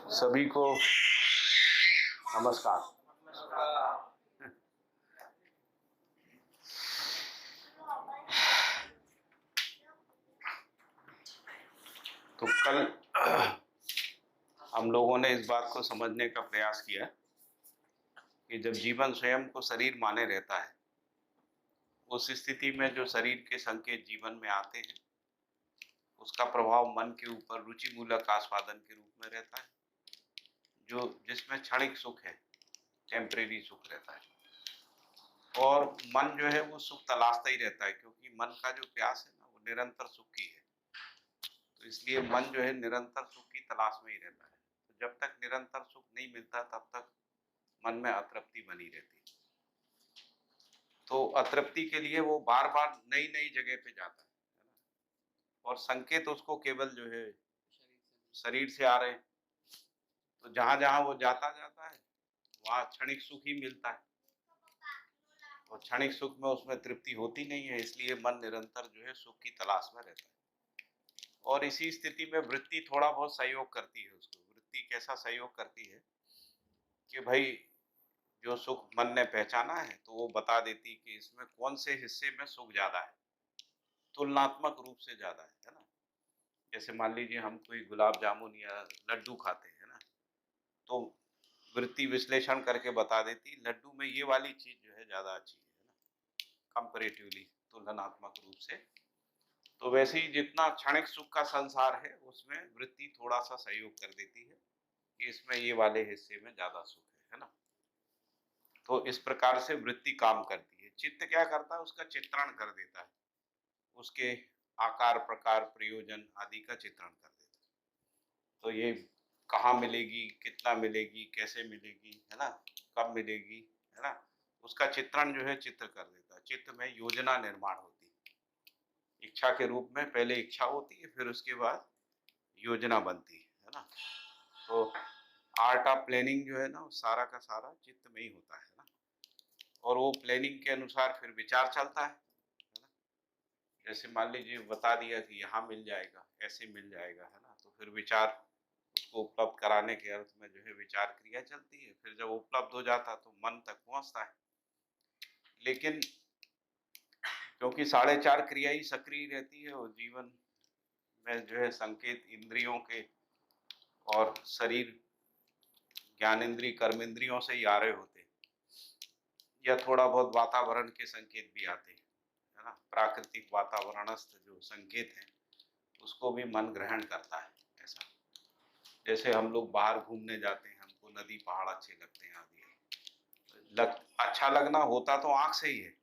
सभी को नमस्कार। तो कल हम लोगों ने इस बात को समझने का प्रयास किया कि जब जीवन स्वयं को शरीर माने रहता है, उस स्थिति में जो शरीर के संकेत जीवन में आते हैं, उसका प्रभाव मन के ऊपर रुचि मूलक आस्वादन के रूप में रहता है, जो जिसमें क्षणिक सुख है, टेम्परेरी सुख रहता है। और मन जो है वो सुख तलाशता ही रहता है, क्योंकि मन का जो प्यास है ना, वो निरंतर सुख की है। तो इसलिए मन जो है निरंतर सुख की तलाश में ही रहता है। तो जब तक निरंतर सुख नहीं मिलता, तब तक मन में अतृप्ति बनी रहती है। तो अतृप्ति के लिए वो बार बार नई नई जगह पे जाता है ना। और संकेत उसको केवल जो है शरीर से आ रहे हैं। तो जहां जहां वो जाता जाता है, वहां क्षणिक सुख ही मिलता है, और क्षणिक सुख में उसमें तृप्ति होती नहीं है। इसलिए मन निरंतर जो है सुख की तलाश में रहता है। और इसी स्थिति में वृत्ति थोड़ा बहुत सहयोग करती है उसको। वृत्ति कैसा सहयोग करती है कि भाई, जो सुख मन ने पहचाना है तो वो बता देती कि इसमें कौन से हिस्से में सुख ज्यादा है, तुलनात्मक रूप से ज्यादा है ना। जैसे मान लीजिए हम कोई गुलाब जामुन या लड्डू खाते हैं ना, तो वृत्ति विश्लेषण करके बता देती लड्डू में ये वाली चीज जो है ज्यादा अच्छी है ना, कंपैरेटिवली, तुलनात्मक रूप से। तो वैसे ही जितना क्षणिक सुख का संसार है, उसमें वृत्ति थोड़ा सा सहयोग कर देती है कि इसमें ये वाले हिस्से में ज्यादा सुख है ना। तो इस प्रकार से वृत्ति काम करती है। चित्त क्या करता है, उसका चित्रण कर देता है, उसके आकार प्रकार प्रयोजन आदि का चित्रण कर देता है। तो ये कहाँ मिलेगी, कितना मिलेगी, कैसे मिलेगी, है ना, कब मिलेगी, है ना, उसका चित्रण जो है चित्र कर देता है। चित्त में योजना निर्माण होती है। इच्छा के रूप में पहले इच्छा होती है, फिर उसके बाद योजना बनती है ना। तो आर्ट ऑफ प्लानिंग जो है ना, सारा का सारा चित्त में ही होता है ना। और वो प्लानिंग के अनुसार फिर विचार चलता है ना। जैसे मान लीजिए बता दिया कि यहाँ मिल जाएगा, ऐसे मिल जाएगा, है ना, तो फिर विचार उसको उपलब्ध कराने के अर्थ में जो है विचार क्रिया चलती है। फिर जब उपलब्ध हो जाता तो मन तक पहुंचता है। लेकिन क्योंकि 4.5 क्रिया ही सक्रिय रहती है, और जीवन में जो है संकेत इंद्रियों के और शरीर ज्ञानेंद्रिय कर्मेंद्रियों से ही आ रहे होते हैं, या थोड़ा बहुत वातावरण के संकेत भी आते हैं, है ना। प्राकृतिक वातावरणस्थ जो संकेत हैं, उसको भी मन ग्रहण करता है। ऐसा जैसे हम लोग बाहर घूमने जाते हैं, हमको नदी पहाड़ अच्छे लगते हैं आदि, अच्छा लगना होता तो आँख से ही है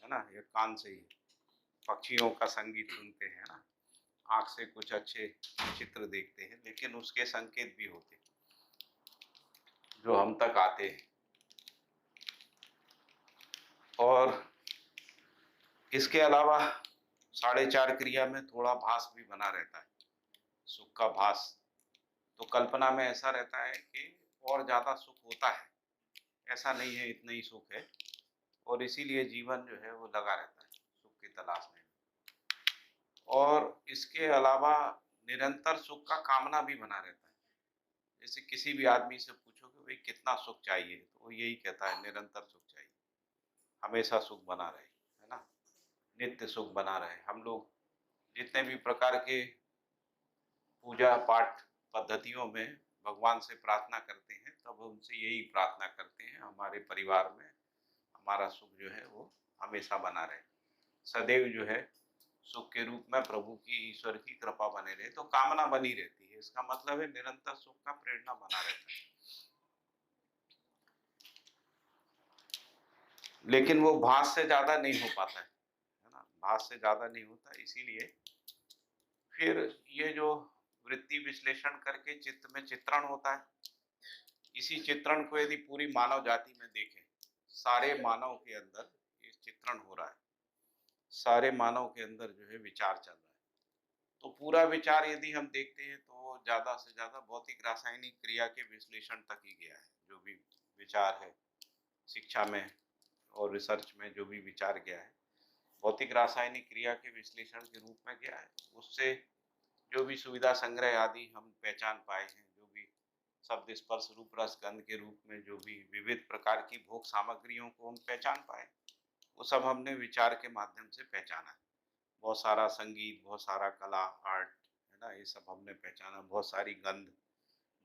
ना, या कान से ही। पक्षियों का संगीत सुनते हैं ना, आँख से कुछ अच्छे चित्र देखते हैं, लेकिन उसके संकेत भी होते हैं जो हम तक आते हैं। और इसके अलावा 4.5 क्रिया में थोड़ा भास भी बना रहता है, सुख का भास। तो कल्पना में ऐसा रहता है कि और ज्यादा सुख होता है, ऐसा नहीं है, इतना ही सुख है। और इसीलिए जीवन जो है वो लगा रहता है सुख की तलाश में। और इसके अलावा निरंतर सुख का कामना भी बना रहता है। जैसे किसी भी आदमी से पूछो कि भाई कितना सुख चाहिए, तो वो यही कहता है निरंतर सुख चाहिए, हमेशा सुख बना रहे, है ना, नित्य सुख बना रहे। हम लोग जितने भी प्रकार के पूजा पाठ पद्धतियों में भगवान से प्रार्थना करते हैं, तब उनसे यही प्रार्थना करते हैं, हमारे परिवार में हमारा सुख जो है वो हमेशा बना रहे, सदैव जो है सुख के रूप में प्रभु की, ईश्वर की कृपा बने रहे। तो कामना बनी रहती है। इसका मतलब है निरंतर सुख का प्रेरणा बना रहता है। लेकिन वो भास से ज्यादा नहीं हो पाता है ना, भास से ज्यादा नहीं होता। इसीलिए फिर ये जो वृत्ति विश्लेषण करके चित्त में चित्रण होता है, इसी चित्रण को यदि पूरी मानव जाति में देखें, सारे मानव के अंदर ये चित्रण हो रहा है, सारे मानव के अंदर जो है विचार चल रहा है। तो पूरा विचार यदि हम देखते हैं, तो ज्यादा से ज्यादा भौतिक रासायनिक क्रिया के विश्लेषण तक ही गया है। जो भी विचार है शिक्षा में और रिसर्च में, जो भी विचार गया है, भौतिक रासायनिक क्रिया के विश्लेषण के रूप में गया है। उससे जो भी सुविधा संग्रह आदि हम पहचान पाए हैं, जो भी शब्द स्पर्श रूप रस गंध के रूप में जो भी विविध प्रकार की भोग सामग्रियों को हम पहचान पाए, वो सब हमने विचार के माध्यम से पहचाना। बहुत सारा संगीत, बहुत सारा कला, आर्ट, है ना? ये सब हमने पहचाना, बहुत सारी गंध,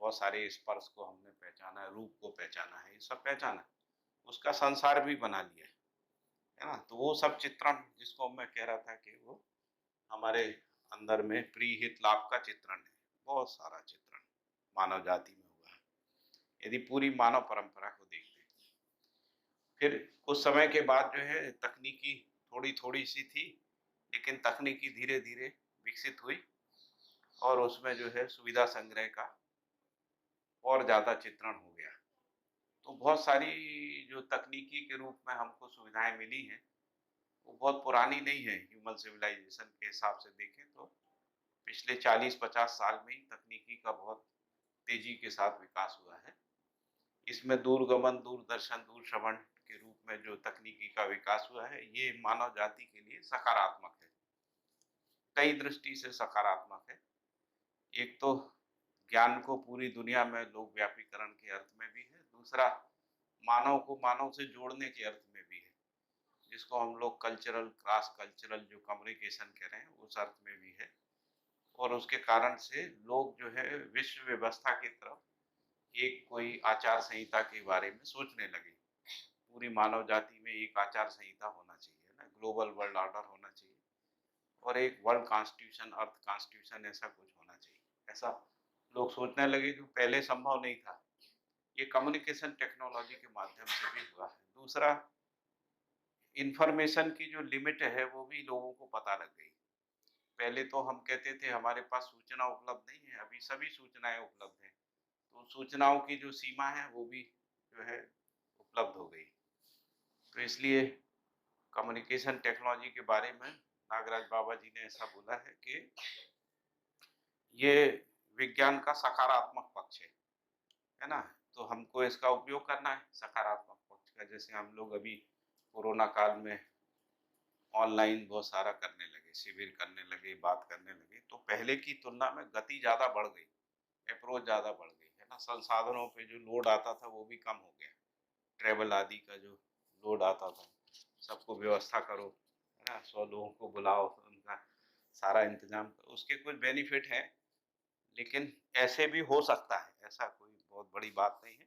बहुत सारे स्पर्श को हमने पहचाना है, रूप को पहचाना है, ये सब पहचाना। उसका संसार भी बना लिया है ना? तो वो सब चित्रण जिसको मैं कह रहा था कि वो हमारे अंदर में प्रीहित लाभ का चित्रण है। बहुत सारा चित्रण मानव जाति में हुआ है। यदि पूरी मानव परंपरा को देखते हैं, फिर कुछ समय के बाद जो है तकनीकी थोड़ी-थोड़ी सी थी, लेकिन तकनीकी धीरे-धीरे विकसित हुई और उसमें जो है सुविधा संग्रह का और ज़्यादा चित्रण हो गया। तो बहुत सारी जो तकनीकी के रूप में हमको सुविधाएँ मिली हैं, वो बहुत पुरानी नहीं है। ह्यूमन सिविलाइजेशन के हिसाब से देखें तो पिछले 40-50 साल में ही तकनीकी का बहुत तेज़ी के साथ विकास हुआ है। इसमें दूरगमन, दूरदर्शन, दूरश्रवण के रूप में जो तकनीकी का विकास हुआ है, ये मानव जाति के लिए सकारात्मक है। कई दृष्टि से सकारात्मक है। एक तो ज्ञान को पूरी दुनिया में लोक व्यापीकरण के अर्थ में भी है, दूसरा मानव को मानव से जोड़ने के अर्थ में भी है, जिसको हम लोग कल्चरल, क्रॉस कल्चरल जो कम्युनिकेशन कह रहे हैं, उस अर्थ में भी है। और उसके कारण से लोग जो है विश्व व्यवस्था की तरफ एक कोई आचार संहिता के बारे में सोचने लगे। पूरी मानव जाति में एक आचार संहिता होना चाहिए ना, ग्लोबल वर्ल्ड ऑर्डर होना चाहिए और एक वर्ल्ड कॉन्स्टिट्यूशन, अर्थ कॉन्स्टिट्यूशन ऐसा कुछ होना चाहिए। ऐसा लोग सोचने लगे जो पहले संभव नहीं था। ये कम्युनिकेशन टेक्नोलॉजी के माध्यम से भी हुआ है। दूसरा, इन्फॉर्मेशन की जो लिमिट है वो भी लोगों को पता लग गई। पहले तो हम कहते थे हमारे पास सूचना उपलब्ध नहीं है, अभी सभी सूचनाएँ उपलब्ध हैं। तो सूचनाओं की जो सीमा है वो भी जो है उपलब्ध हो गई। तो इसलिए कम्युनिकेशन टेक्नोलॉजी के बारे में नागराज बाबा जी ने ऐसा बोला है कि ये विज्ञान का सकारात्मक पक्ष है ना? तो हमको इसका उपयोग करना है सकारात्मक पक्ष का। जैसे हम लोग अभी कोरोना काल में ऑनलाइन बहुत सारा करने लगे, शिविर करने लगे, बात करने लगे, तो पहले की तुलना में गति ज़्यादा बढ़ गई, अप्रोच ज़्यादा बढ़ गई, है ना? संसाधनों पे जो लोड आता था वो भी कम हो गया। ट्रैवल आदि का जो लोड आता था, सबको व्यवस्था करो, है ना? 100 लोगों को बुलाओ, उनका सारा इंतज़ाम करो, उसके कुछ बेनिफिट हैं, लेकिन ऐसे भी हो सकता है, ऐसा कोई बहुत बड़ी बात नहीं है।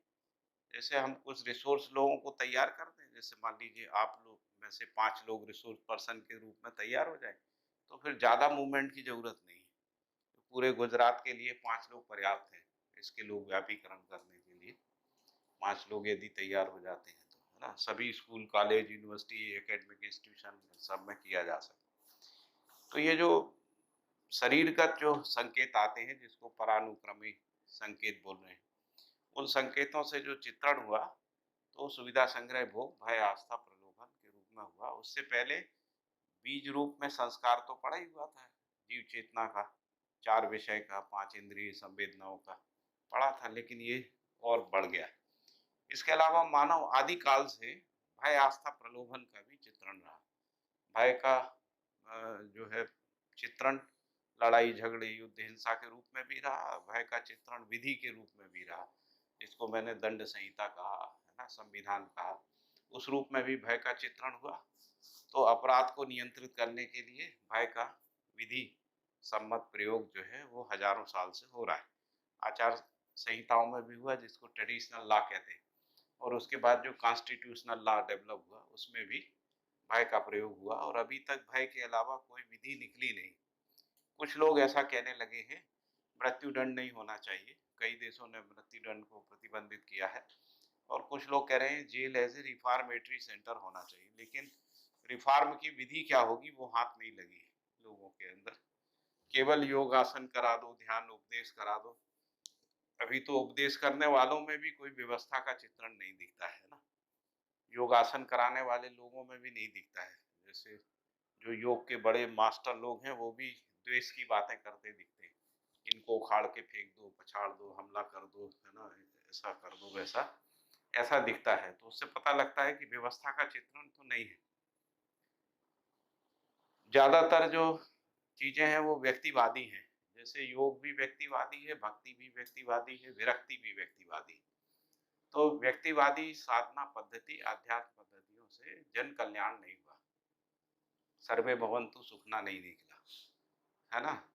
जैसे हम कुछ रिसोर्स लोगों को तैयार कर दें, जैसे मान लीजिए आप लोग में से 5 लोग रिसोर्स पर्सन के रूप में तैयार हो जाएँ, तो फिर ज़्यादा मूवमेंट की ज़रूरत नहीं है। तो पूरे गुजरात के लिए 5 लोग पर्याप्त हैं, इसके लोक व्यापीकरण करने के लिए। 5 लोग यदि तैयार हो जाते हैं तो, है ना? सभी school, college, university, academic institution सब में किया जा सकता है। तो ये जो शरीरगत जो संकेत आते हैं, जिसको परानुक्रमी संकेत बोल रहे हैं, उन संकेतों से जो चित्रण हुआ, तो सुविधा संग्रह, भोग, भय, आस्था, प्रलोभन के रूप में हुआ। उससे पहले बीज रूप में संस्कार तो पड़ा ही हुआ था, जीव चेतना का, 4 विषय का, 5 इंद्रिय संवेदनाओं का पड़ा था, लेकिन ये और बढ़ गया। इसके अलावा मानव आदिकाल से भय, आस्था, प्रलोभन का भी चित्रण रहा। भय का जो है चित्रण लड़ाई झगड़े, युद्ध, हिंसा के रूप में भी रहा, भय का चित्रण विधि के रूप में भी रहा, जिसको मैंने दंड संहिता कहा, है ना, संविधान कहा, उस रूप में भी भय का चित्रण हुआ। तो अपराध को नियंत्रित करने के लिए भय का विधि सम्मत प्रयोग जो है वो हजारों साल से हो रहा है। आचार संहिताओं में भी हुआ, जिसको ट्रेडिशनल लॉ कहते हैं, और उसके बाद जो कॉन्स्टिट्यूशनल लॉ डेवलप हुआ उसमें भी भय का प्रयोग हुआ, और अभी तक भय के अलावा कोई विधि निकली नहीं। कुछ लोग ऐसा कहने लगे हैं मृत्युदंड नहीं होना चाहिए, कई देशों ने मृत्युदंड को प्रतिबंधित किया है, और कुछ लोग कह रहे हैं jail as a reformatory centre होना चाहिए, लेकिन रिफॉर्म की विधि क्या होगी वो हाथ नहीं लगी है लोगों के अंदर। केवल योगासन करा दो, ध्यान उपदेश करा दो। अभी तो उपदेश करने वालों में भी कोई व्यवस्था का चित्रण नहीं दिखता है ना, योगासन कराने वाले लोगों में भी नहीं दिखता है। जैसे जो योग के बड़े मास्टर लोग हैं वो भी द्वेष की बातें करते दिखते हैं, इनको उखाड़ के फेंक दो, पछाड़ दो, हमला कर दो, है ना, ऐसा कर दो, वैसा, ऐसा दिखता है। तो उससे पता लगता है कि व्यवस्था का चित्रण तो नहीं है। ज़्यादातर जो चीज़ें हैं वो व्यक्तिवादी हैं, जैसे योग भी व्यक्तिवादी है, भक्ति भी व्यक्तिवादी है, विरक्ति भी व्यक्तिवादी है। तो व्यक्तिवादी साधना पद्धति, आध्यात्म पद्धतियों से जन कल्याण नहीं हुआ, सर्वे भवन्तु सुखना नहीं निकला, है ना?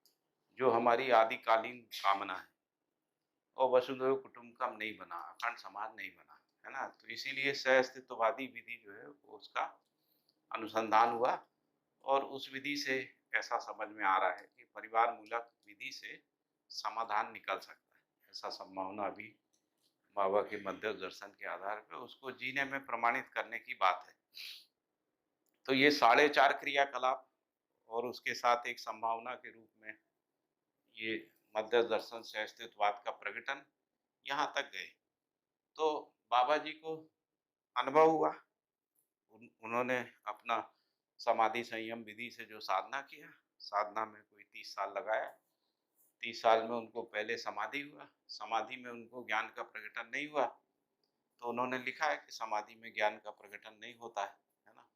जो हमारी आदिकालीन कामना है, और वसुधैव कुटुम्बकम नहीं बना, अखंड समाज नहीं बना, है ना? तो इसीलिए सह-अस्तित्ववादी विधि जो है वो उसका अनुसंधान हुआ, और उस विधि से ऐसा समझ में आ रहा है कि परिवार मूलक विधि से समाधान निकल सकता है। ऐसा संभावना अभी बाबा के मध्यस्थ दर्शन के आधार पे उसको जीने में प्रमाणित करने की बात है। तो ये 4.5 क्रियाकलाप और उसके साथ एक संभावना के रूप में ये मध्यस्थ दर्शन से अस्तित्ववाद का प्रकटन यहाँ तक गए। तो बाबा जी को अनुभव हुआ, उन्होंने अपना समाधि संयम विधि से जो साधना किया, साधना में कोई 30 साल लगाया। 30 साल में उनको पहले समाधि हुआ, समाधि में उनको ज्ञान का प्रकटन नहीं हुआ, तो उन्होंने लिखा है कि समाधि में ज्ञान का प्रकटन नहीं होता है ना?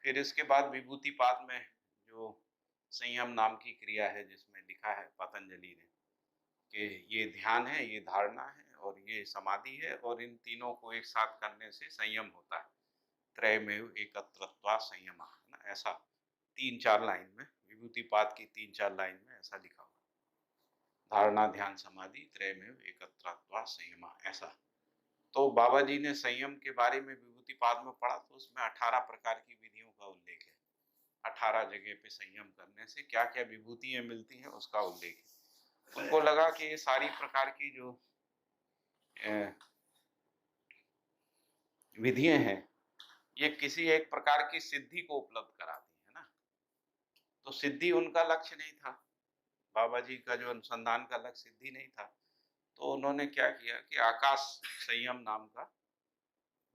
फिर इसके बाद विभूतिपाद में जो संयम नाम की क्रिया है, जिसमें लिखा है पतंजलि ने कि ये ध्यान है, ये धारणा है और ये समाधि है, और इन तीनों को एक साथ करने से संयम होता है। त्रयमेव एकत्रत्वा संयमः, है ना? ऐसा 3-4 लाइन में, विभूतिपाद की 3-4 लाइन में ऐसा लिखा हुआ। धारणा, ध्यान, समाधि, त्रयमेव एकत्रत्वा संयमः, ऐसा। तो बाबा जी ने संयम के बारे में विभूतिपाद में पढ़ा, तो उसमें 18 प्रकार की विधियों का उल्लेख है। 18 जगह पे संयम करने से क्या-क्या विभूतियाँ मिलती हैं, उसका उल्लेख है। उनको लगा कि ये सारी प्रकार की जो विधियाँ हैं, ये किसी एक प्रकार की सिद्धि को उपलब्ध कराती है ना? तो सिद्धि उनका लक्ष्य नहीं था। बाबा जी का जो अनुसंधान का लक्ष्य सिद्धि नहीं था। तो उन्होंने क्या किया कि आकाश संयम नाम का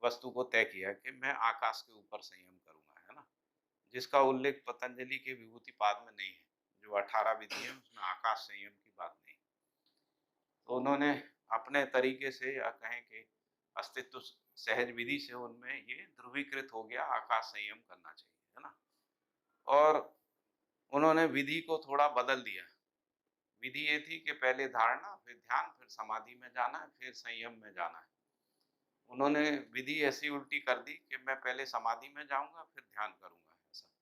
वस्तु को तय किया कि मैं आकाश के ऊपर संयम करूँगा, है ना? जिसका उल्लेख पतंजलि के विभूतिपाद में नहीं है। जो 18 विधि है उसमें आकाश संयम की बात नहीं। तो उन्होंने अपने तरीके से, या कहें कि अस्तित्व सहज विधि से, उनमें ये ध्रुवीकृत हो गया आकाश संयम करना चाहिए, है ना? और उन्होंने विधि को थोड़ा बदल दिया। विधि ये थी कि पहले धारणा, फिर ध्यान, फिर समाधि में जाना है, फिर संयम में जाना है। उन्होंने विधि ऐसी उल्टी कर दी कि मैं पहले समाधि में जाऊँगा, फिर ध्यान करूँगा, ऐसा।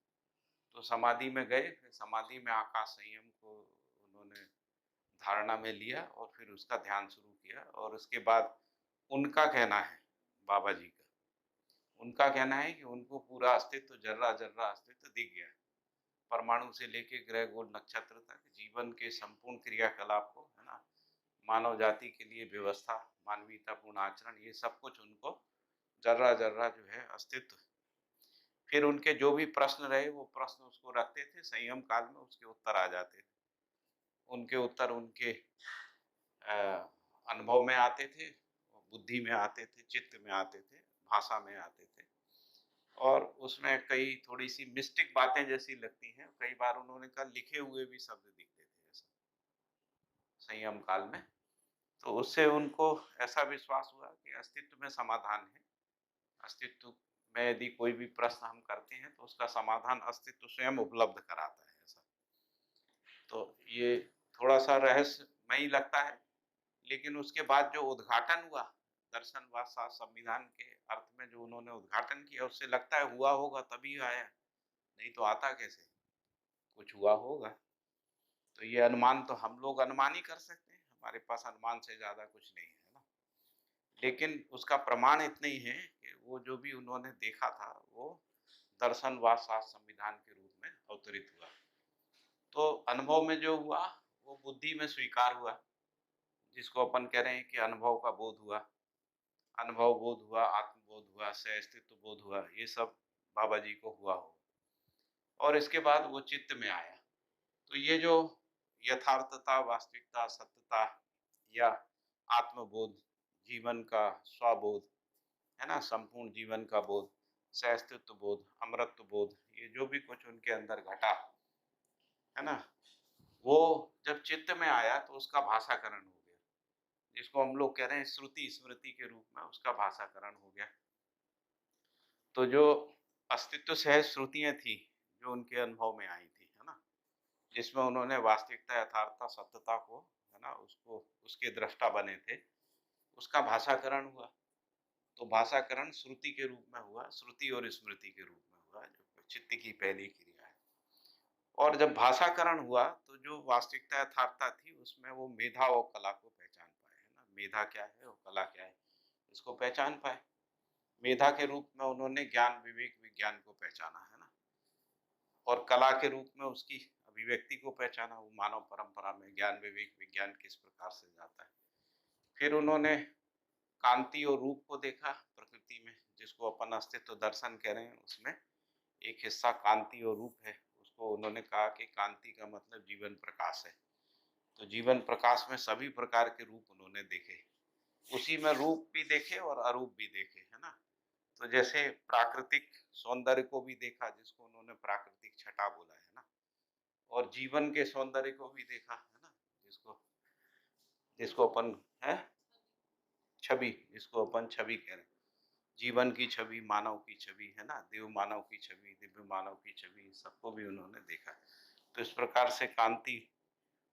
तो समाधि में गए, फिर समाधि में आकाश संयम को उन्होंने धारणा में लिया, और फिर उसका ध्यान शुरू किया, और उसके बाद उनका कहना है, बाबा जी का, उनका कहना है कि उनको पूरा अस्तित्व, जर्रा-जर्रा अस्तित्व दिख गया। परमाणु से लेके ग्रह, गोल, नक्षत्र तक जीवन के संपूर्ण क्रियाकलाप को, है ना? मानव जाति के लिए व्यवस्था, मानवीयतापूर्ण आचरण, ये सब कुछ उनको जर्रा-जर्रा जो है अस्तित्व। फिर उनके जो भी प्रश्न रहे, वो प्रश्न उसको रखते थे, संयम काल में उसके उत्तर आ जाते थे। उनके उत्तर उनके अ, अनुभव में आते थे, बुद्धि में आते थे, चित्त में आते थे, भाषा में आते थे, और उसमें कई थोड़ी-सी मिस्टिक बातें जैसी लगती हैं। कई बार उन्होंने कहा लिखे हुए भी शब्द दिखते थे ऐसा, संयम काल में। तो उससे उनको ऐसा विश्वास हुआ कि अस्तित्व में समाधान है। अस्तित्व में यदि कोई भी प्रश्न हम करते हैं, तो उसका समाधान अस्तित्व स्वयं उपलब्ध कराता है, ऐसा। तो ये थोड़ा-सा रहस्यमयी लगता है, लेकिन उसके बाद जो उद्घाटन हुआ, दर्शनवाद शास्त्र संविधान के अर्थ में जो उन्होंने उद्घाटन किया, उससे लगता है हुआ होगा तभी आया, नहीं तो आता कैसे? कुछ हुआ होगा। तो ये अनुमान तो हम लोग अनुमान ही कर सकते हैं, हमारे पास अनुमान से ज़्यादा कुछ नहीं है ना। लेकिन उसका प्रमाण इतना ही है कि वो जो भी उन्होंने देखा था, वो दर्शनवाद शास्त्र संविधान के रूप में अवतरित हुआ। तो अनुभव में जो हुआ, वो बुद्धि में स्वीकार हुआ, जिसको अपन कह रहे हैं कि अनुभव का बोध हुआ। अनुभव बोध हुआ, आत्मबोध हुआ, सह अस्तित्व बोध हुआ, ये सब बाबा जी को हुआ हो। और इसके बाद वो चित्त में आया। तो ये जो यथार्थता, वास्तविकता, सत्यता, या आत्मबोध, जीवन का स्वबोध, है ना? संपूर्ण जीवन का बोध, सह अस्तित्व बोध, अमरत्व बोध, ये जो भी कुछ उनके अंदर घटा, है ना? वो जब चित्त में आया, तो उसका भाषाकरण हो गया, जिसको हम लोग कह रहे हैं श्रुति स्मृति के रूप में उसका भाषाकरण हो गया। तो जो अस्तित्व सहज श्रुतियाँ थी, जो उनके अनुभव में आई थी, है ना? जिसमें उन्होंने वास्तविकता, यथार्थता, सत्यता को, है ना, उसको उसके दृष्टा बने थे, उसका भाषाकरण हुआ। तो भाषाकरण श्रुति के रूप में हुआ, श्रुति और स्मृति के रूप में हुआ, जो चित्त की पहली क्रिया है। और जब भाषाकरण हुआ तो जो वास्तविकता, यथार्थता थी, उसमें वो मेधा और कला को पहचान पाए, है ना। मेधा क्या है और कला क्या है, इसको पहचान पाए। मेधा के रूप में उन्होंने ज्ञान, विवेक, विज्ञान को पहचाना, है ना। और कला के रूप में उसकी अभिव्यक्ति को पहचाना, वो मानव परंपरा में ज्ञान, विवेक, विज्ञान किस प्रकार से जाता है। फिर उन्होंने कांति और रूप को देखा प्रकृति में, जिसको अपन अस्तित्व दर्शन कह रहे हैं। उसमें एक हिस्सा कांति और रूप है। उसको उन्होंने कहा कि कांति का मतलब जीवन प्रकाश है। तो जीवन प्रकाश में सभी प्रकार के रूप उन्होंने देखे, उसी में रूप भी देखे और अरूप भी देखे, है ना। तो जैसे प्राकृतिक सौंदर्य को भी देखा, जिसको उन्होंने प्राकृतिक छटा बोला, है ना। और जीवन के सौंदर्य को भी देखा, है ना, जिसको जिसको अपन है छवि, जिसको अपन छवि कह रहे हैं। जीवन की छवि, मानव की छवि, है ना, देव मानव की छवि, दिव्य मानव की छवि, सबको भी उन्होंने देखा। तो इस प्रकार से कांति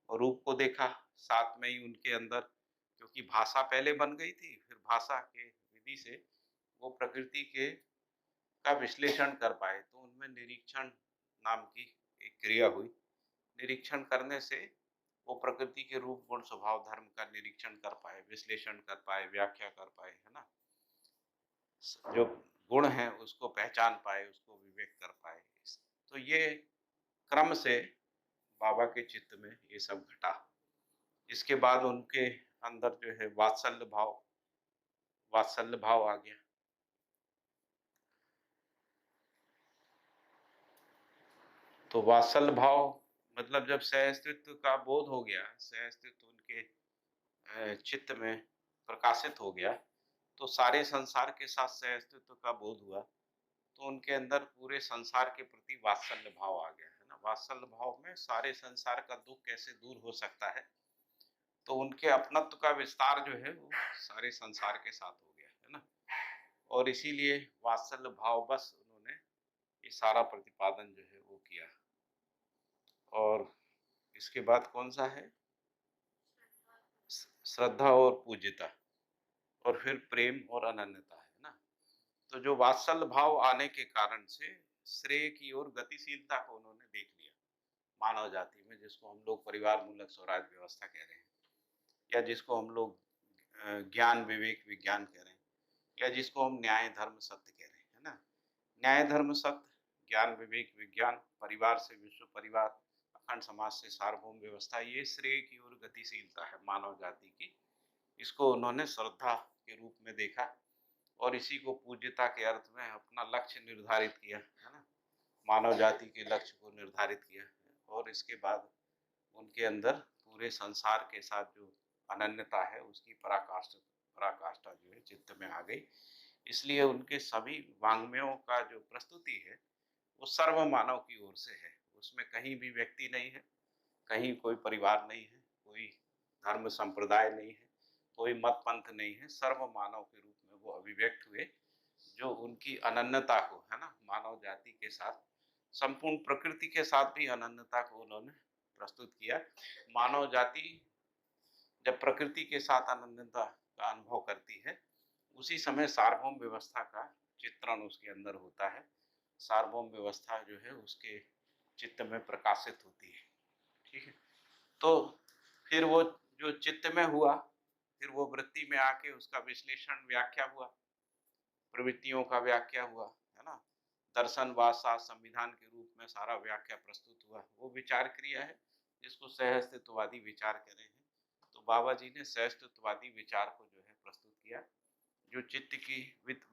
और रूप को देखा। साथ में ही उनके अंदर, क्योंकि भाषा पहले बन गई थी, फिर भाषा के विधि से वो प्रकृति के का विश्लेषण कर पाए। तो उनमें निरीक्षण नाम की एक क्रिया हुई। निरीक्षण करने से वो प्रकृति के रूप, गुण, स्वभाव, धर्म का निरीक्षण कर पाए, विश्लेषण कर पाए, व्याख्या कर पाए, है ना। जो गुण है उसको पहचान पाए, उसको विवेक कर पाए। तो ये क्रम से बाबा के चित्त में ये सब घटा। इसके बाद उनके अंदर जो है वात्सल्य भाव आ गया। तो वात्सल्य भाव मतलब जब सहअस्तित्व का बोध हो गया, सहअस्तित्व उनके चित्त में प्रकाशित हो गया, तो सारे संसार के साथ सहअस्तित्व का बोध हुआ। तो उनके अंदर पूरे संसार के प्रति वात्सल्य भाव आ गया, है ना। वात्सल्य भाव में सारे संसार का दुख कैसे दूर हो सकता है, तो उनके अपनत्व का विस्तार जो है वो सारे संसार के साथ हो गया, है ना। और इसीलिए वात्सल्य भाव बस उन्होंने ये सारा प्रतिपादन जो है वो किया। और इसके बाद कौन सा है, श्रद्धा और पूज्यता, और फिर प्रेम और अनन्यता, है ना। तो जो वात्सल्य भाव आने के कारण से श्रेय की ओर गतिशीलता को उन्होंने देख लिया मानव जाति में, जिसको हम लोग परिवार मूलक स्वराज व्यवस्था कह रहे हैं, या जिसको हम लोग ज्ञान, विवेक, विज्ञान कह रहे हैं, या जिसको हम न्याय, धर्म, सत्य कह रहे हैं, है ना। न्याय, धर्म, सत्य, ज्ञान, विवेक, विज्ञान, परिवार से विश्व परिवार, अखंड समाज से सार्वभौम व्यवस्था, ये श्रेय की ओर गतिशीलता है मानव जाति की। इसको उन्होंने श्रद्धा के रूप में देखा और इसी को पूज्यता के अर्थ में अपना लक्ष्य निर्धारित किया, है ना। मानव जाति के लक्ष्य को निर्धारित किया। और इसके बाद उनके अंदर पूरे संसार के साथ जो अनन्यता है उसकी पराकाष्ठा जो है चित्त में आ गई। इसलिए उनके सभी वाङ्मयों का जो प्रस्तुति है वो सर्व मानव की ओर से है। उसमें कहीं भी व्यक्ति नहीं है, कहीं कोई परिवार नहीं है, कोई धर्म संप्रदाय नहीं है, कोई मत पंथ नहीं है। सर्व मानव के रूप में वो अभिव्यक्त हुए, जो उनकी अनन्यता को, है ना, मानव जाति के साथ, संपूर्ण प्रकृति के साथ भी अनन्यता को उन्होंने प्रस्तुत किया। मानव जाति जब प्रकृति के साथ अनन्यता का अनुभव करती है, उसी समय सार्वभौम व्यवस्था का चित्रण उसके अंदर होता है। सार्वभौम व्यवस्था जो है उसके चित्त में प्रकाशित होती है। ठीक है। तो फिर वो जो चित्त में हुआ, फिर वो वृत्ति में आके उसका विश्लेषण, व्याख्या हुआ, प्रवृत्तियों का व्याख्या हुआ, है ना। दर्शन, वाद, संविधान के रूप में सारा व्याख्या प्रस्तुत हुआ। वो विचार क्रिया है जिसको सहअस्तित्ववादी विचार कह रहे हैं। तो बाबा जी ने सहअस्तित्ववादी विचार को जो है प्रस्तुत किया। जो चित्त की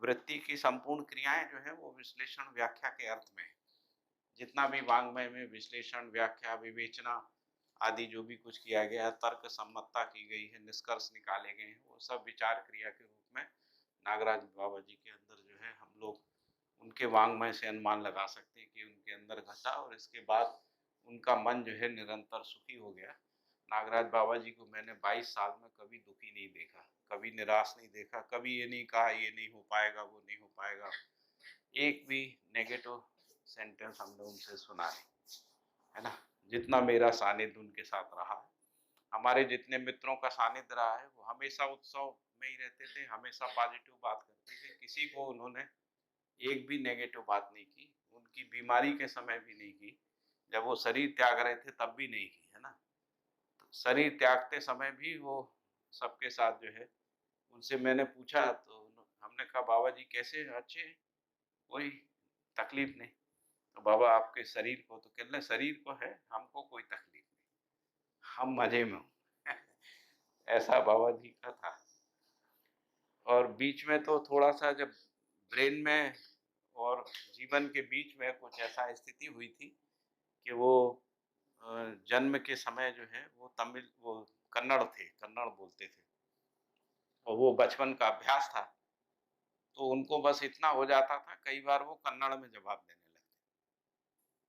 वृत्ति की संपूर्ण क्रियाएं जो है वो विश्लेषण, व्याख्या के अर्थ में है। जितना भी वाङ्मय में विश्लेषण, व्याख्या, विवेचना आदि जो भी कुछ किया गया है, तर्क सम्मतता की गई है, निष्कर्ष निकाले गए हैं, वो सब विचार क्रिया के रूप में नागराज बाबा जी के अंदर जो है हम लोग उनके वाङ्मय से अनुमान लगा सकते हैं कि उनके अंदर घटा। और इसके बाद उनका मन जो है निरंतर सुखी हो गया। नागराज बाबा जी को मैंने 22 साल में कभी दुखी नहीं देखा, कभी निराश नहीं देखा, कभी ये नहीं कहा ये नहीं हो पाएगा, वो नहीं हो पाएगा। एक भी नेगेटिव सेंटेंस हमने उनसे सुना नहीं, है ना। जितना मेरा सानिध्य उनके साथ रहा है। हमारे जितने मित्रों का सानिध्य रहा है वो हमेशा उत्सव में ही रहते थे, हमेशा पॉजिटिव बात करते थे, किसी को उन्होंने एक भी नेगेटिव बात नहीं की, उनकी बीमारी के समय भी नहीं की, जब वो शरीर त्याग रहे थे तब भी नहीं की, है ना? तो शरीर त्यागते समय भी वो सबके साथ जो है, उनसे मैंने पूछा तो हमने कहा बाबा जी कैसे हैं? अच्छे हैं, कोई तकलीफ नहीं। तो बाबा आपके शरीर को, तो कहने शरीर को है, हमको कोई तकलीफ नहीं, हम मजे में हूँ। ऐसा बाबा जी का था। और बीच में तो थोड़ा-सा जब ब्रेन में और जीवन के बीच में कुछ ऐसा स्थिति हुई थी कि वो जन्म के समय जो है वो तमिल वो कन्नड़ थे, कन्नड़ बोलते थे और वो बचपन का अभ्यास था, तो उनको बस इतना हो जाता था, कई बार वो कन्नड़ में जवाब देने लगते।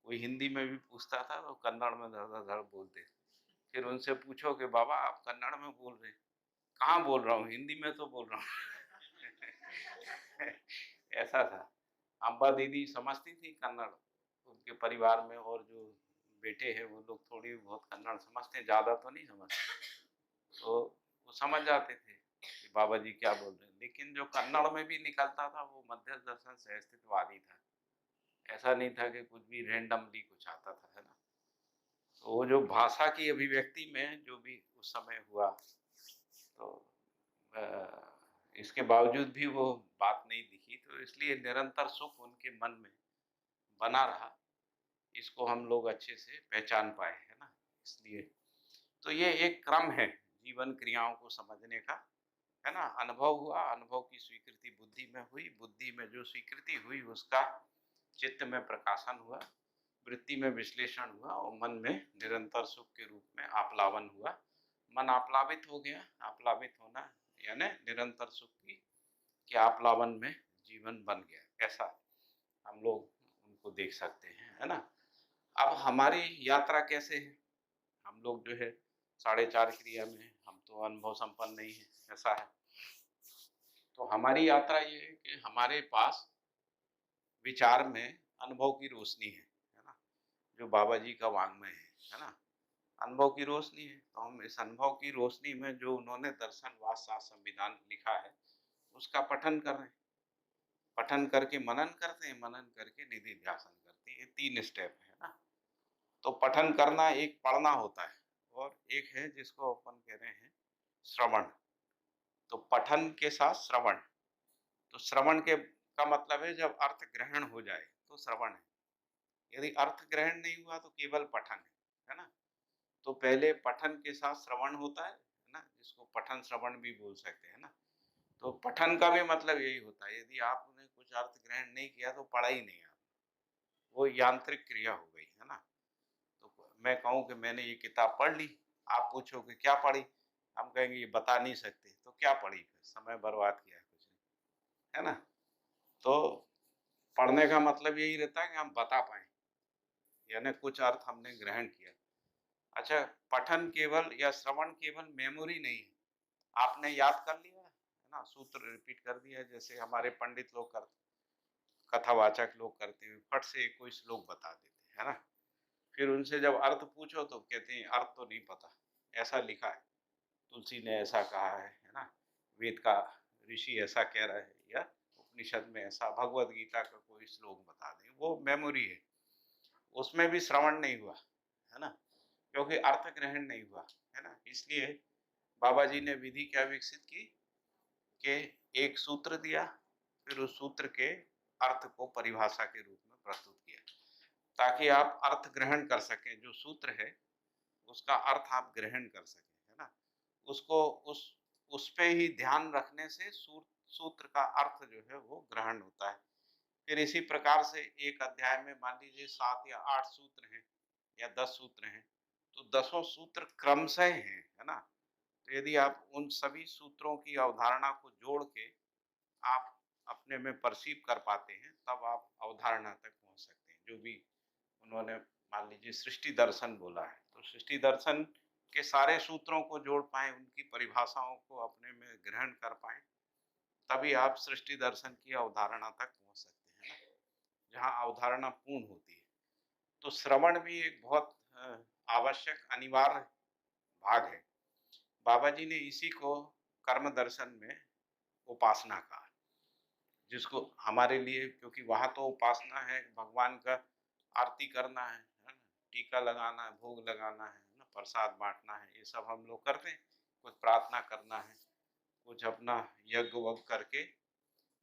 कोई हिंदी में भी पूछता था तो कन्नड़ में धड़-धड़-धड़ बोलते। फिर उनसे पूछो कि बाबा आप कन्नड़ में बोल रहे हैं, कहाँ बोल रहा हूँ, हिंदी में तो बोल रहा हूँ। ऐसा था। अम्बा दीदी समझती थी कन्नड़, उनके परिवार में और जो बेटे हैं वो लोग थोड़ी बहुत कन्नड़ समझते हैं, ज़्यादा तो नहीं समझते। तो वो समझ जाते थे कि बाबा जी क्या बोल रहे हैं। लेकिन जो कन्नड़ में भी निकलता था वो मध्य दर्शन सहअस्तित्ववादी था। ऐसा नहीं था कि कुछ भी रैंडमली कुछ आता था, है ना? तो वो जो भाषा की अभिव्यक्ति में जो भी उस समय हुआ, तो अ, इसके बावजूद भी वो बात नहीं दिखी, तो इसलिए निरंतर सुख उनके मन में बना रहा। इसको हम लोग अच्छे से पहचान पाए, है ना? इसलिए तो ये एक क्रम है जीवन क्रियाओं को समझने का, है ना? अनुभव हुआ, अनुभव की स्वीकृति बुद्धि में हुई, बुद्धि में जो स्वीकृति हुई उसका चित्त में प्रकाशन हुआ, वृत्ति में विश्लेषण हुआ और मन में निरंतर सुख के रूप में आप्लावन हुआ। मन आप्लावित हो गया, आप्लावित होना यानी निरंतर सुख की कि आप्लावन में जीवन बन गया, ऐसा हम लोग उनको देख सकते हैं, है ना? अब हमारी यात्रा कैसे है? हम लोग जो है 4.5 क्रिया में हैं, हम तो अनुभव संपन्न नहीं है, ऐसा है। तो हमारी यात्रा ये है कि हमारे पास विचार में अनुभव की रोशनी है ना? जो बाबा जी का वाङ्मय है ना? अनुभव की रोशनी है, तो हम इस अनुभव की रोशनी में जो उन्होंने दर्शन, वाद, शास्त्र, संविधान लिखा है, उसका पठन कर रहे हैं। पठन करके मनन करते हैं, मनन करके निधि ध्यासन करते हैं, ये 3 स्टेप है ना? तो पठन करना एक पढ़ना होता है और एक है जिसको अपन कह रहे हैं श्रवण। तो पठन के साथ श्रवण, तो श्रवण के का मतलब है जब अर्थ ग्रहण हो जाए तो श्रवण है। यदि अर्थ ग्रहण नहीं हुआ तो केवल पठन है ना? तो पहले पठन के साथ श्रवण होता है ना? जिसको पठन श्रवण भी बोल सकते हैं ना? तो पठन का भी मतलब यही होता है, यदि आपने कुछ अर्थ ग्रहण नहीं किया तो पढ़ा ही नहीं आपने, वो यांत्रिक क्रिया हो गई, है ना? तो मैं कहूँ कि मैंने ये किताब पढ़ ली, आप पूछोगे क्या पढ़ी? हम कहेंगे ये बता नहीं सकते, तो क्या पढ़ी फिर? समय बर्बाद किया कुछ नहीं, है ना? तो पढ़ने का मतलब यही रहता है कि हम बता पाएँ, यानी कुछ अर्थ हमने ग्रहण किया। अच्छा, पठन केवल या श्रवण केवल मेमोरी नहीं है, आपने याद कर लिया, है ना? सूत्र रिपीट कर दिया, जैसे हमारे पंडित लोग करते, कथावाचक लोग करते हैं, फट से कोई श्लोक बता देते हैं, है ना? फिर उनसे जब अर्थ पूछो तो कहते हैं अर्थ तो नहीं पता, ऐसा लिखा है, तुलसी ने ऐसा कहा है ना? वेद का ऋषि ऐसा कह रहा है या उपनिषद में ऐसा, भगवत गीता का कोई श्लोक बता दें, वो मेमोरी है, उसमें भी श्रवण नहीं हुआ, है ना? क्योंकि अर्थ ग्रहण नहीं हुआ, है ना? इसलिए बाबा जी ने विधि क्या विकसित की कि एक सूत्र दिया, फिर उस सूत्र के अर्थ को परिभाषा के रूप में प्रस्तुत किया, ताकि आप अर्थ ग्रहण कर सकें, जो सूत्र है उसका अर्थ आप ग्रहण कर सकें, है ना? उसको उस पे ही ध्यान रखने से सूत्र का अर्थ जो है वो ग्रहण होता है। फिर इसी प्रकार से एक अध्याय में मान लीजिए 7 या 8 सूत्र हैं या 10 सूत्र हैं, तो दसों सूत्र क्रमशः हैं, है ना? तो यदि आप उन सभी सूत्रों की अवधारणा को जोड़ के आप अपने में परसीव कर पाते हैं, तब आप अवधारणा तक पहुँच सकते हैं। जो भी उन्होंने मान लीजिए सृष्टि दर्शन बोला है, तो सृष्टि दर्शन के सारे सूत्रों को जोड़ पाएँ, उनकी परिभाषाओं को अपने में ग्रहण कर पाएँ, तभी आप सृष्टि दर्शन की अवधारणा तक पहुँच सकते हैं ना, जहाँ अवधारणा पूर्ण होती है। तो श्रवण भी एक बहुत आवश्यक अनिवार्य भाग है। बाबा जी ने इसी को कर्म दर्शन में उपासना कहा, जिसको हमारे लिए, क्योंकि वहाँ तो उपासना है, भगवान का आरती करना है ना? टीका लगाना है, भोग लगाना है ना? प्रसाद बाँटना है, ये सब हम लोग करते हैं। कुछ प्रार्थना करना है, कुछ अपना यज्ञ वज्ञ करके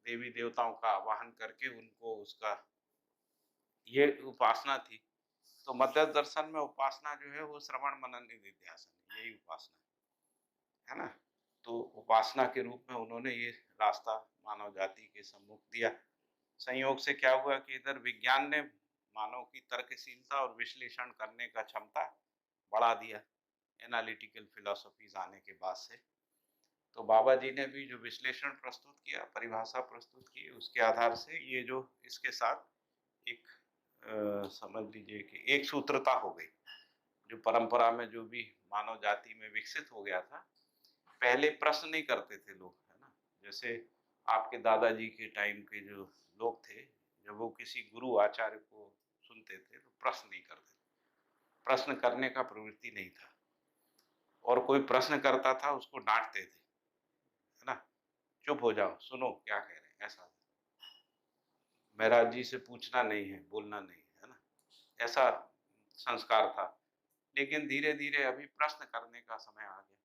देवी देवताओं का आवाहन करके उनको उसका, ये उपासना थी। तो मध्य दर्शन में उपासना जो है वो श्रवण मनन निधिध्यासन है, यही उपासना है ना? तो उपासना के रूप में उन्होंने ये रास्ता मानव जाति के सम्मुख दिया। संयोग से क्या हुआ कि इधर विज्ञान ने मानव की तर्कशीलता और विश्लेषण करने का क्षमता बढ़ा दिया, एनालिटिकल फिलॉसफीज आने के बाद से। तो बाबा जी ने भी जो विश्लेषण प्रस्तुत किया, परिभाषा प्रस्तुत की, उसके आधार से ये जो इसके साथ एक समझ लीजिए कि एक सूत्रता हो गई, जो परंपरा में जो भी मानव जाति में विकसित हो गया था। पहले प्रश्न नहीं करते थे लोग, है ना? जैसे आपके दादाजी के टाइम के जो लोग थे, जब वो किसी गुरु आचार्य को सुनते थे तो प्रश्न नहीं करते थे। प्रश्न करने का प्रवृत्ति नहीं था, और कोई प्रश्न करता था उसको डांटते थे, है ना? चुप हो जाओ, सुनो क्या कह रहे हैं, ऐसा। महाराज जी से पूछना नहीं है, बोलना नहीं है ना? ऐसा संस्कार था। लेकिन धीरे धीरे अभी प्रश्न करने का समय आ गया।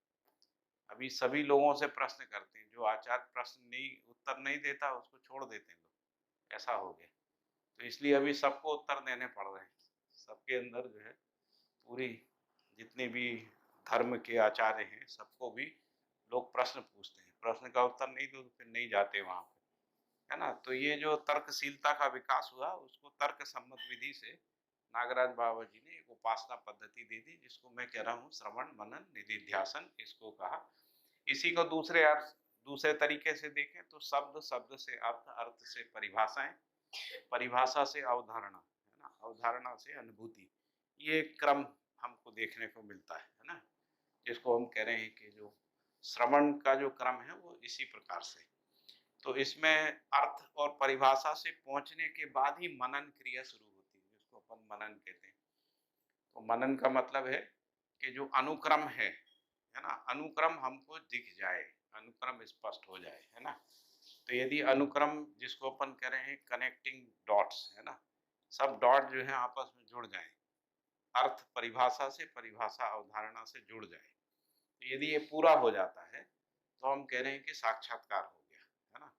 अभी सभी लोगों से प्रश्न करते हैं, जो आचार्य प्रश्न नहीं, उत्तर नहीं देता उसको छोड़ देते हैं लोग, ऐसा हो गया। तो इसलिए अभी सबको उत्तर देने पड़ रहे हैं। सबके अंदर जो है पूरी, जितने भी धर्म के आचार्य हैं सबको भी लोग प्रश्न पूछते हैं, प्रश्न का उत्तर नहीं दो तो फिर नहीं जाते वहाँ पे, है ना? तो ये जो तर्कशीलता का विकास हुआ, उसको तर्क सम्मत विधि से नागराज बाबा जी ने एक उपासना पद्धति दे दी, जिसको मैं कह रहा हूँ श्रवण मनन निधिध्यासन इसको कहा। इसी को दूसरे अर्थ, दूसरे तरीके से देखें तो शब्द, शब्द से अर्थ, अर्थ से परिभाषाएं, परिभाषा से अवधारणा, है ना? अवधारणा से अनुभूति। ये क्रम हमको देखने को मिलता है ना? जिसको हम कह रहे हैं कि जो श्रवण का जो क्रम है वो इसी प्रकार से। तो इसमें अर्थ और परिभाषा से पहुंचने के बाद ही मनन क्रिया शुरू होती है, जिसको अपन मनन कहते हैं। तो मनन का मतलब है कि जो अनुक्रम है ना? अनुक्रम हमको दिख जाए, अनुक्रम स्पष्ट हो जाए, है ना? तो यदि अनुक्रम, जिसको अपन कह रहे हैं कनेक्टिंग डॉट्स, है ना? सब डॉट जो है आपस में जुड़ जाए, अर्थ परिभाषा से, परिभाषा अवधारणा से जुड़ जाए, तो यदि ये पूरा हो जाता है तो हम कह रहे हैं कि साक्षात्कार हो गया, है ना?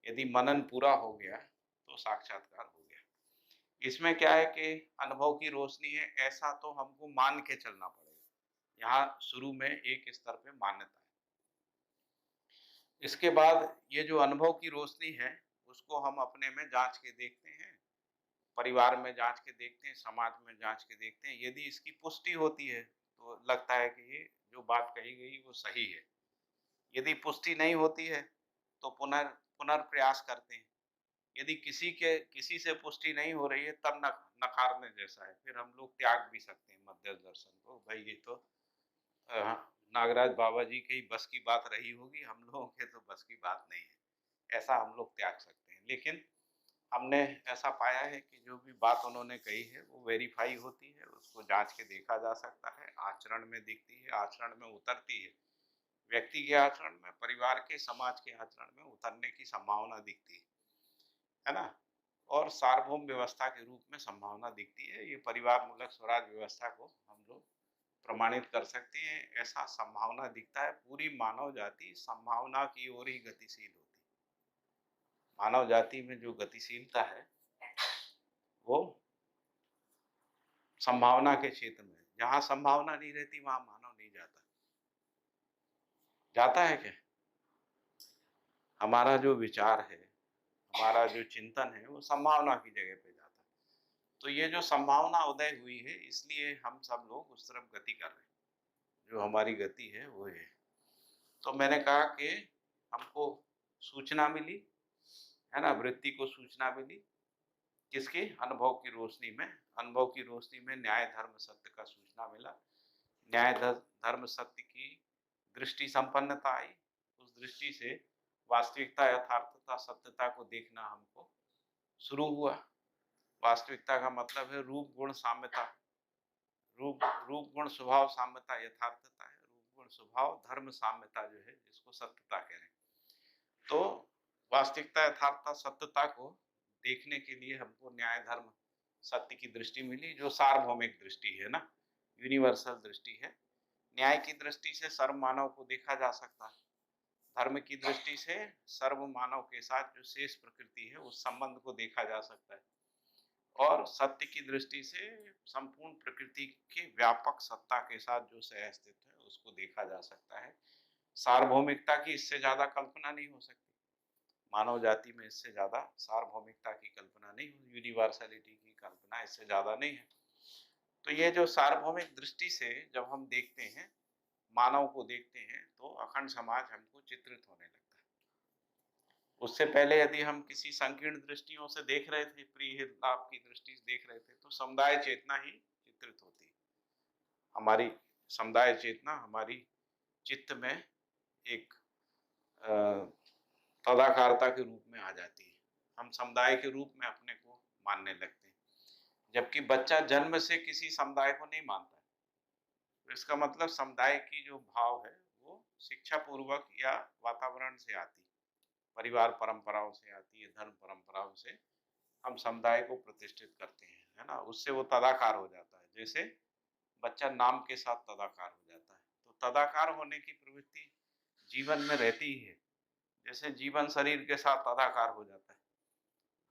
यदि मनन पूरा हो गया तो साक्षात्कार हो गया। इसमें क्या है कि अनुभव की रोशनी है, ऐसा तो हमको मान के चलना पड़ेगा। यहाँ शुरू में एक स्तर पे मान्यता है। इसके बाद ये जो अनुभव की रोशनी है, उसको हम अपने में जांच के देखते हैं, परिवार में जांच के देखते हैं, समाज में जांच के देखते हैं। यदि इसकी पुष्टि होती है तो लगता है कि ये जो बात कही गई वो सही है। यदि पुष्टि नहीं होती है तो पुनर्प्रयास करते हैं। यदि किसी से पुष्टि नहीं हो रही है तब नकारने जैसा है, फिर हम लोग त्याग भी सकते हैं मध्य दर्शन को। भाई ये तो अ, नागराज बाबा जी के ही बस की बात रही होगी, हम लोगों के तो बस की बात नहीं है, ऐसा हम लोग त्याग सकते हैं। लेकिन हमने ऐसा पाया है कि जो भी बात उन्होंने कही है वो वेरीफाई होती है, उसको जांच के देखा जा सकता है, आचरण में दिखती है, आचरण में उतरती है। व्यक्ति के आचरण में, परिवार के, समाज के आचरण में उतरने की संभावना दिखती है ना? और सार्वभौम व्यवस्था के रूप में संभावना दिखती है। ये परिवार मूलक स्वराज व्यवस्था को हम लोग प्रमाणित कर सकते हैं, ऐसा संभावना दिखता है। पूरी मानव जाति संभावना की ओर ही गतिशील होती है। मानव जाति में जो गतिशीलता है वो संभावना के क्षेत्र में, जहाँ संभावना नहीं रहती वहाँ मानव नहीं जाता। जाता है क्या? हमारा जो विचार है, हमारा जो चिंतन है वो संभावना की जगह पे जाता है। तो ये जो संभावना उदय हुई है, इसलिए हम सब लोग उस तरफ गति कर रहे हैं। जो हमारी गति है वो है। तो मैंने कहा कि हमको सूचना मिली, है ना? वृत्ति को सूचना मिली, किसकी? अनुभव की रोशनी में। अनुभव की रोशनी में न्याय धर्म सत्य का सूचना मिला। न्याय धर्म सत्य की दृष्टि संपन्नता आई। उस दृष्टि से वास्तविकता, यथार्थता, सत्यता को देखना हमको शुरू हुआ। वास्तविकता का मतलब है रूप गुण साम्यता। रूप रूप गुण स्वभाव साम्यता यथार्थता है, रूप गुण स्वभाव धर्म साम्यता जो है जिसको सत्यता कह रहे हैं। तो वास्तविकता यथार्थता सत्यता को देखने के लिए हमको न्याय धर्म सत्य की दृष्टि मिली, जो सार्वभौमिक दृष्टि है ना, यूनिवर्सल दृष्टि है। न्याय की दृष्टि से सर्व मानव को देखा जा सकता है, धर्म की दृष्टि से सर्व मानव के साथ जो शेष प्रकृति है उस संबंध को देखा जा सकता है, और सत्य की दृष्टि से संपूर्ण प्रकृति के व्यापक सत्ता के साथ जो सह अस्तित्व है उसको देखा जा सकता है। सार्वभौमिकता की इससे ज्यादा कल्पना नहीं हो सकती, मानव जाति में इससे ज्यादा सार्वभौमिकता की कल्पना नहीं हो, यूनिवर्सलिटी की कल्पना इससे ज्यादा नहीं है। तो ये जो सार्वभौमिक दृष्टि से जब हम देखते हैं, मानव को देखते हैं, तो अखंड समाज हमको चित्रित होने लगता है। उससे पहले यदि हम किसी संकीर्ण दृष्टियों से देख रहे थे, प्रिय हित लाभ की दृष्टि से देख रहे थे, तो समुदाय चेतना ही चित्रित होती है। हमारी समुदाय चेतना हमारी चित्त में एक तदाकारता के रूप में आ जाती है, हम समुदाय के रूप में अपने को मानने लगते हैं, जबकि बच्चा जन्म से किसी समुदाय को नहीं मानता है। तो इसका मतलब समुदाय की जो भाव है वो शिक्षा पूर्वक या वातावरण से आती है, परिवार परंपराओं से आती है, धर्म परंपराओं से हम समुदाय को प्रतिष्ठित करते हैं, है ना, उससे वो तदाकार हो जाता है। जैसे बच्चा नाम के साथ तदाकार हो जाता है, तो तदाकार होने की प्रवृत्ति जीवन में रहती ही है। जैसे जीवन शरीर के साथ तदाकार हो जाता है,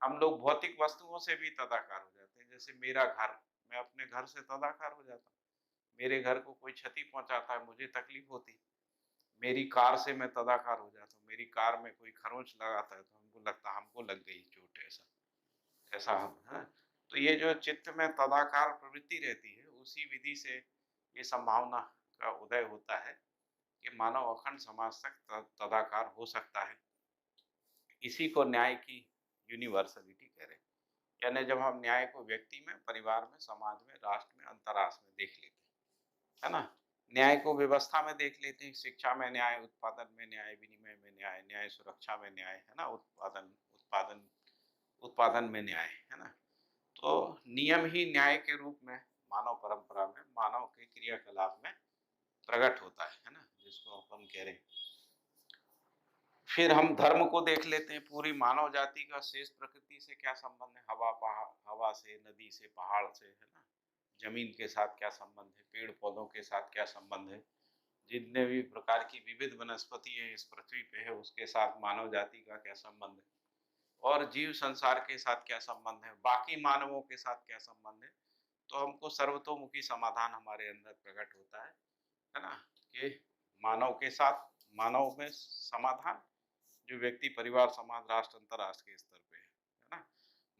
हम लोग भौतिक वस्तुओं से भी तदाकार हो जाते हैं। जैसे मेरा घर, मैं अपने घर से तदाकार हो जाता हूँ, मेरे घर को कोई क्षति पहुंचाता है मुझे तकलीफ होती, मेरी कार से मैं तदाकार हो जाता हूँ, मेरी कार में कोई खरोंच लगाता है तो हमको लगता है हमको लग गई चोट, ऐसा ऐसा हम है। तो ये जो चित्त में तदाकार प्रवृत्ति रहती है, उसी विधि से ये संभावना का उदय होता है कि मानव अखंड समाज तक तदाकार हो सकता है। इसी को न्याय की यूनिवर्सलिटी कह रहे हैं, यानी जब हम न्याय को व्यक्ति में, परिवार में, समाज में, राष्ट्र में, अंतर्राष्ट्र में देख लेते हैं, है ना, न्याय को व्यवस्था में देख लेते हैं, शिक्षा में न्याय, उत्पादन में न्याय, विनिमय में न्याय, न्याय सुरक्षा में न्याय, है ना, उत्पादन उत्पादन उत्पादन में न्याय, है ना। तो नियम ही न्याय के रूप में मानव परंपरा में, मानव के क्रियाकलाप में प्रकट होता है ना, जिसको अपन कह रहे हैं। फिर हम धर्म को देख लेते हैं, पूरी मानव जाति का शेष प्रकृति से क्या संबंध है, हवा से, नदी से, पहाड़ से, है ना, जमीन के साथ क्या संबंध है, पेड़ पौधों के साथ क्या संबंध है, जितने भी प्रकार की विविध वनस्पति है इस पृथ्वी पे है उसके साथ मानव जाति का क्या संबंध है, और जीव संसार के साथ क्या संबंध है, बाकी मानवों के साथ क्या संबंध है। तो हमको सर्वतोमुखी समाधान हमारे अंदर प्रकट होता है ना, कि मानव के साथ, मानव में समाधान, जो व्यक्ति, परिवार, समाज, राष्ट्र, अंतर्राष्ट्र के स्तर पे है ना,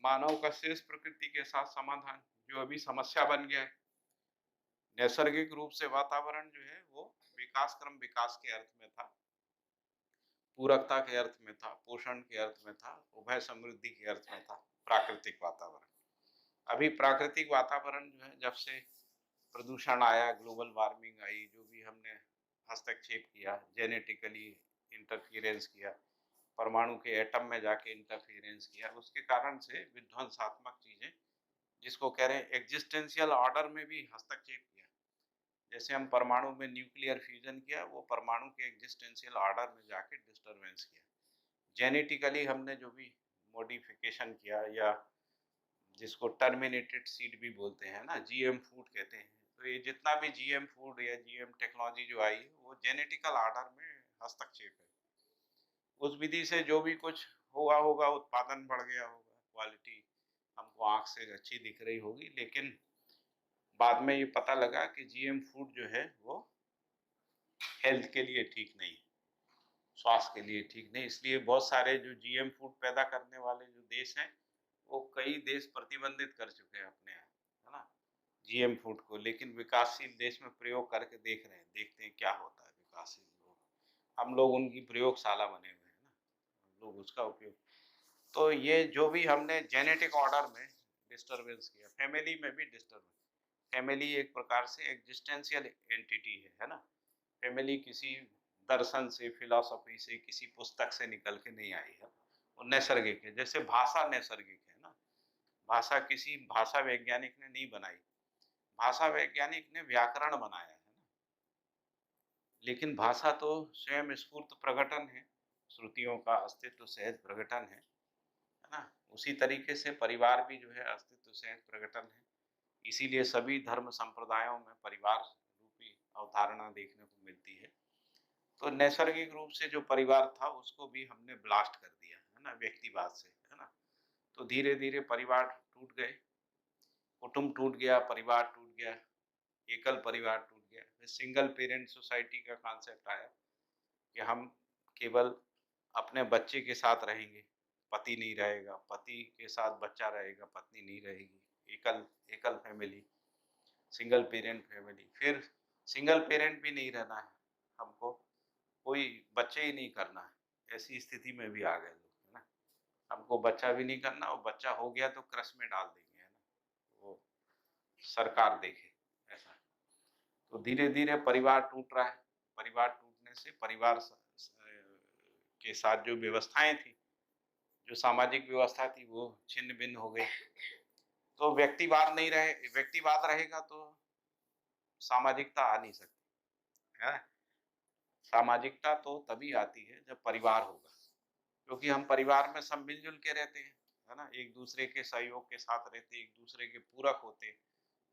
मानव का शेष प्रकृति के साथ समाधान जो अभी समस्या बन गया है। नैसर्गिक रूप से वातावरण जो है वो विकास क्रम विकास के अर्थ में था, पूरकता के अर्थ में था, पोषण के अर्थ में था, उभय समृद्धि के अर्थ में था, प्राकृतिक वातावरण। अभी प्राकृतिक वातावरण जो है, जब से प्रदूषण आया, ग्लोबल वार्मिंग आई, जो भी हमने हस्तक्षेप किया, जेनेटिकली इंटरफियरेंस किया, परमाणु के एटम में जाके इंटरफियरेंस किया, उसके कारण से विध्वंसात्मक चीजें, जिसको कह रहे हैं एग्जिस्टेंशियल ऑर्डर में भी हस्तक्षेप किया। जैसे हम परमाणु में न्यूक्लियर फ्यूजन किया, वो परमाणु के एग्जिस्टेंशियल ऑर्डर में जाके डिस्टर्बेंस किया। जेनेटिकली हमने जो भी मॉडिफिकेशन किया, या जिसको टर्मिनेटेड सीड भी बोलते हैं ना, जीएम फूड कहते हैं, तो ये जितना भी जीएम फूड या जीएम टेक्नोलॉजी जो आई है वो जेनेटिकल ऑर्डर में हस्तक्षेप है। उस विधि से जो भी कुछ हुआ होगा, उत्पादन बढ़ गया होगा, क्वालिटी हमको आँख से अच्छी दिख रही होगी, लेकिन बाद में ये पता लगा कि जीएम फूड जो है वो हेल्थ के लिए ठीक नहीं, स्वास्थ्य के लिए ठीक नहीं। इसलिए बहुत सारे जो जीएम फूड पैदा करने वाले जो देश हैं, वो कई देश प्रतिबंधित कर चुके हैं अपने यहाँ, है ना, जीएम फूड को। लेकिन विकासशील देश में प्रयोग करके देख रहे हैं, देखते हैं क्या होता है विकासशील लोग। हम लोग उनकी प्रयोगशाला बने हुए हैं ना, हम लोग उसका उपयोग। तो ये जो भी हमने जेनेटिक ऑर्डर में डिस्टरबेंस किया, फैमिली में भी डिस्टर्बेंस। फैमिली एक प्रकार से एग्जिस्टेंशियल एंटिटी है ना। फैमिली किसी दर्शन से, फिलॉसफी से, किसी पुस्तक से निकल के नहीं आई है, वो नैसर्गिक है। जैसे भाषा नैसर्गिक है ना, भाषा किसी भाषा वैज्ञानिक ने नहीं बनाई, भाषा वैज्ञानिक ने व्याकरण बनाया है ना, लेकिन भाषा तो स्वयं स्फूर्त प्रकटन है, श्रुतियों का अस्तित्व सहज प्रकटन है ना? उसी तरीके से परिवार भी जो है अस्तित्व सहज प्रकटन है। इसीलिए सभी धर्म संप्रदायों में परिवार रूपी अवधारणा देखने को मिलती है। तो नैसर्गिक रूप से जो परिवार था उसको भी हमने ब्लास्ट कर दिया, है ना? व्यक्तिवाद से, है ना? तो धीरे-धीरे परिवार टूट गए, कुटुंब टूट गया, परिवार टूट गया, एकल परिवार टूट गया। फिर सिंगल पेरेंट सोसाइटी का कॉन्सेप्ट आया कि हम केवल अपने बच्चे के साथ रहेंगे, पति नहीं रहेगा, पति के साथ बच्चा रहेगा, पत्नी नहीं रहेगी। एकल एकल फैमिली, सिंगल पेरेंट फैमिली। फिर सिंगल पेरेंट भी नहीं रहना है हमको, कोई बच्चे ही नहीं करना है। ऐसी स्थिति में भी आ गए लोग, है ना? हमको बच्चा भी नहीं करना और बच्चा हो गया तो क्रश में डाल देंगे, है ना? वो सरकार देखे, ऐसा। तो धीरे-धीरे परिवार टूट रहा है। परिवार टूटने से परिवार के साथ जो व्यवस्थाएँ थी, जो सामाजिक व्यवस्था थी वो छिन्न-भिन्न हो गई। तो व्यक्तिवाद रहेगा तो सामाजिकता आ नहीं सकती, है ना? सामाजिकता तो तभी आती है जब परिवार होगा, क्योंकि हम परिवार में सब मिल-जुल के रहते हैं, है ना? एक-दूसरे के सहयोग के साथ रहते हैं, एक-दूसरे के पूरक होते हैं।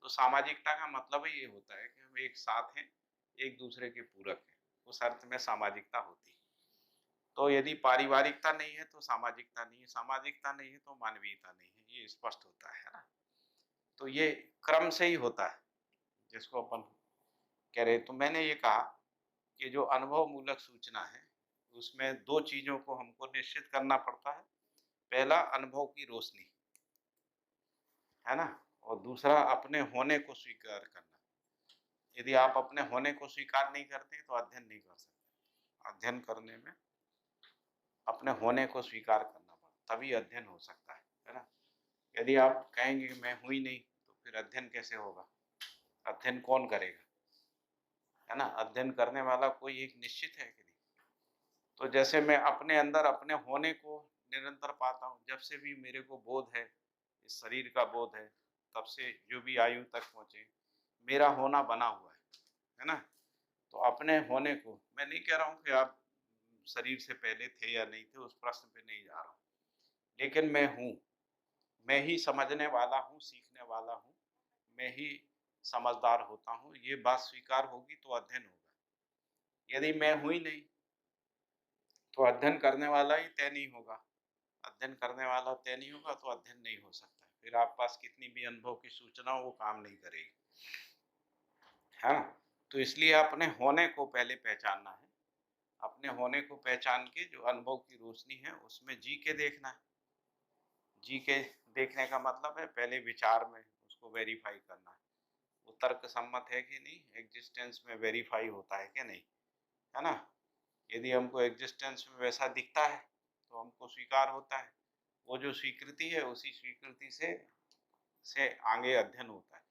तो सामाजिकता का मतलब ही ये होता है कि हम एक साथ हैं, एक-दूसरे के पूरक हैं। उस अर्थ में सामाजिकता होती है। तो यदि पारिवारिकता नहीं है तो सामाजिकता नहीं है, सामाजिकता नहीं है तो मानवीयता नहीं है, ये स्पष्ट होता है ना? तो ये क्रम से ही होता है, जिसको अपन कह रहे हैं। तो मैंने ये कहा कि जो अनुभव मूलक सूचना है, उसमें 2 चीज़ों को हमको निश्चित करना पड़ता है। पहला अनुभव की रोशनी, है ना? और दूसरा अपने होने को स्वीकार करना। यदि आप अपने होने को स्वीकार नहीं करते तो अध्ययन नहीं कर सकते। अध्ययन करने में अपने होने को स्वीकार करना पड़ता, तभी अध्ययन हो सकता है ना? यदि आप कहेंगे कि मैं हूँ ही नहीं, तो फिर अध्ययन कैसे होगा? अध्ययन कौन करेगा? है ना? अध्ययन करने वाला कोई एक निश्चित है कि नहीं? तो जैसे मैं अपने अंदर अपने होने को निरंतर पाता हूँ, जब से भी मेरे को बोध है, इस शरीर का बोध है, तब से जो भी आयु तक पहुँचे, मेरा होना बना हुआ है ना? तो अपने होने को मैं नहीं कह रहा हूँ कि आप शरीर से पहले थे या नहीं थे, उस प्रश्न पे नहीं जा रहा हूँ। लेकिन मैं हूँ, मैं ही समझने वाला हूँ, सीखने वाला हूँ, मैं ही समझदार होता हूँ, ये बात स्वीकार होगी तो अध्ययन होगा। यदि मैं हूँ ही नहीं, तो अध्ययन करने वाला ही तय नहीं होगा। अध्ययन करने वाला तय नहीं होगा तो अध्ययन नहीं हो सकता है। फिर आप पास कितनी भी अनुभव की सूचना हो, वो काम नहीं करेगी, है ना? तो इसलिए अपने होने को पहले पहचानना है। अपने होने को पहचान के जो अनुभव की रोशनी है, उसमें जी के देखना है। जी के देखने का मतलब है पहले विचार में उसको वेरीफ़ाई करना है। वो तर्क सम्मत है कि नहीं, एग्ज़िस्टेंस में वेरीफ़ाई होता है कि नहीं, है ना? यदि हमको एग्ज़िस्टेंस में वैसा दिखता है, तो हमको स्वीकार होता है। वो जो स्वीकृति है, उसी स्वीकृति से आगे अध्ययन होता है।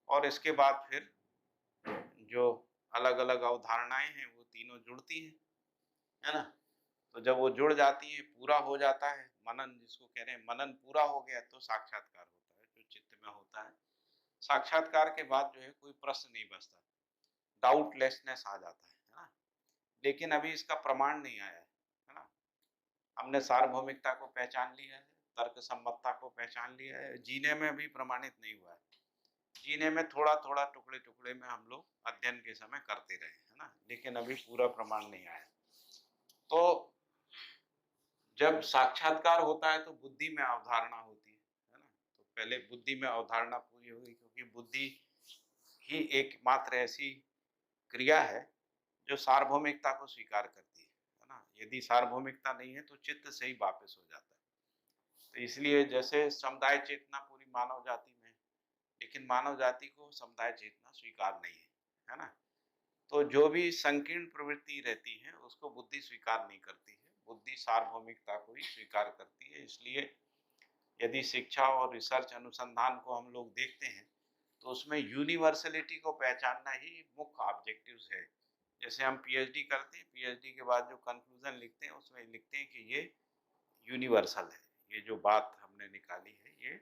और इसके बाद फिर जो अलग-अलग अवधारणाएँ हैं, वो तीनों जुड़ती हैं, है ना? तो जब वो जुड़ जाती हैं, पूरा हो जाता है, मनन जिसको कह रहे हैं, मनन पूरा हो गया तो साक्षात्कार होता है, जो चित्त में होता है। साक्षात्कार के बाद जो है कोई प्रश्न नहीं बचता, डाउटलेसनेस आ जाता है ना? लेकिन अभी इसका प्रमाण नहीं आया है ना? हमने सार्वभौमिकता को पहचान लिया है, तर्क सम्मतता को पहचान लिया है, जीने में भी प्रमाणित नहीं हुआ है। जीने में थोड़ा-थोड़ा, टुकड़े-टुकड़े में हम लोग अध्ययन के समय करते रहे, है ना? लेकिन अभी पूरा प्रमाण नहीं आया। तो जब साक्षात्कार होता है तो बुद्धि में अवधारणा होती है ना? तो पहले बुद्धि में अवधारणा पूरी होगी, क्योंकि बुद्धि ही एकमात्र ऐसी क्रिया है जो सार्वभौमिकता को स्वीकार करती है ना? यदि सार्वभौमिकता नहीं है तो चित्त से ही वापस हो जाता है। तो इसलिए जैसे समुदाय चेतना पूरी मानव जाति में है, लेकिन मानव जाति को समुदाय चेतना स्वीकार नहीं है ना? तो जो भी संकीर्ण प्रवृत्ति रहती है उसको बुद्धि स्वीकार नहीं करती है, बुद्धि सार्वभौमिकता को ही स्वीकार करती है। इसलिए यदि शिक्षा और रिसर्च अनुसंधान को हम लोग देखते हैं तो उसमें यूनिवर्सलिटी को पहचानना ही मुख्य ऑब्जेक्टिव्स है। जैसे हम पीएचडी करते हैं, पीएचडी के बाद जो कंक्लूजन लिखते हैं उसमें लिखते हैं कि ये यूनिवर्सल है, ये जो बात हमने निकाली है ये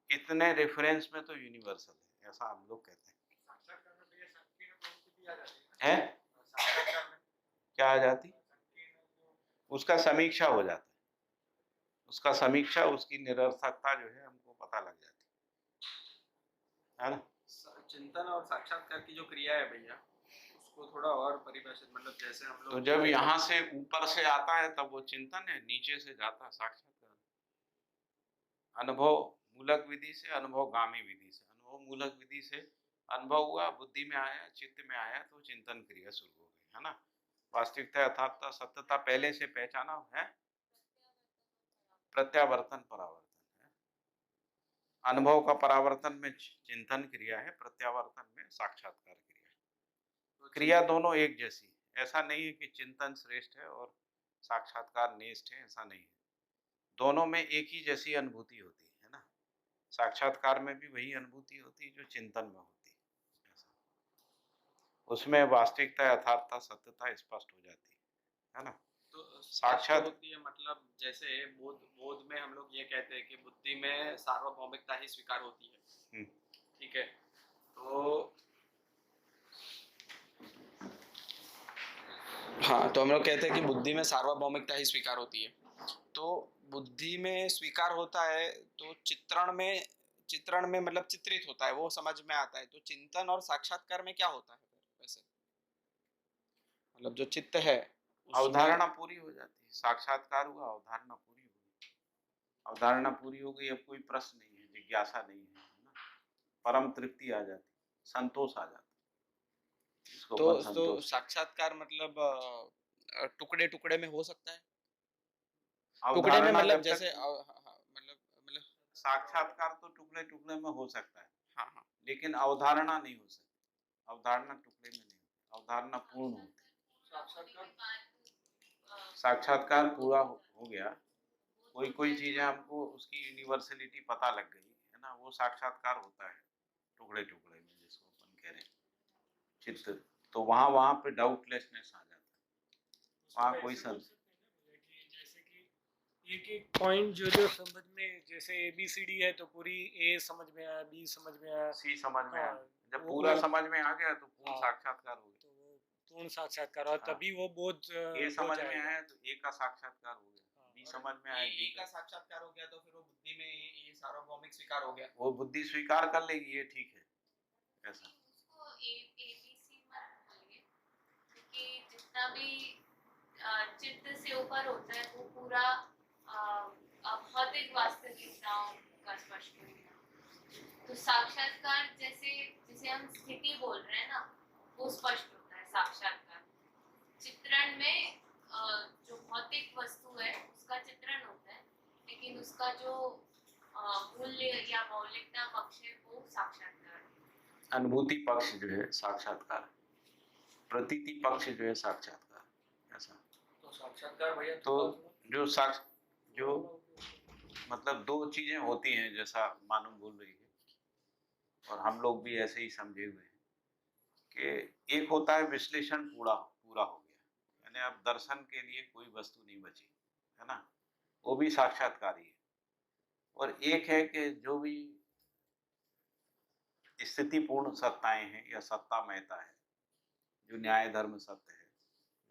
इतने रेफरेंस में तो यूनिवर्सल ऐसा हम लोग कहते साक्षात्कार में भैया संकीर्ण प्रवृत्ति भी आ जाती हैं। साक्षात्कार में क्या आ जाती? संकीर्ण उसका समीक्षा हो जाता है, उसका समीक्षा, उसकी निरर्थकता जो है हमको पता लग जाती है ना। चिंतन और साक्षात्कार की जो क्रिया है भैया, उसको थोड़ा और परिभाषित, मतलब जैसे हम तो लोग जब यहाँ से ऊपर से आता है तब वो चिंतन है, नीचे से जाता है साक्षात्कार। अनुभव मूलक विधि से, अनुभवगामी विधि से। अनुभव मूलक विधि से अनुभव हुआ, बुद्धि में आया, चित्त में आया, तो चिंतन क्रिया शुरू हो गई, है ना। वास्तविकता, यथार्थता, सत्यता पहले से पहचाना है, प्रत्यावर्तन परावर्तन है। अनुभव का परावर्तन में चिंतन क्रिया है, प्रत्यावर्तन में साक्षात्कार क्रिया है। क्रिया दोनों एक जैसी है। ऐसा नहीं है कि चिंतन श्रेष्ठ है और साक्षात्कार नेष्ठ है, ऐसा नहीं है। दोनों में एक ही जैसी अनुभूति होती है ना। साक्षात्कार में भी वही अनुभूति होती है जो चिंतन में होती है, ऐसा। उसमें वास्तविकता, यथार्थता, सत्यता स्पष्ट हो जाती है ना। तो साक्षात होती है, मतलब जैसे बोध में हम लोग ये कहते हैं कि बुद्धि में सार्वभौमिकता ही स्वीकार होती है, ठीक है। तो हाँ, तो हम लोग कहते हैं कि बुद्धि में सार्वभौमिकता ही स्वीकार होती है। तो बुद्धि में स्वीकार होता है तो चित्रण में मतलब चित्रित होता है, वो समझ में आता है। तो चिंतन और साक्षात्कार में क्या होता है फिर वैसे, मतलब जो चित्त है अवधारणा पूरी हो जाती है। साक्षात्कार हुआ, अवधारणा पूरी हो गई। अवधारणा पूरी हो गई, अब कोई प्रश्न नहीं है, जिज्ञासा नहीं है, ना। परम तृप्ति आ जाती, संतोष आ जाता। इसको तो संतोष साक्षात्कार मतलब टुकड़े टुकड़े में हो सकता है। टुकड़े में अवधारणा मतलब जब तक जैसे मतलब साक्षात्कार तो टुकड़े टुकड़े में हो सकता है, हाँ हाँ, लेकिन अवधारणा नहीं हो सकती। अवधारणा टुकड़े में नहीं होती, अवधारणा पूर्ण होती है। साक्षात्कार पूरा हो गया, कोई चीज है हमको उसकी यूनिवर्सलिटी पता लग गई, है ना, वो साक्षात्कार होता है टुकड़े टुकड़े में, जिसको अपन कह रहे हैं चित्त। तो वहां वहां पे डाउटलेसनेस आ जाता है, वहां कोई जैसे कि एक एक पॉइंट जो जो समझ में, जैसे ABCD है तो पूरी A समझ में आया, B समझ में आया, सी समझ में आया। हाँ, जब पूरा समझ में आ गया तो पूर्ण साक्षात्कार हो गया। तो वो पूर्ण साक्षात्कार, और तभी वो बोध ए हो समझ में जाएगा। आया तो ए का साक्षात्कार हो गया, बी समझ में आया, बी का साक्षात्कार हो गया, तो फिर वो बुद्धि में ये सार्वभौमिक स्वीकार हो गया। वो बुद्धि स्वीकार कर लेगी, ये ठीक है, ऐसा। उसको ABC मत बोलिए, क्योंकि जितना भी चित्त से ऊपर होता है वो पूरा भौतिक वास्तविकताओं का स्पष्ट होगा। तो साक्षात्कार जैसे जिसे हम स्थिति बोल रहे हैं ना, वो स्पष्ट होता है साक्षात्कार। चित्रण में जो भौतिक वस्तु है उसका चित्रण होता है, लेकिन उसका जो मूल्य या मौलिकता पक्ष है वो साक्षात्कार है। अनुभूति पक्ष जो है साक्षात्कार, प्रतीति पक्ष जो है साक्षात्कार, ऐसा। तो साक्षात्कार भैया तो जो मतलब दो चीजें होती हैं, जैसा मालूम बोल रही है, और हम लोग भी ऐसे ही समझे हुए हैं कि एक होता है विश्लेषण पूरा पूरा हो गया, यानी अब दर्शन के लिए कोई वस्तु नहीं बची, है ना, वो भी साक्षात्कार ही है। और एक है कि जो भी स्थितिपूर्ण सत्ताएं हैं या सत्तामयता है, जो न्याय धर्म सत्य है,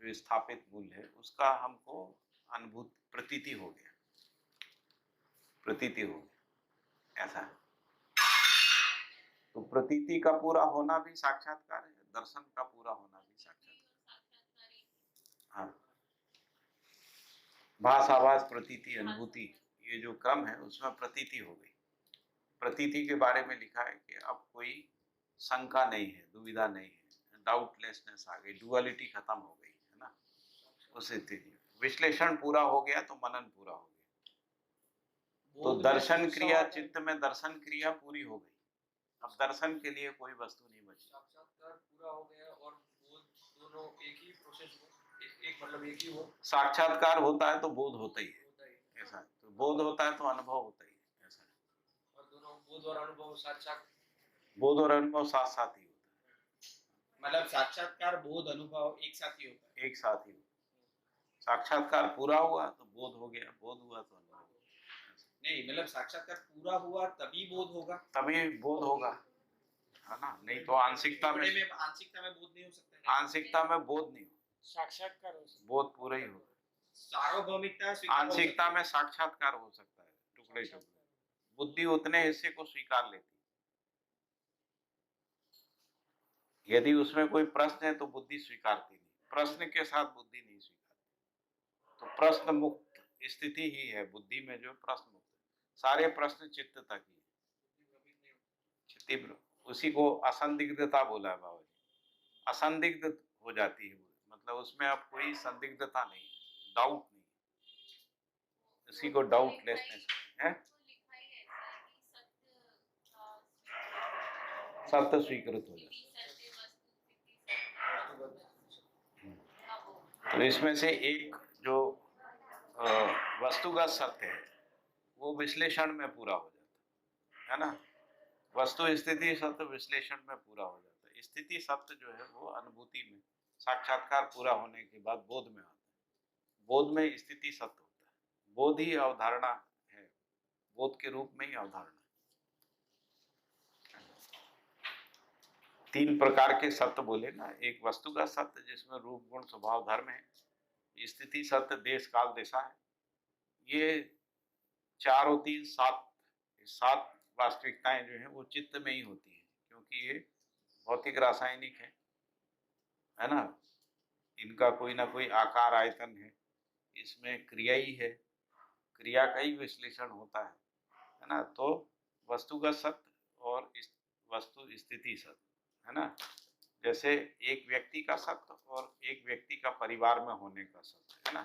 जो स्थापित मूल्य है, उसका हमको अनुभूत प्रतीति हो गया, प्रतीति हो गया, ऐसा है। तो प्रतीति का पूरा होना भी साक्षात्कार है, दर्शन का पूरा होना भी साक्षात्कार। हाँ, भास, आभास, प्रतीति, अनुभूति, ये जो क्रम है उसमें प्रतीति हो गई। प्रतीति के बारे में लिखा है कि अब कोई शंका नहीं है, दुविधा नहीं है, डाउटलेसनेस आ गई, डुअलिटी खत्म हो गई, है ना। उस स्थिति विश्लेषण पूरा हो गया तो मनन पूरा हो गया। तो दर्शन क्रिया, चित्त में दर्शन क्रिया पूरी हो गई, अब दर्शन के लिए कोई वस्तु नहीं बची। साक्षात्कार पूरा हो गया और बोध दोनों एक ही प्रोसेस हो, एक मतलब एक ही हो। साक्षात्कार होता है तो बोध होता ही है, ऐसा। तो बोध होता है तो अनुभव होता ही है, ऐसा। और दोनों बोध और अनुभव साक्षात, बोध और अनुभव साथ साथ ही होता है, मतलब साक्षात्कार बोध अनुभव एक साथ ही होता है, एक साथ ही होता है। साक्षात्कार पूरा हुआ तो बोध हो गया, बोध हुआ तो अनुभव। नहीं मतलब साक्षात्कार पूरा हुआ तभी बोध होगा, तभी बोध होगा, है ना, नहीं तो आंशिकता में आंशिकता में बोध नहीं हो सकता है। आंशिकता में बोध नहीं हो, साक्षात्कार हो सकता बोध पूरा ही होगा। सार्वभौमिकता स्वीकार हो आंशिकता सकती में साक्षात्कार हो सकता है, है। टुकड़े टुकड़े। साक्षात्कार। बुद्धि उतने हिस्से को स्वीकार लेती है। यदि उसमें कोई प्रश्न है तो बुद्धि स्वीकारती नहीं, प्रश्न के साथ बुद्धि नहीं स्वीकारती। तो प्रश्न मुक्त स्थिति ही है बुद्धि में, जो प्रश्न मुक्त है। सारे प्रश्न चित्त तक ही है। तीव्र, उसी को असंदिग्धता बोला है बाबा जी। असंदिग्ध हो जाती है, मतलब उसमें अब कोई संदिग्धता नहीं, डाउट नहीं, उसी को डाउटलेसनेस है। लिखा ही ऐसा है कि सत्य स्वीकृत हो जाता है। तो इसमें से एक जो वस्तुगत सत्य है वो विश्लेषण में पूरा हो जाता है ना। वस्तु स्थिति सत्य विश्लेषण में पूरा हो जाता है। स्थिति सत्य जो है वो अनुभूति में, साक्षात्कार पूरा होने के बाद बोध में आता है। बोध में स्थिति सत्य होता है। बोध ही अवधारणा है, बोध के रूप में ही अवधारणा। तीन प्रकार के सत्य बोले ना, एक वस्तु का सत्य जिसमें रूप गुण स्वभाव धर्म है, स्थिति सत्य देश काल दिशा है, ये चार और तीन सात वास्तविकताएं जो है वो चित्त में ही होती है, क्योंकि ये भौतिक रासायनिक है ना। इनका कोई ना कोई आकार आयतन है, इसमें क्रिया ही है, क्रिया का ही विश्लेषण होता है ना। तो वस्तुगत सत्य और वस्तु स्थिति सत्य है ना। जैसे एक व्यक्ति का सत्य और एक व्यक्ति का परिवार में होने का सत्य है ना,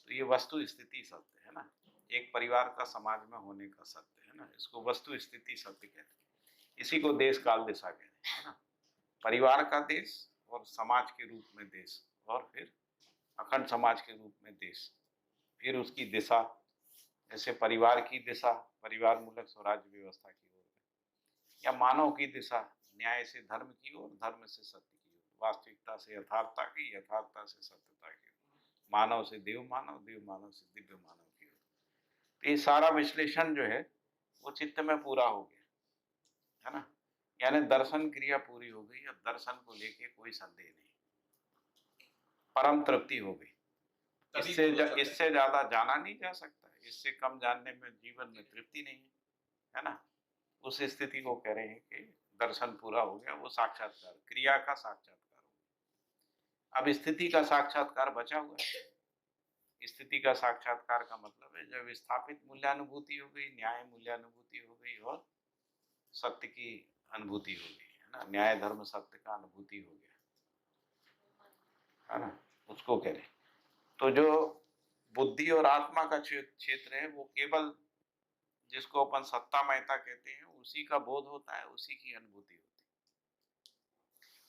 तो ये वस्तु स्थिति सत्य है ना। एक परिवार का समाज में होने का सत्य है ना, इसको वस्तु स्थिति सत्य कहते हैं। इसी को देश काल दिशा कहते हैं ना। परिवार का देश और समाज के रूप में देश, और फिर अखंड समाज के रूप में देश, फिर उसकी दिशा, जैसे परिवार की दिशा परिवार मूलक स्वराज्य व्यवस्था की ओर, या मानव की दिशा न्याय से धर्म की ओर, धर्म से सत्य की ओर, वास्तविकता से यथार्थता की, यथार्थता से सत्यता की ओर, मानव से देव मानव, देव मानव से दिव्य मानव की ओर। तो ये सारा विश्लेषण जो है वो चित्त में पूरा हो गया है ना। यानी दर्शन क्रिया पूरी हो गई, अब दर्शन को लेके कोई संदेह नहीं, परम तृप्ति हो गई। इससे ज्यादा जाना नहीं जा सकता, इससे कम जानने में जीवन में तृप्ति नहीं है ना। उस स्थिति को कह रहे हैं कि दर्शन पूरा हो गया, वो साक्षात्कार, क्रिया का साक्षात्कार हो गया। अब स्थिति का साक्षात्कार बचा हुआ है। स्थिति का साक्षात्कार का मतलब है जब स्थापित मूल्यानुभूति हो गई, न्याय मूल्यानुभूति हो गई और सत्य की अनुभूति हो गई है ना, न्याय धर्म सत्य का अनुभूति हो गया है ना, उसको कह रहे हैं। तो जो बुद्धि और आत्मा का क्षेत्र है वो केवल जिसको अपन सत्तामयता कहते हैं उसी का बोध होता है, उसी की अनुभूति होती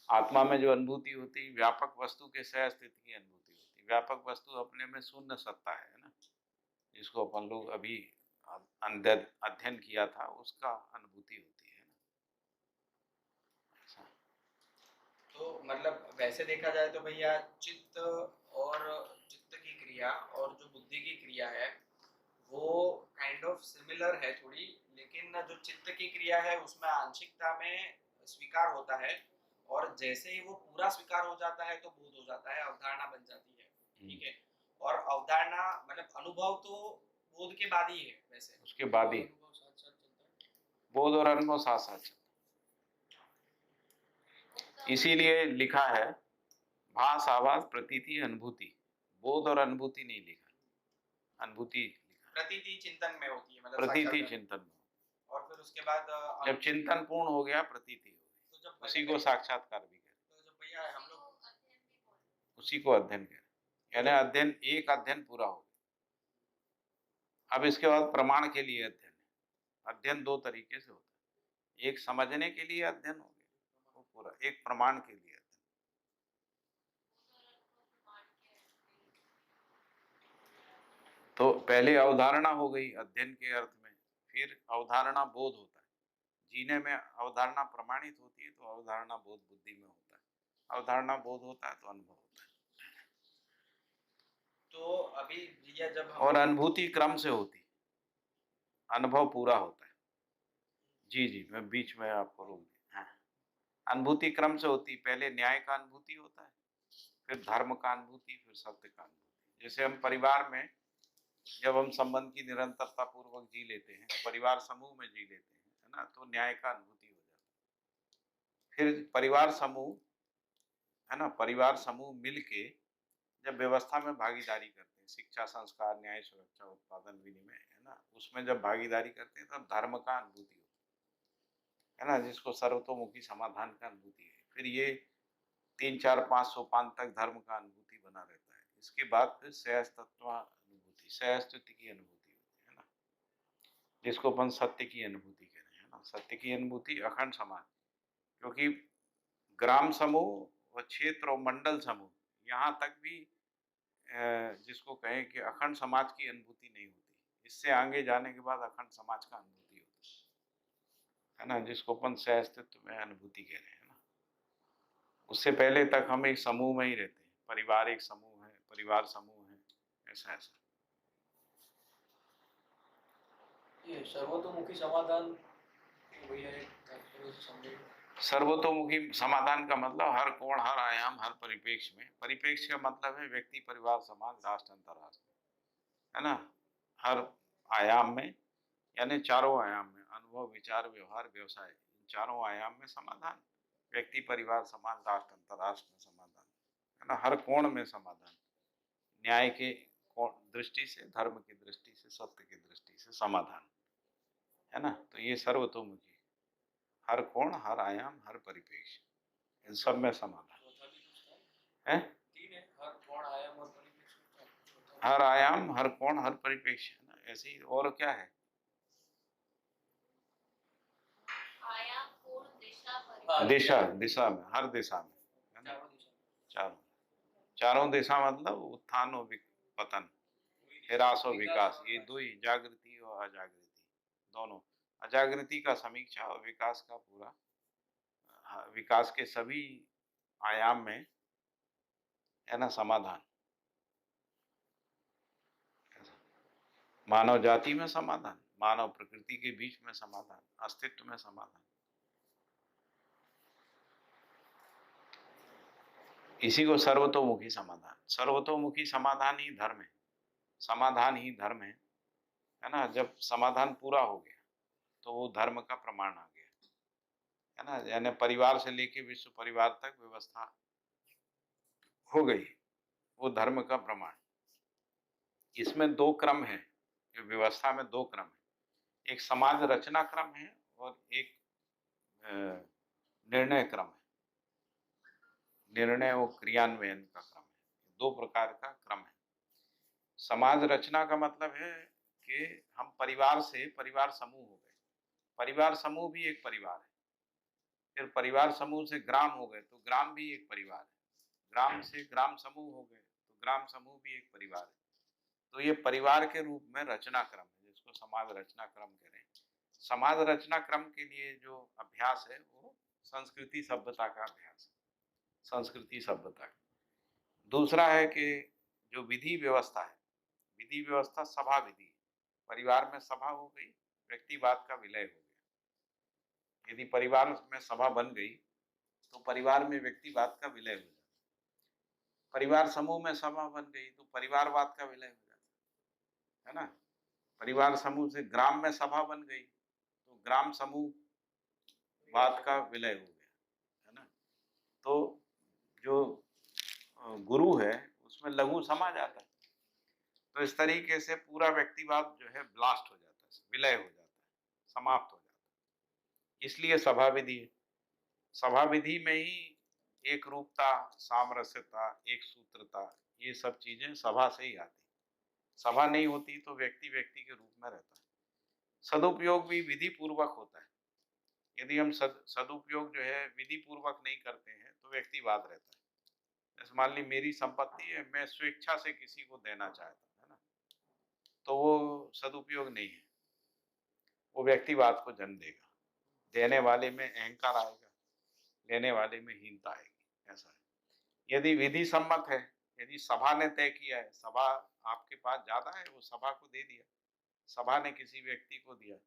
है। आत्मा में जो अनुभूति होती है व्यापक वस्तु के सह अस्तित्व की अनुभूति होती है। व्यापक वस्तु अपने में शून्य सत्ता है ना, जिसको अपन लोग अभी अध्ययन किया था, उसका अनुभूति होती है ना। तो मतलब वैसे देखा जाए तो भैया चित्त की क्रिया और जो बुद्धि की क्रिया है वो काइंड ऑफ सिमिलर है थोड़ी, लेकिन जो चित्त की क्रिया है उसमें आंशिकता में स्वीकार होता है, और जैसे ही वो पूरा स्वीकार हो जाता है तो बोध हो जाता है, अवधारणा बन जाती है। ठीक है, और अवधारणा मतलब अनुभव तो बोध के बाद ही है, वैसे उसके बाद ही बोध और अनुभव साथ साथ चलता है। इसीलिए लिखा है भास आवाज प्रतीति अनुभूति, बोध और अनुभूति नहीं लिखा, अनुभूति लिखा। प्रतीति चिंतन में होती है, मतलब प्रतीति चिंतन में, और फिर उसके बाद जब चिंतन पूर्ण हो गया प्रतीति हो गई, तो जब उसी को साक्षात्कार भी कहते हैं। तो जब भैया हम लोग उसी को अध्ययन कहते हैं, यानी अध्ययन, एक अध्ययन पूरा हो गया। अब इसके बाद प्रमाण के लिए अध्ययन है। अध्ययन दो तरीके से होता है, एक समझने के लिए अध्ययन हो गया वो पूरा, एक प्रमाण के लिए अध्ययन। तो पहले अवधारणा हो गई अध्ययन के अर्थ में, फिर अवधारणा बोध होता है। जीने में अवधारणा प्रमाणित होती है तो अवधारणा बोध बुद्धि में होता है, अवधारणा बोध होता है तो अनुभव होता है। तो अभी भैया जब और अनुभूति क्रम से होती, अनुभव पूरा होता है। जी जी, मैं बीच में आपको रोक दिया। हाँ। अनुभूति क्रम से होती, पहले न्याय का अनुभूति होता है, फिर धर्म का अनुभूति, फिर सत्य का अनुभूति। जैसे हम परिवार में जब हम संबंध की निरंतरता पूर्वक जी लेते हैं, परिवार समूह में जी लेते हैं, है ना, तो न्याय का अनुभूति हो जाता है। फिर परिवार समूह, है ना, परिवार समूह मिलके जब व्यवस्था में भागीदारी करते हैं, शिक्षा, संस्कार, न्याय, सुरक्षा, उत्पादन, विनिमय, है ना, उसमें जब भागीदारी करते हैं तब धर्म का अनुभूति होती है ना, जिसको सर्वतोमुखी समाधान का अनुभूति है। फिर ये 3, 4, 5 सोपान तक धर्म का अनुभूति बना रहता है। इसके बाद फिर सहअस्तित्व अनुभूति, सहअस्तित्व की अनुभूति होती है ना, जिसको अपन सत्य की अनुभूति कह रहे हैं ना। सत्य की अनुभूति, अखंड समाज, क्योंकि ग्राम समूह और क्षेत्र और मंडल समूह, यहाँ तक भी जिसको कहें कि अखंड समाज की अनुभूति नहीं होती, इससे आगे जाने के बाद अखंड समाज का अनुभूति होती है ना, जिसको अपन सहअस्तित्व में अनुभूति कह रहे हैं ना। उससे पहले तक हम एक समूह में ही रहते हैं, परिवार एक समूह है, परिवार समूह है, ऐसा ऐसा। ये सर्वतोमुखी समाधान भैया एक तात्पर्य से समझे। सर्वतोमुखी समाधान का मतलब हर कोण, हर आयाम, हर परिप्रेक्ष्य में। परिप्रेक्ष्य का मतलब है व्यक्ति, परिवार, समाज, राष्ट्र, अंतर्राष्ट्र, है ना, हर आयाम में, यानी चारों आयाम में, अनुभव, विचार, व्यवहार, व्यवसाय, इन चारों आयाम में समाधान, व्यक्ति, परिवार, समाज, राष्ट्र, अंतर्राष्ट्र में समाधान, है ना, हर कोण में समाधान, न्याय के दृष्टि से, धर्म की दृष्टि से, सत्य की दृष्टि से समाधान, है ना। तो ये सर्वतोमुखी, हर कोण, हर आयाम, हर परिप्रेक्ष्य, इन सब में समाधान है। तीन है, हर कोण, आयाम और परिप्रेक्ष्य। हर आयाम, हर कोण, हर परिप्रेक्ष्य, है ना। ऐसे ही और क्या है? आयाम, कोण, दिशा, दिशा, दिशा में, हर दिशा में, है ना, चारों, चारों दिशा मतलब उत्थान और पतन, ह्रास और विकास, ये दो ही, जागृति और अजागृति दोनों। अजागृति का समीक्षा और विकास का पूरा, विकास के सभी आयाम में, है ना, समाधान। मानव जाति में समाधान, मानव प्रकृति के बीच में समाधान, अस्तित्व में समाधान। इसी को सर्वतोमुखी समाधान, सर्वतोमुखी समाधान ही धर्म है, समाधान ही धर्म है ना। जब समाधान पूरा हो गया तो वो धर्म का प्रमाण आ गया, है ना, यानी परिवार से लेके विश्व परिवार तक व्यवस्था हो गई, वो धर्म का प्रमाण। इसमें दो क्रम है, व्यवस्था में दो क्रम है, एक समाज रचना क्रम है और एक निर्णय क्रम है, निर्णय और क्रियान्वयन का क्रम है, दो प्रकार का क्रम है। समाज रचना का मतलब है कि हम परिवार से परिवार समूह हो गए, परिवार समूह भी एक परिवार है, फिर परिवार समूह से ग्राम हो गए तो ग्राम भी एक परिवार है, ग्राम से ग्राम समूह हो गए तो ग्राम समूह भी एक परिवार है। तो ये परिवार के रूप में रचना क्रम है, जिसको समाज रचना क्रम कह रहे हैं। समाज रचना क्रम के लिए जो अभ्यास है वो संस्कृति सभ्यता का अभ्यास है, संस्कृति सभ्यता। दूसरा है कि जो विधि व्यवस्था है, विधि व्यवस्था सभा विधि, परिवार में सभा हो गई, व्यक्तिवाद का विलय हो गया। यदि परिवार में सभा बन गई तो परिवार में व्यक्तिवाद का विलय हो जाता, परिवार समूह में सभा बन गई तो परिवारवाद का विलय हो जाता, है ना। परिवार समूह से ग्राम में सभा बन गई तो ग्राम समूह वाद का विलय हो गया, है ना। तो जो गुरु है उसमें लघु समाज आता है। तो इस तरीके से पूरा व्यक्तिवाद जो है ब्लास्ट हो जाता है, विलय हो जाता है, समाप्त हो जाता है। इसलिए सभा विधि है। सभा विधि में ही एक रूपता, सामरस्यता, एक सूत्रता, ये सब चीजें सभा से ही आती। सभा नहीं होती तो व्यक्ति व्यक्ति के रूप में रहता है। सदुपयोग भी विधि पूर्वक होता है। यदि हम सदुपयोग जो है विधि पूर्वक नहीं करते हैं तो व्यक्तिवाद रहता है। जैसे मान ली मेरी संपत्ति है, मैं स्वेच्छा से किसी को देना चाहता हूँ, है ना, तो वो सदुपयोग नहीं है, वो व्यक्तिवाद को जन्म देगा। देने वाले में अहंकार आएगा, लेने वाले में हीनता आएगी, ऐसा है। यदि विधि सम्मत है, यदि सभा ने तय किया है, सभा आपके पास ज्यादा है, वो सभा को दे दिया, सभा ने किसी व्यक्ति को दिया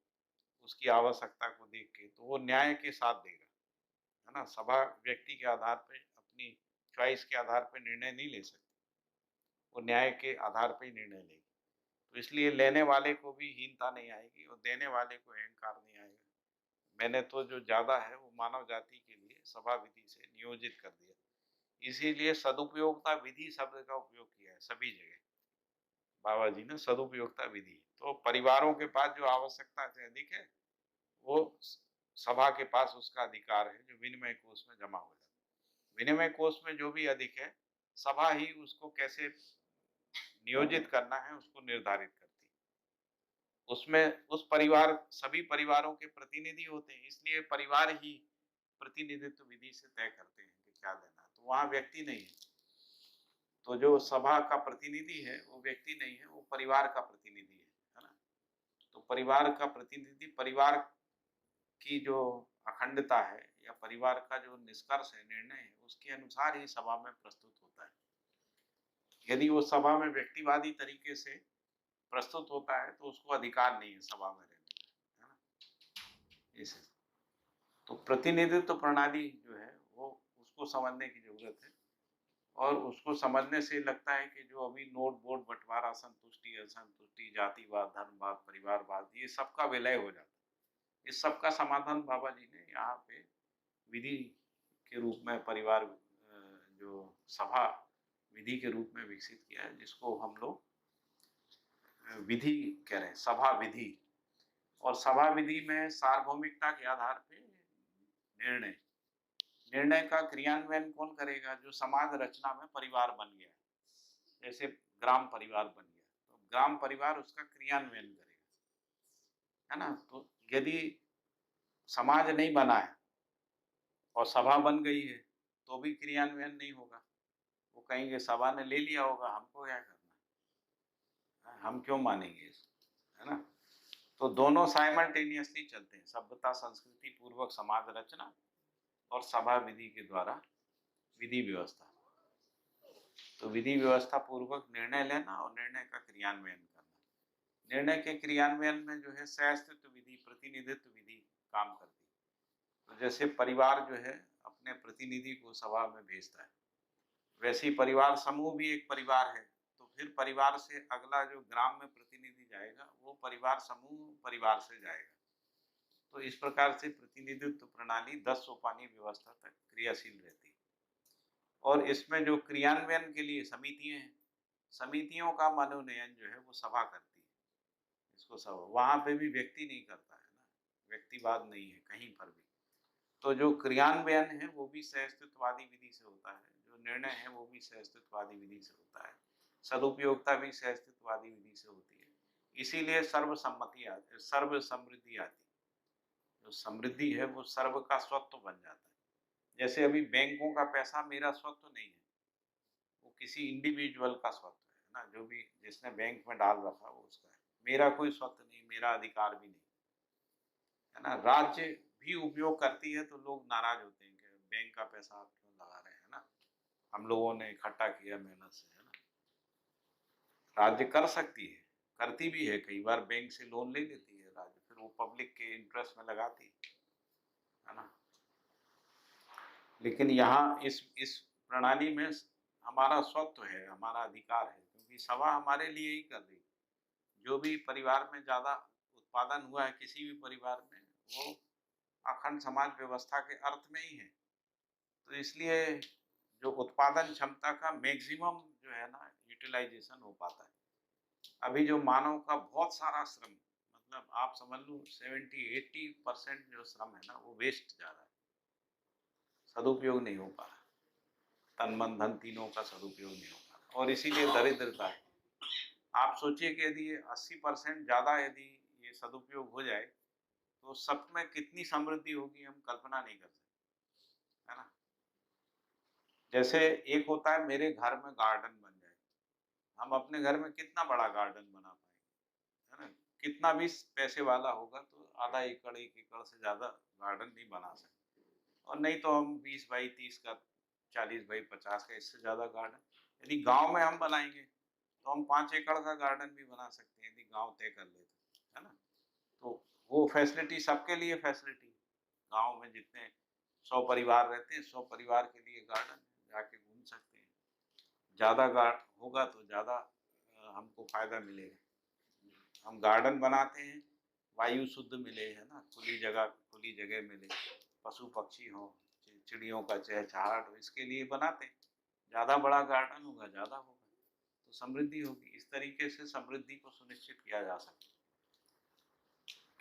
उसकी आवश्यकता को देख के, तो वो न्याय के साथ देगा, है ना। सभा व्यक्ति के आधार पे, अपनी चॉइस के आधार पे निर्णय नहीं ले सकती, वो न्याय के आधार पे ही निर्णय लेगी। तो इसलिए लेने वाले को भी हीनता नहीं आएगी और देने वाले को अहंकार नहीं आएगा। मैंने तो जो ज़्यादा है वो मानव जाति के लिए सभा विधि से नियोजित कर दिया। इसीलिए सदुपयोगता विधि शब्द का उपयोग किया है सभी जगह। बाबा जी ने सदुपयोगता विधि, तो परिवारों के पास जो आवश्यकता से अधिक है वो सभा के पास उसका अधिकार है, जो विनिमय कोष में जमा हो जाता है। विनिमय कोष में जो भी अधिक है, सभा ही उसको कैसे नियोजित करना है उसको निर्धारित करती है। उसमें उस परिवार, सभी परिवारों के प्रतिनिधि होते हैं, इसलिए परिवार ही प्रतिनिधित्व विधि से तय करते हैं कि क्या देना है। तो वहाँ व्यक्ति नहीं है, तो जो सभा का प्रतिनिधि है वो व्यक्ति नहीं है, वो परिवार का प्रतिनिधि है ना। तो परिवार का प्रतिनिधि, परिवार की जो अखंडता है या परिवार का जो निष्कर्ष है, निर्णय है, उसके अनुसार ही सभा में प्रस्तुत होता है। यदि वो सभा में व्यक्तिवादी तरीके से प्रस्तुत होता है तो उसको अधिकार नहीं है सभा में रहने का, है ना। इसे तो प्रतिनिधित्व प्रणाली जो है वो उसको समझने की जरूरत है, और उसको समझने से लगता है कि जो अभी नोट बोर्ड बंटवारा, संतुष्टि असंतुष्टि, जातिवाद, धर्मवाद, परिवारवाद, ये सबका विलय हो जाता है। इस सब का समाधान बाबा जी ने यहाँ पे विधि के रूप में, परिवार जो सभा विधि के रूप में विकसित किया है, जिसको हम लोग विधि कह रहे हैं, सभा विधि। और सभा विधि में सार्वभौमिकता के आधार पे निर्णय का क्रियान्वयन कौन करेगा? जो समाज रचना में परिवार बन गया, जैसे ग्राम परिवार बन गया, तो ग्राम परिवार उसका क्रियान्वयन करेगा, है ना। तो यदि समाज नहीं बना है और सभा बन गई है तो भी क्रियान्वयन नहीं होगा। वो कहेंगे सभा ने ले लिया होगा, हमको क्या करना है, हम क्यों मानेंगे इसको, है ना। तो दोनों साइमल्टेनियसली चलते हैं, सभ्यता संस्कृति पूर्वक समाज रचना और सभा विधि के द्वारा विधि व्यवस्था। तो विधि व्यवस्था पूर्वक निर्णय लेना और निर्णय का क्रियान्वयन करना। निर्णय के क्रियान्वयन में जो है सहअस्तित्व विधि, प्रतिनिधित्व विधि काम करती है। तो जैसे परिवार जो है अपने प्रतिनिधि को सभा में भेजता है, वैसे ही परिवार समूह भी एक परिवार है। तो फिर परिवार से अगला जो ग्राम में प्रतिनिधि जाएगा वो परिवार समूह परिवार से जाएगा। तो इस प्रकार से प्रतिनिधित्व प्रणाली 10 सोपानी व्यवस्था तक क्रियाशील रहती है। और इसमें जो क्रियान्वयन के लिए समितियां हैं, समितियों का मनोनयन जो है वो सभा करती है। इसको सभा, वहाँ पे भी व्यक्ति नहीं करता है ना, व्यक्तिवाद नहीं है कहीं पर भी। तो जो क्रियान्वयन है वो भी सहअस्तित्ववादी विधि से होता है, जो निर्णय है वो भी सहअस्तित्ववादी विधि से होता है, सदुपयोगता भी सहअस्तित्ववादी विधि से होती है। इसीलिए सर्वसम्मति आती, सर्व समृद्धि आती। जो समृद्धि है वो सर्व का स्वत्व बन जाता है। जैसे अभी बैंकों का पैसा मेरा स्वत्व नहीं है, वो किसी इंडिविजुअल का स्वत्व है ना, जो भी जिसने बैंक में डाल रखा वो उसका है, मेरा कोई स्वत्व नहीं, मेरा अधिकार भी नहीं, है ना। राज्य भी उपयोग करती है तो लोग नाराज होते हैं कि बैंक का पैसा आप क्यों लगा रहे हैं ना, हम लोगों ने इकट्ठा किया मेहनत से, है ना। राज्य कर सकती है, करती भी है, कई बार बैंक से लोन ले लेती है राज्य, फिर वो पब्लिक के इंटरेस्ट में लगाती है ना। लेकिन यहाँ इस प्रणाली में हमारा स्वत्व है, हमारा अधिकार है, क्योंकि सभा हमारे लिए ही कर रही है। जो भी परिवार में ज़्यादा उत्पादन हुआ है किसी भी परिवार में, वो अखंड समाज व्यवस्था के अर्थ में ही है। तो इसलिए जो उत्पादन क्षमता का मैक्सिमम जो है ना यूटिलाइजेशन हो पाता है। अभी जो मानव का बहुत सारा श्रम, मतलब आप समझ लो 70-80% जो श्रम है ना वो वेस्ट जा रहा है, सदुपयोग नहीं हो पा रहा, तन मन धन तीनों का सदुपयोग नहीं हो पा रहा, और इसीलिए दरिद्रता है। आप सोचिए कि यदि 80% ज़्यादा यदि ये सदुपयोग हो जाए तो सब में कितनी समृद्धि होगी, हम कल्पना नहीं कर सकते, है ना। जैसे एक होता है मेरे घर में गार्डन बन जाए, हम अपने घर में कितना बड़ा गार्डन बना पाएंगे, है ना। कितना भी पैसे वाला होगा तो आधा एकड़ 1 एकड़ से ज़्यादा गार्डन नहीं बना सकते, और नहीं तो हम 20 बाई 30 का, 40 बाई 50 का, इससे ज़्यादा गार्डन यदि गांव में हम बनाएंगे तो हम 5 एकड़ का गार्डन भी बना सकते हैं, यदि गांव तय कर ले तो, है ना। तो वो फैसिलिटी सबके लिए फैसिलिटी, गांव में जितने 100 परिवार रहते हैं, 100 परिवार के लिए गार्डन जाके घूम सकते हैं। ज़्यादा गार्ड होगा तो ज़्यादा हमको फ़ायदा मिलेगा। हम गार्डन बनाते हैं, वायु शुद्ध मिले, है ना, खुली जगह मिले, पशु पक्षी हों, चिड़ियों का चहचहाट हो, इसके लिए बनाते हैं। ज़्यादा बड़ा गार्डन होगा, ज़्यादा होगा तो समृद्धि होगी। इस तरीके से समृद्धि को सुनिश्चित किया जा सकता है।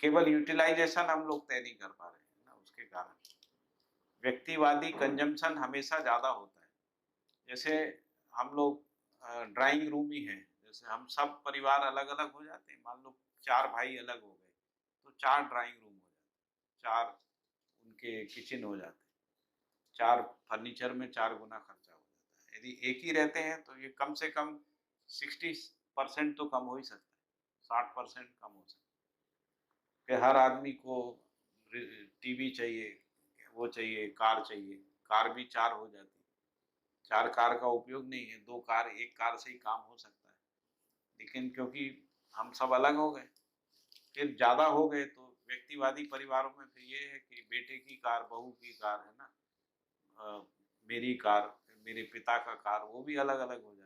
केवल यूटिलाइजेशन हम लोग तय नहीं कर पा रहे हैं ना, उसके कारण व्यक्तिवादी कंजम्पशन हमेशा ज़्यादा होता है। जैसे हम लोग ड्राइंग रूम ही है, जैसे हम सब परिवार अलग अलग हो जाते हैं, मान लो 4 भाई अलग हो गए तो 4 ड्राइंग रूम हो जाते, 4 उनके किचन हो जाते, 4 फर्नीचर में 4 गुना खर्चा हो जाता है। यदि एक ही रहते हैं तो ये कम से कम 60% तो कम हो ही सकता है, 60% कम हो सकता है कि हर आदमी को टीवी चाहिए, वो चाहिए, कार चाहिए, कार भी 4 हो जाती, 4 कार का उपयोग नहीं है, 2 कार, 1 कार से ही काम हो सकता है। लेकिन क्योंकि हम सब अलग हो गए, फिर ज़्यादा हो गए तो व्यक्तिवादी परिवारों में फिर ये है कि बेटे की कार, बहू की कार, है ना, मेरी कार, मेरे पिता का कार, वो भी अलग अलग हो जाती।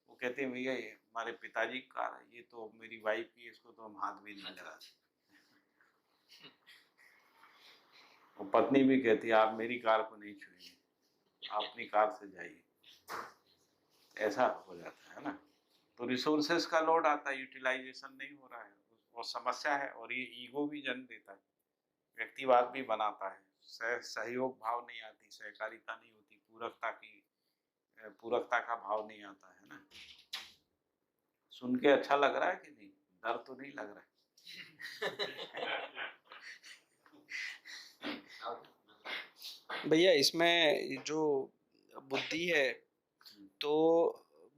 वो कहते हैं भैया ये हमारे पिताजी की कार है, ये तो मेरी वाइफ की, इसको तो हम हाथ भी नहीं लगाते। और पत्नी भी कहती है आप मेरी कार को नहीं छुएंगे, आप अपनी कार से जाइए। ऐसा हो जाता है ना, तो रिसोर्सेस का लोड आता है, यूटिलाइजेशन नहीं हो रहा है और समस्या है। और ये ईगो भी जन्म देता है, व्यक्तिवाद भी बनाता है, सहयोग भाव नहीं आती, सहकारिता नहीं होती, पूरकता का भाव नहीं आता है ना। सुन के अच्छा लग रहा है कि नहीं? डर तो नहीं लग रहा है? भैया इसमें जो बुद्धि है, तो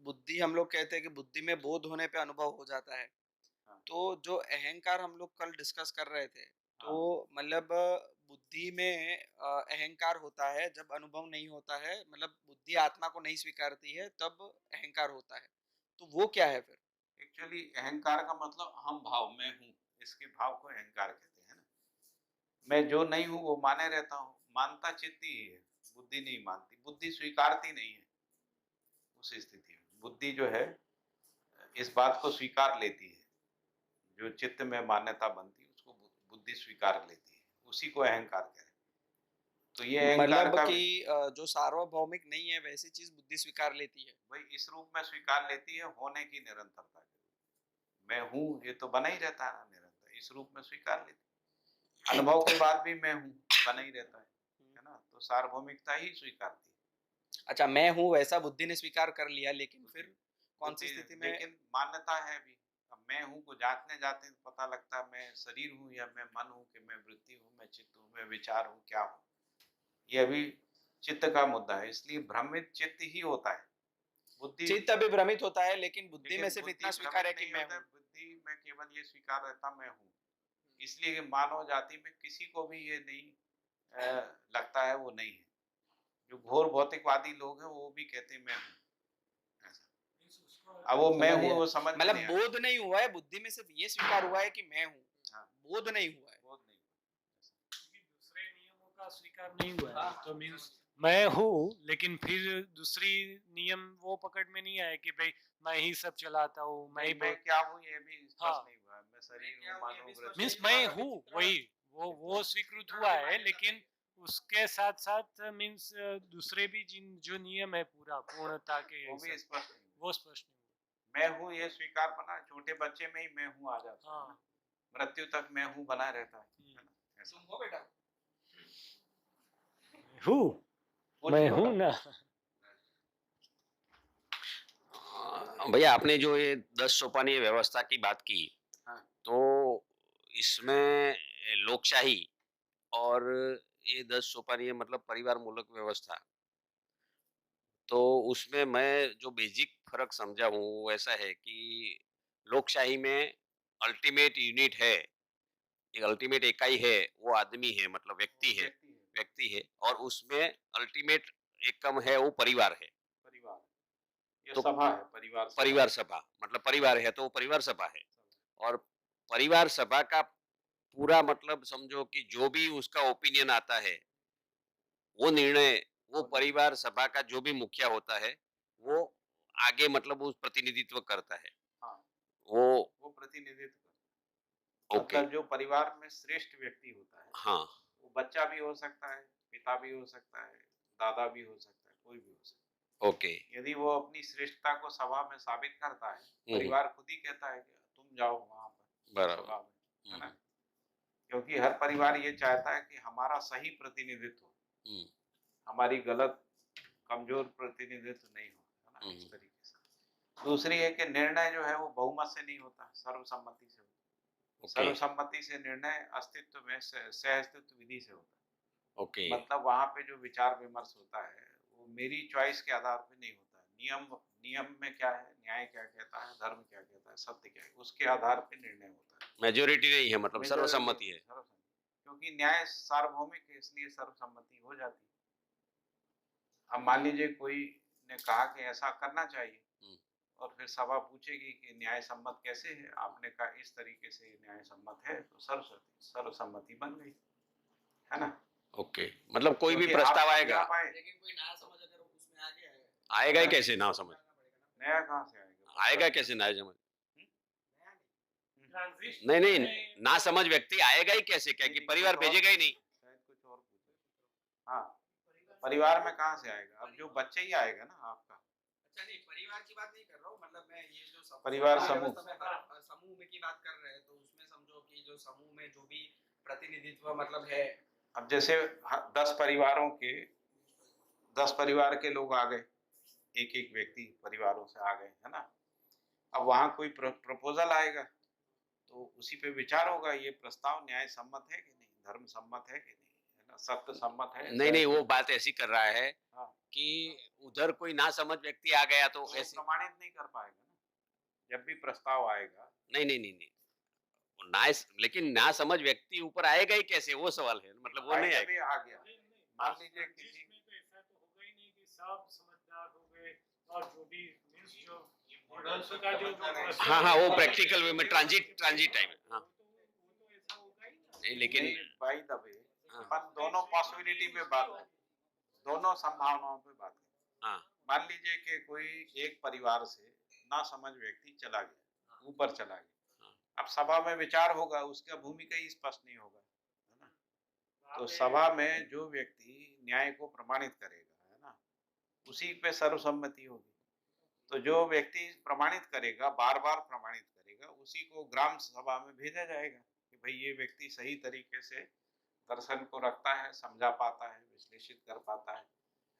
बुद्धि हम लोग कहते हैं कि बुद्धि में बोध होने पे अनुभव हो जाता है। हाँ। तो जो अहंकार हम लोग कल डिस्कस कर रहे थे, तो मतलब बुद्धि में अहंकार होता है जब अनुभव नहीं होता है, मतलब बुद्धि आत्मा को नहीं स्वीकारती है तब अहंकार होता है। तो वो क्या है फिर? एक्चुअली अहंकार का मतलब अहम भाव, मैं हूँ, इसके भाव को अहंकार कहते हैं ना। मैं जो नहीं हूँ वो माने रहता हूँ, मानता चित्त ही है, बुद्धि नहीं मानती, बुद्धि स्वीकारती नहीं है। उस स्थिति में बुद्धि जो है इस बात को स्वीकार लेती है, जो चित्त में मान्यता बनती है उसको बुद्धि स्वीकार लेती है, उसी को अहंकार कहते हैं। तो ये अहंकार मतलब का कि जो सार्वभौमिक नहीं है वैसी चीज बुद्धि स्वीकार लेती है। भाई इस रूप में स्वीकार लेती है, होने की निरंतरता के रूप। मैं हूँ ये तो बना ही रहता है निरंतर, इस रूप में स्वीकार लेती है। अनुभव के बाद भी मैं हूँ बना ही रहता है ना, तो सार्वभौमिकता ही स्वीकारती है। अच्छा, मैं हूँ वैसा बुद्धि ने स्वीकार कर लिया, लेकिन फिर कौन सी बुद्धि- स्थिति में? लेकिन मान्यता है अभी। अब मैं हूँ को जांचने जाते हैं तो पता लगता है मैं शरीर हूँ या मैं मन हूँ, कि मैं वृत्ति हूँ, मैं चित्त हूँ, मैं विचार हूँ, क्या हूँ। ये अभी चित्त का मुद्दा है, इसलिए भ्रमित चित्त ही होता है। बुद्धि चित्त अभी भ्रमित होता है, लेकिन बुद्धि में सिर्फ बुद्धि इतना स्वीकार है भ्रमित कि नहीं मैं होता है, हूँ। बुद्धि में केवल ये स्वीकार रहता मैं हूँ। इसलिए मानव जाति में किसी को भी ये नहीं लगता है वो नहीं है। जो घोर भौतिकवादी लोग हैं वो भी कहते हैं मैं हूँ, ऐसा। अब वो मैं हूँ वो समझ में मतलब नहीं आता। बोध नहीं हुआ है, बुद्धि में सिर्फ ये स्वीकार हुआ है कि मैं हूँ, हाँ, बोध नहीं हुआ है। बोध नहीं। क्योंकि दूसरे नियमों का स्वीकार नहीं हुआ है, तो मीन्स मैं हूँ, लेकिन फिर दूसरी नियम वो पकड़ में नहीं आए कि भाई मैं ही सब चलाता हूँ, मैं ही मैं क्या हूँ ये भी स्पष्ट हाँ। नहीं हुआ है। मैं शरीर हूँ, मानो वृत्ति मीन्स हूँ। मैं हूँ वही, वो स्वीकृत हुआ है, लेकिन उसके साथ साथ मीन्स दूसरे भी जिन जो नियम है पूरा पूर्णता के वो भी हिसाब, स्पष्ट नहीं हुआ। वो स्पष्ट नहीं मैं हूँ ये स्वीकार बना, छोटे बच्चे में ही मैं हूँ आ जाता हुआ। है ना। मृत्यु तक मैं हूँ बना रहता है ना, ऐसा। तुम हो बेटा? मैं हूँ ना। भैया आपने जो ये 10 सोपानी व्यवस्था की बात की, हाँ। तो इसमें लोकशाही और ये 10 सोपानी मतलब परिवार मूलक व्यवस्था, तो उसमें मैं जो बेसिक फर्क समझा हूँ वो ऐसा है कि लोकशाही में अल्टीमेट यूनिट है, एक अल्टीमेट इकाई है, वो आदमी है, मतलब व्यक्ति है, और उसमें अल्टीमेट एकम है वो परिवार है। परिवार, ये तो सभा है, परिवार सभा मतलब परिवार है तो वो परिवार सभा है। और परिवार सभा का पूरा मतलब समझो कि जो भी उसका ओपिनियन आता है वो निर्णय वो और परिवार सभा का जो भी मुखिया होता है वो आगे मतलब उस प्रतिनिधित्व करता है हाँ, वो वो प्रतिनिधित्व करता है। ओके मतलब जो परिवार में श्रेष्ठ व्यक्ति होता है, हाँ वो बच्चा भी हो सकता है, पिता भी हो सकता है, दादा भी हो सकता है, कोई भी हो सकता ओके है। यदि वो अपनी श्रेष्ठता को सभा में साबित करता है, हम्म, परिवार खुद ही कहता है कि तुम जाओ वहाँ पर बराबर सभा में, है ना? हम्म, क्योंकि हर परिवार ये चाहता है कि हमारा सही प्रतिनिधित्व हो, हम्म, हमारी गलत कमजोर प्रतिनिधित्व नहीं हो, है ना? इस हम्म, तरीके से। दूसरी है कि निर्णय जो है वो बहुमत से नहीं होता, सर्वसम्मति से होता है। ओके सर्वसम्मति से निर्णय अस्तित्व में सह अस्तित्व विधि से होता है। ओके मतलब वहाँ पे जो विचार विमर्श होता है वो मेरी चॉइस के आधार पे नहीं होता है। नियम नियम में क्या है, न्याय क्या कहता है, धर्म क्या कहता है, सत्य क्या है, उसके आधार पे निर्णय होता है। मेजोरिटी नहीं है मतलब Majority सर्वसम्मति है सर्वसम्मति, क्योंकि न्याय सार्वभौमिक है इसलिए सर्वसम्मति हो जाती है। अब मान लीजिए कोई ने कहा कि ऐसा करना चाहिए हम्म, और फिर सभा पूछेगी कि न्याय सम्मत कैसे है, आपने कहा इस तरीके से न्याय सम्मत है, तो सर्वसम्मति बन गई, है ना? ओके मतलब कोई भी क्योंकि प्रस्ताव आप आएगा समझा पाए। लेकिन कोई नया समझ अगर उसमें आ गया है आएगा ही हाँ, कैसे ना समझ नया कहाँ से आएगा? आएगा कैसे ना समझ नया नहीं ट्रांजिशन नहीं नहीं ना समझ व्यक्ति आएगा ही कैसे क्या कि नहीं, परिवार कुछ और भेजेगा ही नहीं शायद कुछ और पूछे। हाँ, परिवार में कहाँ से आएगा? अब जो बच्चे ही आएगा ना आपका। अच्छा नहीं परिवार की बात नहीं कर रहा हूँ मतलब मैं ये जो परिवार समाज समूह। व्यवस्था में हर समूह में की बात कर रहे हैं तो उसमें समझो कि जो समूह में जो भी प्रतिनिधित्व मतलब है अब जैसे 10 परिवारों के 10 परिवार के लोग आ गए, एक एक व्यक्ति परिवारों से आ गए, है ना? अब वहाँ कोई प्रपोजल आएगा तो उसी पे विचार होगा, ये प्रस्ताव न्याय सम्मत है कि नहीं, धर्म सम्मत है कि नहीं, है ना, सत्य सम्मत है, नहीं नहीं वो सह बात ऐसी कर रहा है हाँ, कि उधर कोई ना समझ व्यक्ति आ गया तो वो ऐसे प्रमाणित नहीं कर पाएगा ना। जब भी प्रस्ताव आएगा, नहीं नहीं नहीं नहीं वो ना लेकिन ना समझ व्यक्ति ऊपर आएगा ही कैसे वो सवाल है मतलब वो भाई नहीं जब आएगा ये आ गया, मान लीजिए किसी में तो ऐसा तो होगा ही नहीं कि सब समझदार हो गए और जो भी मीन्स जो मॉडल्स का जो हाँ हाँ वो प्रैक्टिकल वे में ट्रांजिट टाइम है हाँ वो तो ऐसा होगा ही ना नहीं लेकिन नहीं, बाय द वे हाँ अपन दोनों पॉसिबिलिटी पे बात करें, दोनों संभावनाओं पे बात करें। हाँ मान लीजिए कि कोई एक परिवार से ना समझ व्यक्ति चला गया, ऊपर चला गया। अब सभा में विचार होगा, उसका भूमिका ही स्पष्ट नहीं होगा, है ना? तो सभा में जो व्यक्ति न्याय को प्रमाणित करेगा, है ना, उसी पे सर्वसम्मति होगी। तो जो व्यक्ति प्रमाणित करेगा, बार बार प्रमाणित करेगा, उसी को ग्राम सभा में भेजा जाएगा कि भाई ये व्यक्ति सही तरीके से दर्शन को रखता है, समझा पाता है, विश्लेषित कर पाता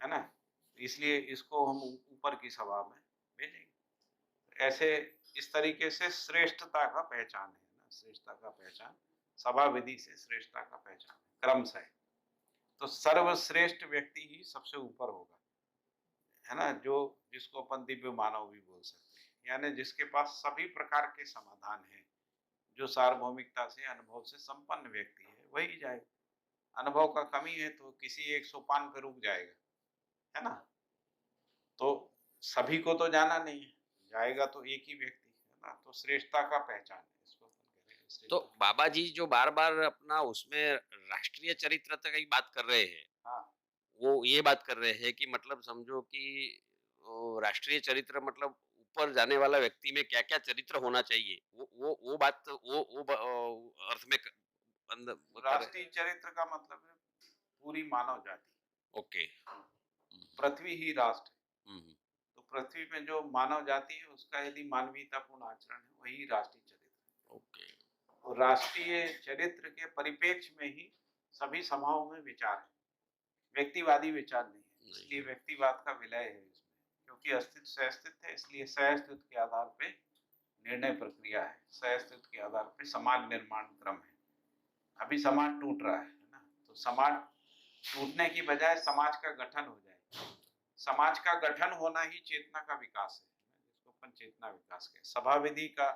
है ना? इसलिए इसको हम ऊपर की सभा में भेजेंगे। ऐसे इस तरीके से श्रेष्ठता का पहचान है ना, श्रेष्ठता का पहचान सभा विधि से श्रेष्ठता का पहचान है, क्रम से। तो सर्वश्रेष्ठ व्यक्ति ही सबसे ऊपर होगा, है ना, जो जिसको अपन दिव्य मानव भी बोल सकते हैं, यानी जिसके पास सभी प्रकार के समाधान हैं, जो सार्वभौमिकता से अनुभव से संपन्न व्यक्ति है वही जाएगा। अनुभव का कमी है तो किसी एक सोपान पे रुक जाएगा, है ना? तो सभी को तो जाना नहीं है, जाएगा तो एक ही व्यक्ति, है ना? तो श्रेष्ठता का पहचान है, इसको अपन कह रहे हैं तो श्रेष्ठता। बाबा जी जो बार बार अपना उसमें राष्ट्रीय चरित्र तक की बात कर रहे हैं हाँ, वो ये बात कर रहे हैं कि मतलब समझो कि वो राष्ट्रीय चरित्र मतलब ऊपर जाने वाला व्यक्ति में क्या क्या चरित्र होना चाहिए वो बात अर्थ में कर राष्ट्रीय चरित्र का मतलब है पूरी मानव जाति। ओके पृथ्वी ही राष्ट्र है। हम्म, तो पृथ्वी में जो मानव जाति है उसका यदि मानवीयतापूर्ण आचरण है वही राष्ट्रीय चरित्र ओके है। और राष्ट्रीय चरित्र के परिप्रेक्ष्य में ही सभी सभाओं में विचार है, व्यक्तिवादी विचार नहीं है। इसलिए व्यक्तिवाद का विलय है इसमें, क्योंकि अस्तित्व से अस्तित्व है, इसलिए सह अस्तित्व के आधार पे निर्णय प्रक्रिया है, सह अस्तित्व के आधार पे समाज निर्माण क्रम है। अभी समाज टूट रहा है ना, तो समाज टूटने की बजाय समाज का गठन हो जाए। समाज का गठन होना ही चेतना का विकास है, जिसको अपन चेतना विकास कहते हैं। सभा विधि का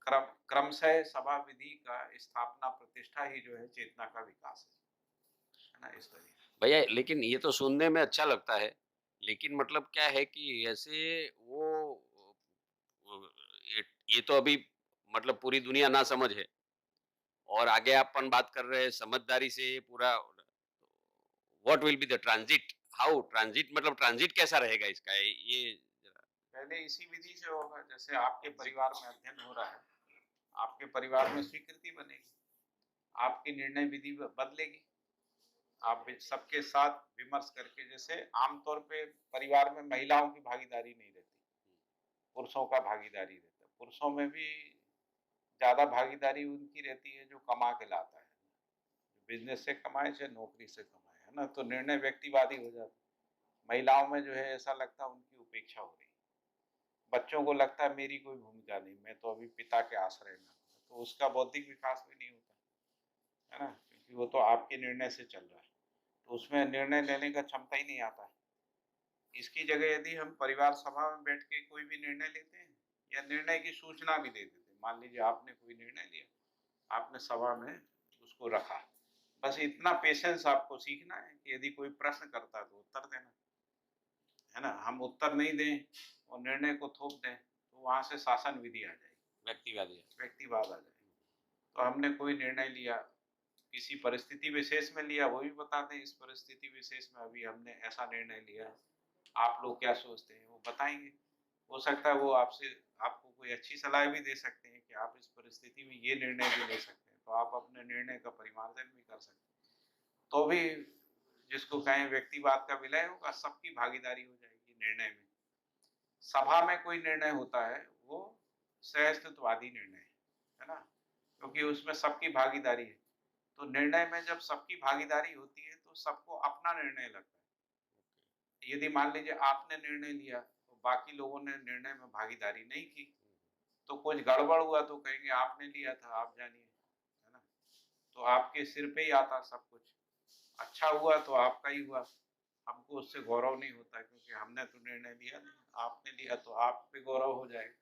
क्रमशः सभा विधि का स्थापना प्रतिष्ठा ही जो है चेतना का विकास है ना, इस तरीके। भैया लेकिन ये तो सुनने में अच्छा लगता है लेकिन मतलब क्या है कि ऐसे वो ये, ये तो अभी मतलब पूरी दुनिया ना समझ है और आगे अपन बात कर रहे हैं समझदारी से ये पूरा what will be the transit, how transit मतलब ट्रांजिट कैसा रहेगा इसका, ये पहले इसी विधि से होगा, जैसे आपके परिवार में अध्ययन हो रहा है, आपके परिवार में स्वीकृति बनेगी, आपकी निर्णय विधि बदलेगी, आप सबके साथ विमर्श करके, जैसे आमतौर पे परिवार में महिलाओं की भागीदारी नहीं रहती, पुरुषों का भागीदारी रहता है। पुरुषों में भी ज्यादा भागीदारी उनकी रहती है जो कमा के लाता है, बिजनेस से कमाए चाहे नौकरी से कमाए, है ना, तो निर्णय व्यक्तिवादी हो जाता है। महिलाओं में जो है ऐसा लगता है उनकी उपेक्षा हो रही है, बच्चों को लगता है मेरी कोई भूमिका नहीं, मैं तो अभी पिता के आश्रय में हूँ, तो उसका बौद्धिक विकास भी नहीं होता, है ना, क्योंकि वो तो आपके निर्णय से चल रहा है, तो उसमें निर्णय लेने का क्षमता ही नहीं आता है। इसकी जगह यदि हम परिवार सभा में बैठ के कोई भी निर्णय लेते हैं या निर्णय की सूचना भी दे देते हैं, मान लीजिए आपने कोई निर्णय लिया, आपने सभा में उसको रखा, बस इतना पेशेंस आपको सीखना है कि यदि कोई प्रश्न करता है तो उत्तर देना, है ना, हम उत्तर नहीं दें और निर्णय को थोप दें तो वहां से शासन विधि आ जाएगी, व्यक्तिवाद आ जाएगा। तो हमने कोई निर्णय लिया, किसी परिस्थिति विशेष में लिया, वो भी बता दें इस परिस्थिति विशेष में अभी हमने ऐसा निर्णय लिया, आप लोग क्या सोचते हैं, वो बताएंगे। हो सकता है वो आपसे आपको कोई अच्छी सलाह भी दे सकते हैं कि आप इस परिस्थिति में ये निर्णय भी ले सकते हैं, तो आप अपने निर्णय का परिमार्जन भी कर सकते हैं। तो भी जिसको कहें व्यक्तिवाद का विलय होगा, सबकी भागीदारी हो जाएगी निर्णय में। सभा में कोई निर्णय होता है वो सहअस्तित्ववादी निर्णय है ना, क्योंकि उसमें सबकी भागीदारी है, तो निर्णय में जब सबकी भागीदारी होती है तो सबको अपना निर्णय लगता है। यदि मान लीजिए आपने निर्णय लिया तो बाकी लोगों ने निर्णय में भागीदारी नहीं की, तो कुछ गड़बड़ हुआ तो कहेंगे आपने लिया था, आप जानिए, है ना, तो आपके सिर पे ही आता सब कुछ। अच्छा हुआ तो आपका ही हुआ, हमको उससे गौरव नहीं होता क्योंकि हमने तो निर्णय लिया नहीं, आपने लिया तो आप पे गौरव हो जाएगा,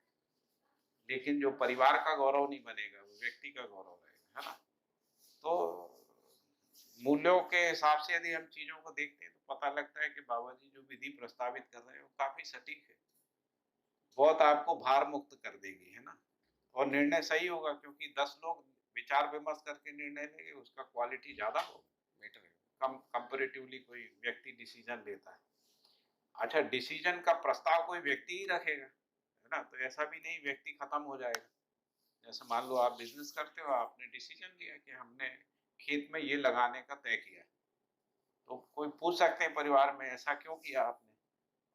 लेकिन जो परिवार का गौरव नहीं बनेगा वो व्यक्ति का गौरव रहेगा, है ना। तो मूल्यों के हिसाब से यदि हम चीजों को देखते हैं तो पता लगता है कि बाबा जी जो विधि प्रस्तावित कर रहे हैं वो काफी सटीक है, बहुत आपको भार मुक्त कर देगी, है ना, और निर्णय सही होगा क्योंकि 10 लोग विचार विमर्श करके निर्णय लेंगे, उसका क्वालिटी ज्यादा होगा, बेटर है, कम कंपैरेटिवली कोई व्यक्ति डिसीजन लेता है। अच्छा, डिसीजन का प्रस्ताव कोई व्यक्ति ही रखेगा, है ना, तो ऐसा भी नहीं व्यक्ति खत्म हो जाएगा। जैसे मान लो आप बिजनेस करते हो, आपने डिसीजन लिया कि हमने खेत में ये लगाने का तय किया, तो कोई पूछ सकते हैं परिवार में ऐसा क्यों किया आपने,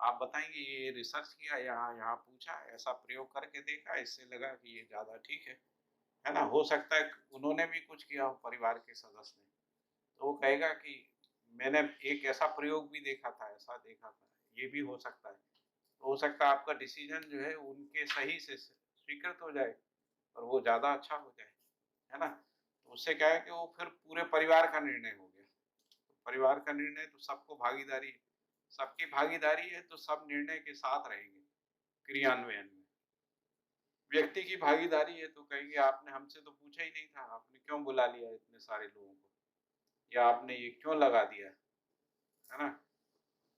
आप बताएंगे ये रिसर्च किया, यहाँ यहाँ पूछा, ऐसा प्रयोग करके देखा, इससे लगा कि ये ज्यादा ठीक है ना। हो सकता है उन्होंने भी कुछ किया हो परिवार के सदस्य ने, तो वो कहेगा कि मैंने एक ऐसा प्रयोग भी देखा था, ऐसा देखा था, ये भी हो सकता है। तो हो सकता है आपका डिसीजन जो है उनके सही से स्वीकृत हो जाए और वो ज़्यादा अच्छा हो जाए, है ना। तो उससे क्या है कि वो फिर पूरे परिवार का निर्णय हो गया, तो परिवार का निर्णय तो सबको भागीदारी है, सबकी भागीदारी है तो सब निर्णय के साथ रहेंगे क्रियान्वयन में। व्यक्ति की भागीदारी है तो कहेंगे आपने हमसे तो पूछा ही नहीं था, आपने क्यों बुला लिया इतने सारे लोगों को, या आपने ये क्यों लगा दिया, है ना,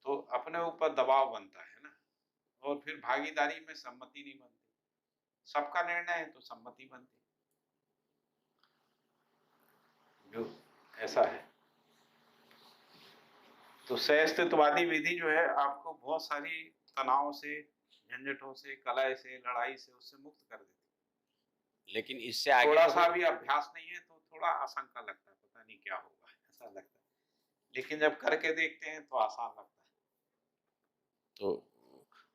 तो अपने ऊपर दबाव बनता है ना, और फिर भागीदारी में सम्मति नहीं बनती, सबका निर्णय है तो सम्मति बनती, जो ऐसा है। तो सहअस्तित्ववादी विधि जो है आपको बहुत सारी तनाव से, झंझटों से, कलह से, लड़ाई से, उससे मुक्त कर देती है। लेकिन इससे आगे थोड़ा तो सा भी अभ्यास नहीं है तो थोड़ा आशंका लगता है, पता नहीं क्या होगा, ऐसा लगता है, लेकिन जब करके देखते हैं तो आसान लगता है। तो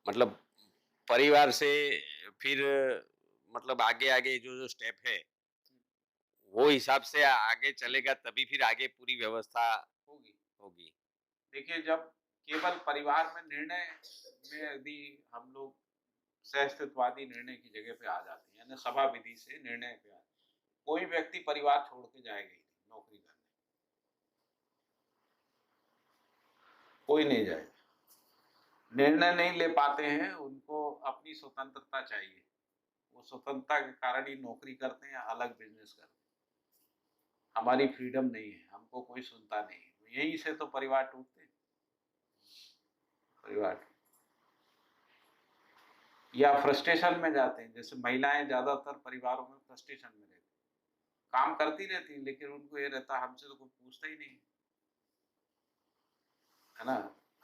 मतलब परिवार से फिर मतलब आगे आगे जो जो स्टेप है वो हिसाब से आगे चलेगा, तभी फिर आगे पूरी व्यवस्था होगी। होगी। देखिए, जब केवल परिवार में निर्णय में यदि हम लोग सहअस्तित्ववादी निर्णय की जगह पे आ जाते हैं, यानी सभा विधि से निर्णय पे आते, कोई व्यक्ति परिवार छोड़ के जाएगा ही नहीं नौकरी करने, कोई नहीं जाएगा। निर्णय नहीं ले पाते हैं, उनको अपनी स्वतंत्रता चाहिए, वो स्वतंत्रता के कारण ही नौकरी करते हैं या अलग बिजनेस करते हैं। हमारी फ्रीडम नहीं है, हमको कोई सुनता नहीं है, यही से तो परिवार टूटते हैं, परिवार या फ्रस्ट्रेशन में जाते हैं। जैसे महिलाएं ज्यादातर परिवारों में फ्रस्ट्रेशन में रहती, काम करती रहती, लेकिन उनको ये रहता हमसे तो कोई पूछता ही नहीं, है ना,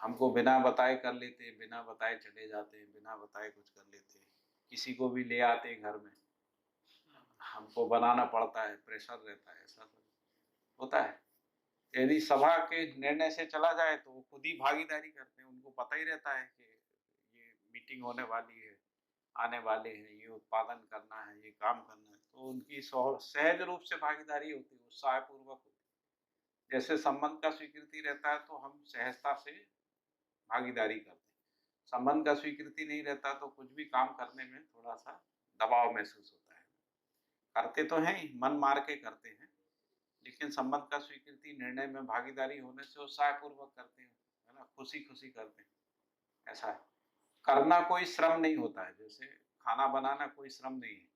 हमको बिना बताए कर लेते हैं, बिना बताए चले जाते हैं, बिना बताए कुछ कर लेते हैं, किसी को भी ले आते हैं घर में, हमको बनाना पड़ता है, प्रेशर रहता है, ऐसा सब होता है। यदि सभा के निर्णय से चला जाए तो वो खुद ही भागीदारी करते हैं, उनको पता ही रहता है कि ये मीटिंग होने वाली है, आने वाले हैं, ये उत्पादन करना है, ये काम करना है, तो उनकी सहज रूप से भागीदारी होती है, उत्साहपूर्वक होती है। जैसे संबंध का स्वीकृति रहता है तो हम सहजता से भागीदारी करते हैं, संबंध का स्वीकृति नहीं रहता तो कुछ भी काम करने में थोड़ा सा दबाव महसूस होता है। करते तो हैं ही, मन मार के करते हैं, लेकिन संबंध का स्वीकृति निर्णय में भागीदारी होने से उत्साहपूर्वक करते हैं, है ना, खुशी खुशी करते हैं, ऐसा है। करना कोई श्रम नहीं होता है, जैसे खाना बनाना कोई श्रम नहीं है,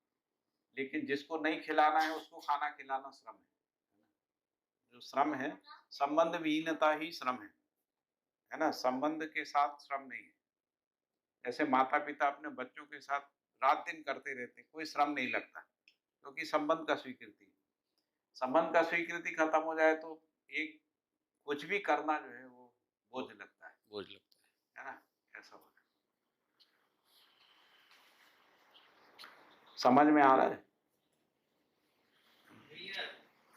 लेकिन जिसको नहीं खिलाना है उसको खाना खिलाना श्रम है ना? जो श्रम है, संबंध विहीनता ही श्रम है ना, संबंध के साथ श्रम नहीं है। जैसे माता पिता अपने बच्चों के साथ रात दिन करते रहते हैं, कोई श्रम नहीं लगता, क्योंकि संबंध का स्वीकृति, संबंध का स्वीकृति खत्म हो जाए तो एक कुछ भी करना जो है वो बोझ लगता बोझ लगता है ना, ऐसा होता है। समझ में आ रहा है?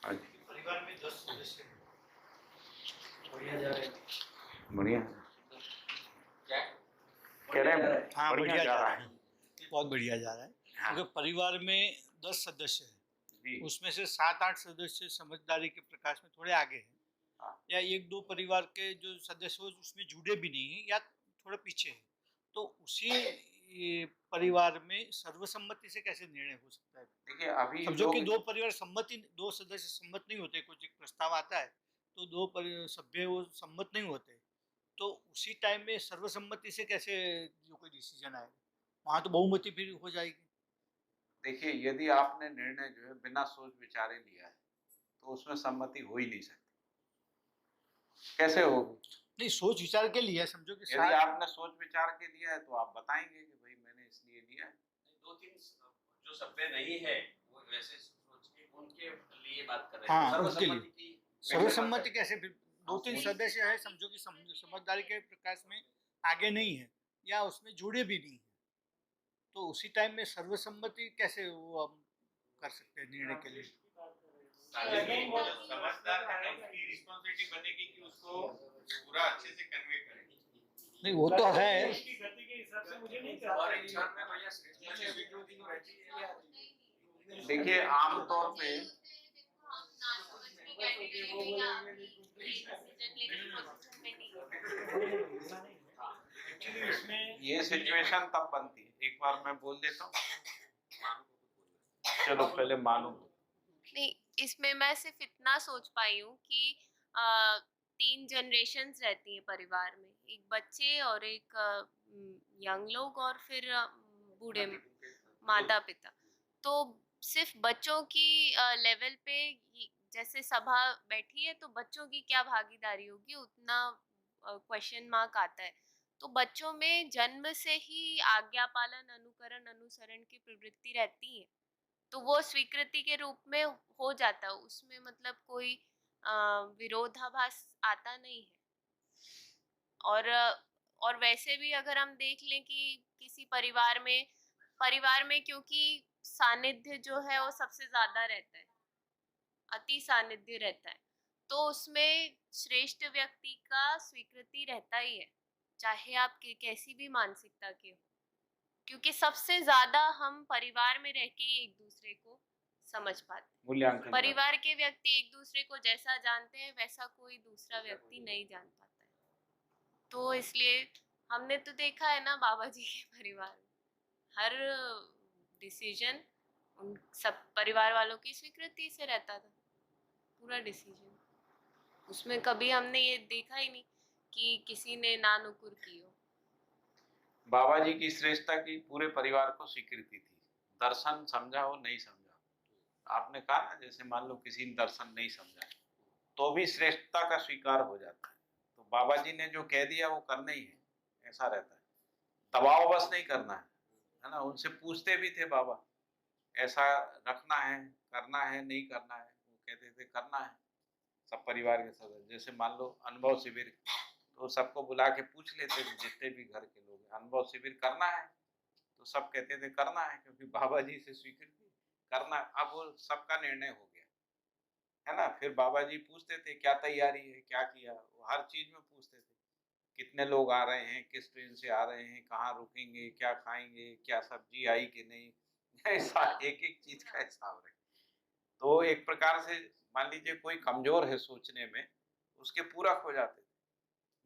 हाँ जी, परिवार में 10 सदस्य हैं, बढ़िया जा रहे हैं। बढ़िया क्या कह रहे हैं, हाँ बढ़िया जा रहा है। बहुत बढ़िया जा रहा है हाँ, क्योंकि परिवार में 10 सदस्य हैं, जी, उसमें से 7-8 सदस्य समझदारी के प्रकाश में थोड़े आगे हैं, हाँ। या 1-2 परिवार के जो सदस्य हो उसमें जुड़े भी नहीं हैं या थोड़ा पीछे हैं, तो उसी परिवार में सर्वसम्मति से कैसे निर्णय हो सकता है? देखिए अभी समझो कि लोग, 2 परिवार सम्मति 2 सदस्य सम्मत नहीं होते, कुछ एक प्रस्ताव आता है तो 2 सभ्य वो सम्मत नहीं होते, तो उसी टाइम में सर्वसम्मति से कैसे जो कोई डिसीजन आएगा? वहाँ तो बहुमति फिर हो जाएगी। देखिए यदि आपने निर्णय जो है बिना सोच विचारे लिया है तो उसमें सम्मति हो ही नहीं सकती, कैसे होगी? नहीं, सोच विचार के लिए समझो कि यदि आपने सोच विचार के लिया है तो आप बताएंगे कि भाई मैंने इसलिए लिया है। 2-3 जो सभ्य नहीं है वो वैसे सोच के उनके लिए बात कर रहे हाँ, हैं, उनके लिए। सर्वसम्मति की सर्वसम्मति कैसे फिर 2-3 हाँ, सदस्य है समझो कि समझदारी के प्रकाश में आगे नहीं है या उसमें जुड़े भी नहीं है, तो उसी टाइम में सर्वसम्मति कैसे वो हम कर सकते हैं निर्णय के लिए? लेकिन वो जो समझदार है ना उसकी रिस्पॉन्सिबिलिटी बनेगी कि उसको पूरा अच्छे से कन्वे करे। नहीं वो तो है, उसकी गति के हिसाब से मुझे नहीं और करता एक क्षण में भैया श्रेष्ठ से विरोधी रहती है। देखिए आमतौर पे हम ना समझ के कैटेगरी में या डिसीजन लेने की पोजीशन में नहीं है। एक्चुअली इसमें ये सिचुएशन तब बनती है, एक बार मैं बोल देता हूँ, चलो पहले मानो। नहीं, इसमें मैं सिर्फ इतना सोच पाई हूँ कि 3 जनरेशन्स रहती हैं परिवार में, एक बच्चे और एक यंग लोग और फिर बूढ़े माता पिता। तो सिर्फ बच्चों की लेवल पे जैसे सभा बैठी है तो बच्चों की क्या भागीदारी होगी उतना क्वेश्चन मार्क आता है। तो बच्चों में जन्म से ही आज्ञा पालन अनुकरण अनुसरण की प्रवृत्ति रहती है, तो वो स्वीकृति के रूप में हो जाता है, उसमें मतलब कोई विरोधाभास आता नहीं है। और वैसे भी अगर हम देख लें कि किसी परिवार में क्योंकि सानिध्य जो है वो सबसे ज्यादा रहता है, अति सानिध्य रहता है, तो उसमें श्रेष्ठ व्यक्ति का स्वीकृति रहता ही है, चाहे आप कैसी भी मानसिकता के हो, क्योंकि सबसे ज्यादा हम परिवार में रह के ही एक दूसरे को समझ पाते हैं। मूल्यांकन परिवार के व्यक्ति एक दूसरे को जैसा जानते हैं वैसा कोई दूसरा व्यक्ति नहीं जान पाता है, तो इसलिए हमने तो देखा है ना बाबा जी के परिवार में हर डिसीजन उन सब परिवार वालों की स्वीकृति से रहता था, पूरा डिसीजन। उसमें कभी हमने ये देखा ही नहीं कि किसी ने नानुकुर की हो। बाबा जी की श्रेष्ठता की पूरे परिवार को स्वीकृति थी, दर्शन समझा हो नहीं समझा। आपने कहा ना जैसे मान लो किसी ने दर्शन नहीं समझा तो भी श्रेष्ठता का स्वीकार हो जाता है, तो बाबा जी ने जो कह दिया वो करना ही है, ऐसा रहता है, दबाव बस नहीं करना है ना। उनसे पूछते भी थे बाबा ऐसा रखना है, करना है, नहीं करना है, वो कहते थे करना है। सब परिवार के सदस्य, जैसे मान लो अनुभव शिविर तो सबको बुला के पूछ लेते थे, जितने भी घर के लोग हैं, अनुभव शिविर करना है, तो सब कहते थे करना है, क्योंकि बाबा जी से स्वीकृति करना। अब वो सबका निर्णय हो गया, है ना। फिर बाबा जी पूछते थे क्या तैयारी है, क्या किया, वो हर चीज में पूछते थे, कितने लोग आ रहे हैं, किस ट्रेन से आ रहे हैं, कहाँ रुकेंगे, क्या खाएंगे, क्या सब्जी आई कि नहीं, ऐसा एक एक चीज का हिसाब रहे। तो एक प्रकार से मान लीजिए कोई कमजोर है सोचने में, उसके पूरक हो जाते थे।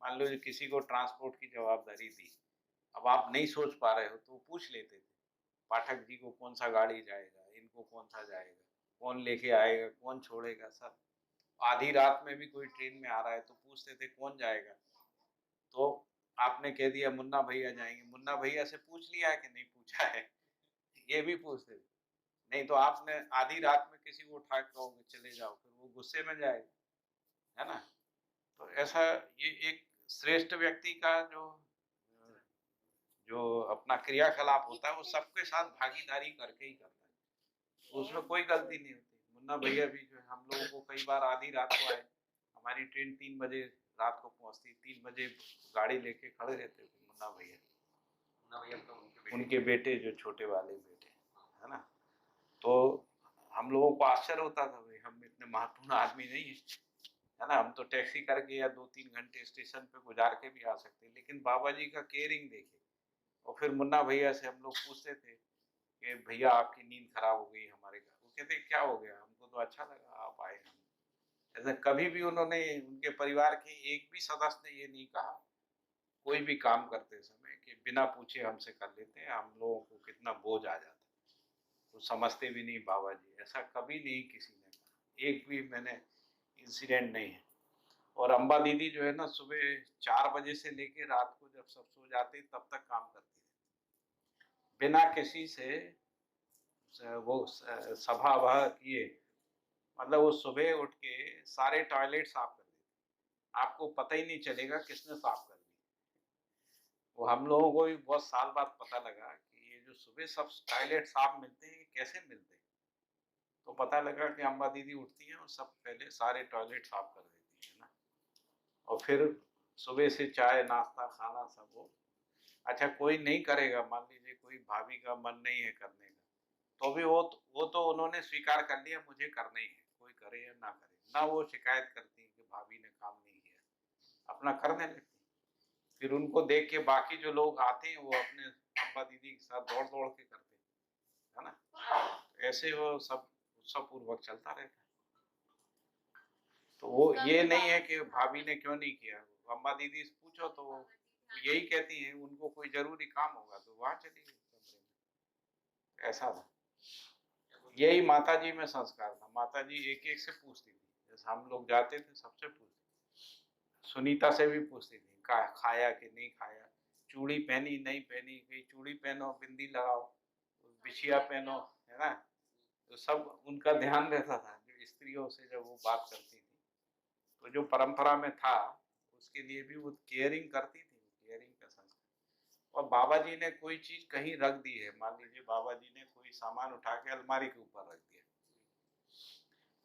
मान लो किसी को ट्रांसपोर्ट की जवाबदारी दी, अब आप नहीं सोच पा रहे हो तो पूछ लेते थे पाठक जी को कौन सा गाड़ी जाएगा, इनको कौन सा जाएगा, कौन लेके आएगा, कौन छोड़ेगा, सब। आधी रात में भी कोई ट्रेन में आ रहा है तो पूछते थे कौन जाएगा, तो आपने कह दिया मुन्ना भैया जाएंगे, मुन्ना भैया से पूछ लिया है कि नहीं पूछा है, ये भी पूछते थे। नहीं तो आपने आधी रात में किसी को उठा के कहोगे चले जाओ, फिर वो गुस्से में जाएगा, है ना। तो ऐसा ये एक श्रेष्ठ व्यक्ति का जो जो अपना क्रियाकलाप होता है वो सबके साथ भागीदारी करके ही करता है, उसमें कोई गलती नहीं होती। मुन्ना भैया भी जो है, हम लोगों को कई बार आधी रात को आए, हमारी ट्रेन 3 बजे रात को पहुंचती, 3 बजे गाड़ी लेके खड़े रहते थे मुन्ना भैया, उनके बेटे जो छोटे वाले बेटे, है ना। तो हम लोगों को आश्चर्य होता था, भाई हम इतने महत्वपूर्ण आदमी नहीं है ना, हम तो टैक्सी करके या 2-3 घंटे स्टेशन पे गुजार के भी आ सकते, लेकिन बाबा जी का केयरिंग देखे। और फिर मुन्ना भैया से हम लोग पूछते थे कि भैया आपकी नींद खराब हो गई हमारे घर, वो कहते क्या हो गया, हमको तो अच्छा लगा आप आए। हम ऐसा कभी भी उन्होंने, उनके परिवार के एक भी सदस्य ने ये नहीं कहा कोई भी काम करते समय कि बिना पूछे हमसे कर लेते हैं, हम लोगों को कितना बोझ आ जाता, तो समझते भी नहीं बाबा जी, ऐसा कभी नहीं किसी ने कहा, एक भी मैंने इंसिडेंट नहीं है। और अम्बा दीदी जो है ना, सुबह 4 बजे से लेके रात को जब सब सो जाते तब तक काम करती है, बिना किसी से वो सभा वह किए, मतलब वो सुबह उठ के सारे टॉयलेट साफ कर देते, आपको पता ही नहीं चलेगा किसने साफ कर दी। वो हम लोगों को भी बहुत साल बाद पता लगा कि ये जो सुबह सब टॉयलेट साफ मिलते हैं, ये कैसे मिलते हैं। तो पता लगा कि अम्बा दीदी उठती हैं और सब पहले सारे टॉयलेट साफ कर देती है ना, और फिर सुबह से चाय नाश्ता खाना सब वो। अच्छा कोई नहीं करेगा, मान लीजिए कोई भाभी का मन नहीं है करने का, तो भी वो तो उन्होंने स्वीकार कर लिया मुझे करना ही है, कोई करे या ना करे, ना वो शिकायत करती कि भाभी ने काम नहीं किया, अपना करने लगती। फिर उनको देख के बाकी जो लोग आते हैं वो अपने अम्बा दीदी के साथ दौड़ दौड़ के करते हैं, है ना। ऐसे वो सब उत्सव पूर्वक चलता रहता है। तो वो ये नहीं है कि भाभी ने क्यों नहीं किया, अम्बा दीदी से पूछो तो वो यही कहती हैं, उनको कोई जरूरी काम होगा तो वहां चली गई कमरे में, ऐसा था। यही माता जी में संस्कार था, माता जी एक एक से पूछती थी, जैसे हम लोग जाते थे सबसे पूछती, सुनीता से भी पूछती थी खाया कि नहीं खाया, चूड़ी पहनी नहीं पहनी, कहीं चूड़ी पहनो, बिंदी लगाओ, बिछिया पहनो, है ना। तो सब उनका ध्यान रहता था, जो स्त्रियों से जब वो बात करती थी, तो जो परंपरा में था उसके लिए भी वो केयरिंग करती थी, केयरिंग का संस्कार। और बाबा जी ने कोई चीज कहीं रख दी है, मान लीजिए बाबा जी ने कोई सामान उठा के अलमारी के ऊपर रख दिया,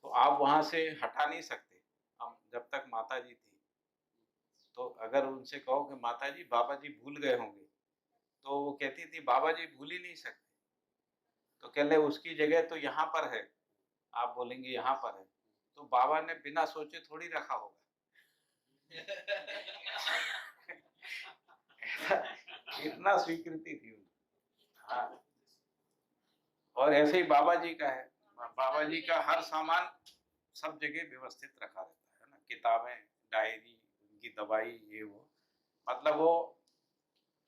तो आप वहां से हटा नहीं सकते। हम जब तक माता जी थी, तो अगर उनसे कहो कि माता जी बाबा जी भूल गए होंगे, तो वो कहती थी बाबा जी भूल ही नहीं सकते, तो कह ले उसकी जगह तो यहाँ पर है, आप बोलेंगे यहाँ पर है, तो बाबा ने बिना सोचे थोड़ी रखा होगा। इतना स्वीकृति थी उनकी। हाँ, और ऐसे ही बाबा जी का है, बाबा जी का हर सामान सब जगह व्यवस्थित रखा रहता है ना, किताबें, डायरी, उनकी दवाई, ये वो, मतलब वो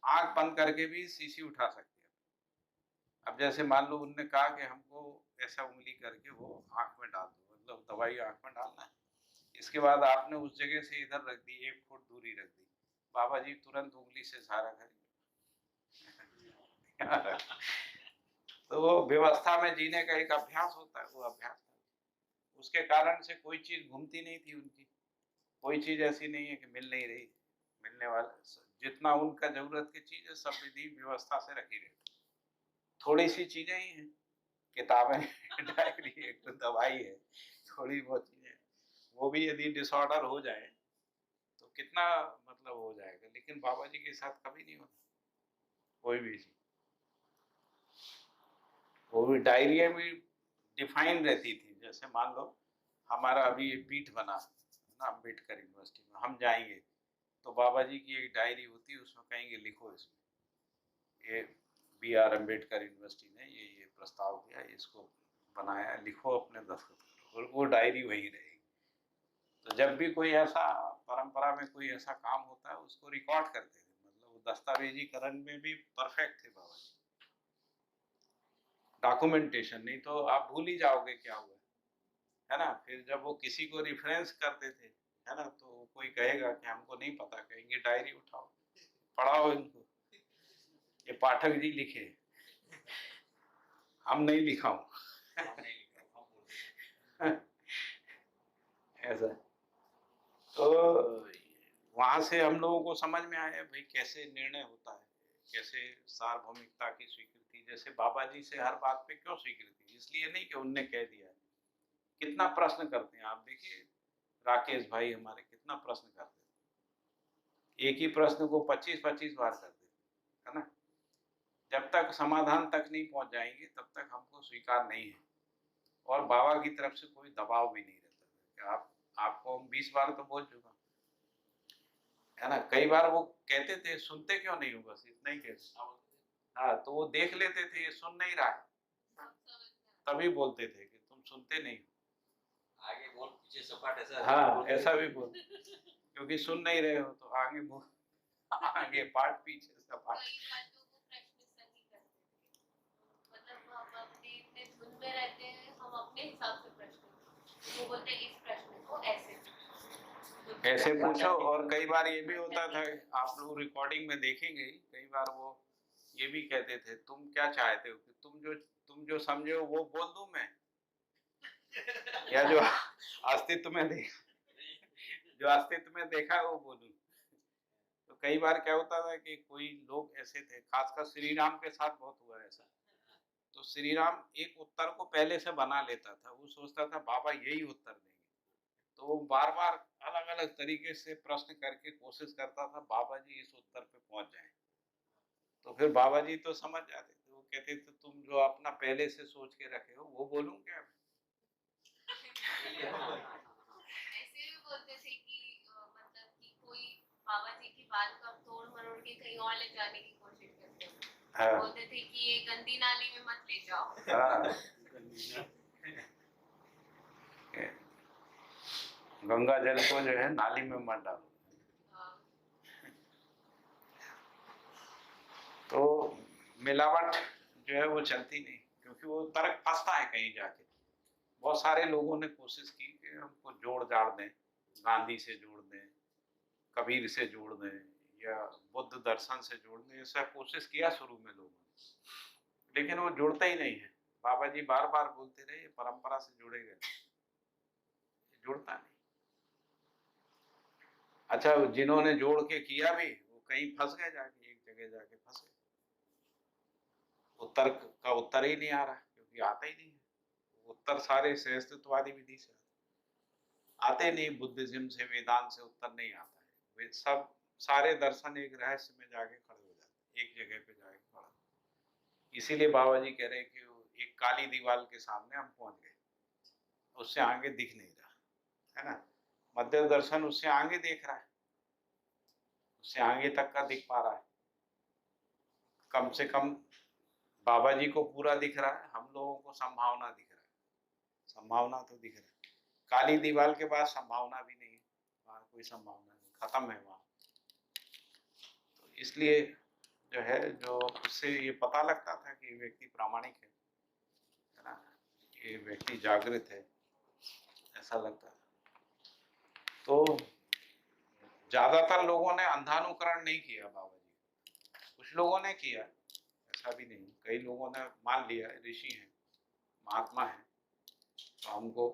आंख बंद करके भी शीशी उठा सकते हैं। अब जैसे मान लो उनने कहा कि हमको ऐसा उंगली करके वो आंख में डाल दो, मतलब दवाई आंख में डालना है, इसके बाद आपने उस जगह से इधर रख दी, 1 फुट दूरी रख दी, बाबा जी तुरंत उंगली से इशारा करेंगे। तो वो व्यवस्था में जीने का एक अभ्यास होता है, वो अभ्यास था, उसके कारण से कोई चीज घूमती नहीं थी उनकी, कोई चीज ऐसी नहीं है कि मिल नहीं रही, मिलने वाला जितना उनका जरूरत की चीज है सब विधि व्यवस्था से रखी रहती। थोड़ी सी चीजें ही हैं, किताबें, डायरी, एक तो दवाई है, थोड़ी बहुत चीजें, वो भी यदि डिसऑर्डर हो जाए तो कितना मतलब हो जाएगा, लेकिन बाबा जी के साथ कभी नहीं होता कोई भी चीज। वो भी डायरिया भी डिफाइन रहती थी। जैसे मान लो हमारा अभी ये पीठ बना ना अम्बेडकर यूनिवर्सिटी में, हम जाएंगे तो बाबा जी की एक डायरी होती है, उसमें कहेंगे लिखो इसमें ये BR अम्बेडकर यूनिवर्सिटी ने ये प्रस्ताव किया, इसको बनाया, लिखो अपने दस्तखत करो, और वो डायरी वही रहेगी। तो जब भी कोई ऐसा परंपरा में कोई ऐसा काम होता है उसको रिकॉर्ड करते थे, मतलब वो दस्तावेजीकरण में भी परफेक्ट थे बाबा जी, डॉक्यूमेंटेशन। नहीं तो आप भूल ही जाओगे क्या हुआ है ना। फिर जब वो किसी को रेफरेंस करते थे है ना, तो कोई कहेगा कि हमको नहीं पता, कहेंगे डायरी उठाओ पढ़ाओ इनको, ये पाठक जी लिखे, हम नहीं लिखा हूं ऐसा। तो वहां से हम लोगों को समझ में आया भाई कैसे निर्णय होता है, कैसे सार्वभौमिकता की स्वीकृति। जैसे बाबा जी से हर बात पे क्यों स्वीकृति, इसलिए नहीं कि उनने कह दिया है। कितना प्रश्न करते हैं आप देखिए, राकेश भाई हमारे कितना प्रश्न करते हैं, एक ही प्रश्न को 25-25 बार करते हैं, है ना। जब तक समाधान तक नहीं पहुंच जाएंगे तब तक हमको स्वीकार नहीं है। और बाबा की तरफ से कोई दबाव भी नहीं रहता कि आपको हम 20 बार तो बोल चुका है ना। कई बार वो कहते थे सुनते क्यों नहीं हो, बस इतना ही कहते। हाँ, तो वो देख लेते थे ये सुन नहीं रहा है, तभी बोलते थे कि तुम सुनते नहीं हो, आगे बोल पीछे सपाट ऐसा। हाँ ऐसा भी बोल, क्योंकि सुन नहीं रहे हो तो आगे बोल, आगे पाठ पीछे सपाट। कई बातों को प्रश्न सही करते थे, मतलब हम अपने इतने धुन में रहते हैं, हम अपने हिसाब से प्रश्न, वो बोलते हैं इस प्रश्न को ऐसे पूछो। और कई बार ये भी होता था, आप लोग रिकॉर्डिंग में देखेंगे ही, कई बार वो ये भी कहते थे तुम क्या चाहते हो कि तुम जो समझे हो वो बोल दूं मैं, या जो अस्तित्व में देखा है वो बोलूं। तो कई बार क्या होता था कि कोई लोग ऐसे थे, खासकर श्री राम के साथ बहुत हुआ ऐसा। तो श्री राम एक उत्तर को पहले से बना लेता था, वो सोचता था बाबा यही उत्तर देंगे, तो वो बार बार अलग अलग तरीके से प्रश्न करके कोशिश करता था बाबा जी इस उत्तर पे पहुंच जाएं। तो फिर बाबा जी तो समझ जाते थे, वो कहते थे तुम जो अपना पहले से सोच के रखे हो वो बोलूं क्या। ऐसे भी बोलते थे कि मतलब कि कोई बाबा जी की बात को तोड़ मरोड़ के कहीं और ले जाने की कोशिश करते थे। हाँ। बोलते थे कि ये गंदी नाली में मत ले जाओ। हाँ। गंगा जल को जो है नाली में मत डालो। तो मिलावट जो है वो चलती नहीं, क्योंकि वो तर्क फंसता है कहीं जाके। बहुत सारे लोगों ने कोशिश की कि हमको जोड़ जाड़ दें, गांधी से जोड़ दें, कबीर से जोड़ दें, या बुद्ध दर्शन से जोड़ दें, ऐसा कोशिश किया शुरू में लोगों ने, लेकिन वो जुड़ता ही नहीं है। बाबा जी बार बार बोलते रहे ये परंपरा से जुड़े गए, जुड़ता नहीं। अच्छा, जिन्होंने जोड़ के किया भी वो कहीं फंस गए, जाके एक जगह जाके फंस गए, उत्तर का उत्तर ही नहीं आ रहा, क्योंकि आता ही नहीं है उत्तर। सारे सहस्त्रवादी विधि से आते नहीं, बुद्धिज्म से वेदांत से उत्तर नहीं आता है। वे सब सारे दर्शन एक रहस्य में जाके खड़े हो जाते हैं, एक जगह पे जाके खड़ा। इसीलिए बाबा जी कह रहे हैं कि एक काली दीवार के सामने हम पहुंच गए, उससे आगे दिख नहीं रहा है ना। मध्य दर्शन उससे आगे देख रहा है, उससे आगे तक का दिख पा रहा है। कम से कम बाबा जी को पूरा दिख रहा है, हम लोगों को संभावना दिख रहा है, संभावना तो दिख रहा है। काली दीवार के बाद संभावना भी नहीं है, वहाँ कोई संभावना नहीं, खत्म है वहाँ। तो इसलिए जो है, जो उससे ये पता लगता था कि व्यक्ति प्रामाणिक है ना, ये व्यक्ति जागृत है, ऐसा लगता था। तो ज्यादातर लोगों ने अंधानुकरण नहीं किया बाबा जी, कुछ लोगों ने किया, ऐसा भी नहीं। कई लोगों ने मान लिया ऋषि हैं, महात्मा हैं, तो हमको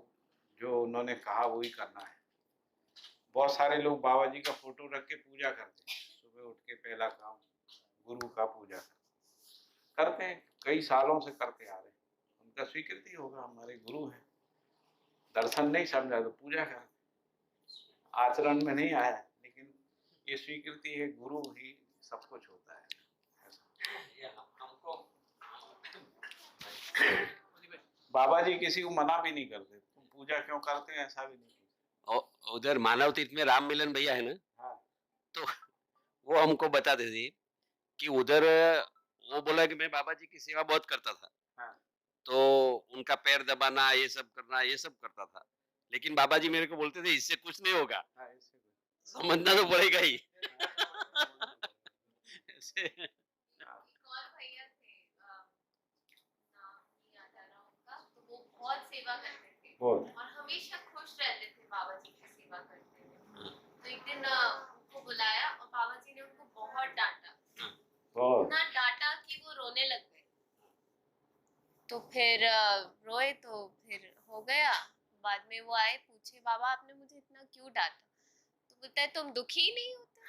जो उन्होंने कहा वही करना है। बहुत सारे लोग बाबा जी का फोटो रख के पूजा करते हैं, सुबह उठ के पहला काम गुरु का पूजा करते हैं, कई सालों से करते आ रहे हैं। उनका स्वीकृति होगा, हमारे गुरु हैं। दर्शन नहीं समझा तो पूजा कर, आचरण में नहीं आया, लेकिन ये स्वीकृति है, गुरु ही सब कुछ होता है। बाबा जी किसी को मना भी नहीं करते, तुम पूजा क्यों करते हैं ऐसा भी नहीं पूछते। और उधर मानव तीर्थ में राम मिलन भैया है ना, हाँ तो वो हमको बताते थे कि उधर वो बोला कि मैं बाबा जी की सेवा बहुत करता था, हाँ तो उनका पैर दबाना, ये सब करना, ये सब करता था, लेकिन बाबा जी मेरे को बोलते थे इससे कुछ नहीं होगा, हाँ इससे समझना तो पड़ेगा ही। ऐसे हाँ एक और भैया थे, नाम नहीं याद आ रहा उनका, तो वो बहुत सेवा करते थे बहुत और हमेशा खुश रहते थे बाबा जी की सेवा करते हुए। तो एक दिन उनको बुलाया और बाबा जी ने उनको बहुत डांटा, बहुत इतना डांटा कि वो रोने लग गए। तो फिर रोए तो फिर हो गया। बाद में वो आए, पूछे बाबा आपने मुझे इतना क्यों डांटा? तो बोलता है तुम दुखी ही नहीं होते।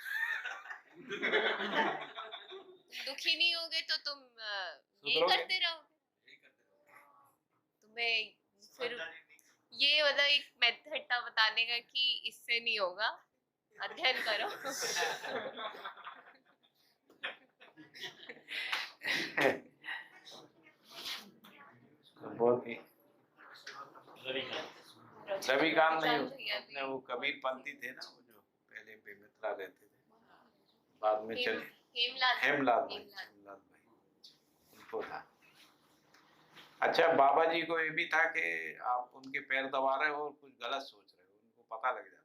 तुम दुखी नहीं होगे तो तुम यही सुधरोगे? करते रहोगे। तुम्हें फिर ये मतलब एक मेथड था बताने का कि इससे नहीं होगा, अध्ययन करो। बहुत ही रविकांत नहीं, अपने वो कबीर पंथी थे ना, वो जो पहले बेमित्रा रहते थे, बाद में चले हेमलाल हेमलाल भाई उनको था। अच्छा बाबा जी को ये भी था कि आप उनके पैर दबा रहे हो और कुछ गलत सोच रहे हो, उनको पता लग जाता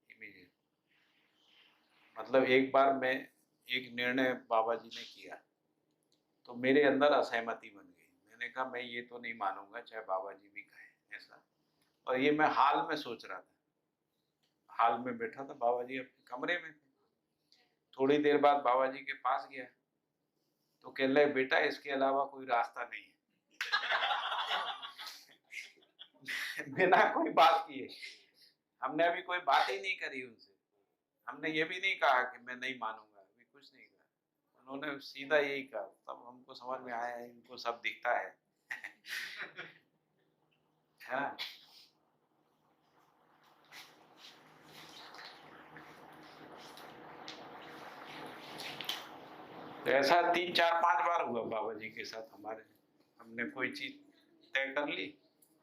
इमीडिएट। मतलब एक बार मैं एक निर्णय बाबा जी ने किया तो मेरे अंदर असहमति बन गई, मैंने कहा मैं ये तो नहीं मानूंगा चाहे बाबा जी भी कहें ऐसा। और ये मैं हाल में सोच रहा था, हाल में बैठा था, बाबा जी अपने कमरे में थे। थोड़ी देर बाद बाबा जी के पास गया तो कह रहे बेटा इसके अलावा कोई रास्ता नहीं है। बिना कोई बात किए, हमने अभी कोई बात ही नहीं करी उनसे, हमने ये भी नहीं कहा कि मैं नहीं मानूंगा, अभी कुछ नहीं कहा, उन्होंने सीधा यही कहा। तब हमको समझ में आया इनको सब दिखता है। है ना? तो ऐसा 3 4 5 बार हुआ बाबा जी के साथ हमारे। हमने कोई चीज तय कर ली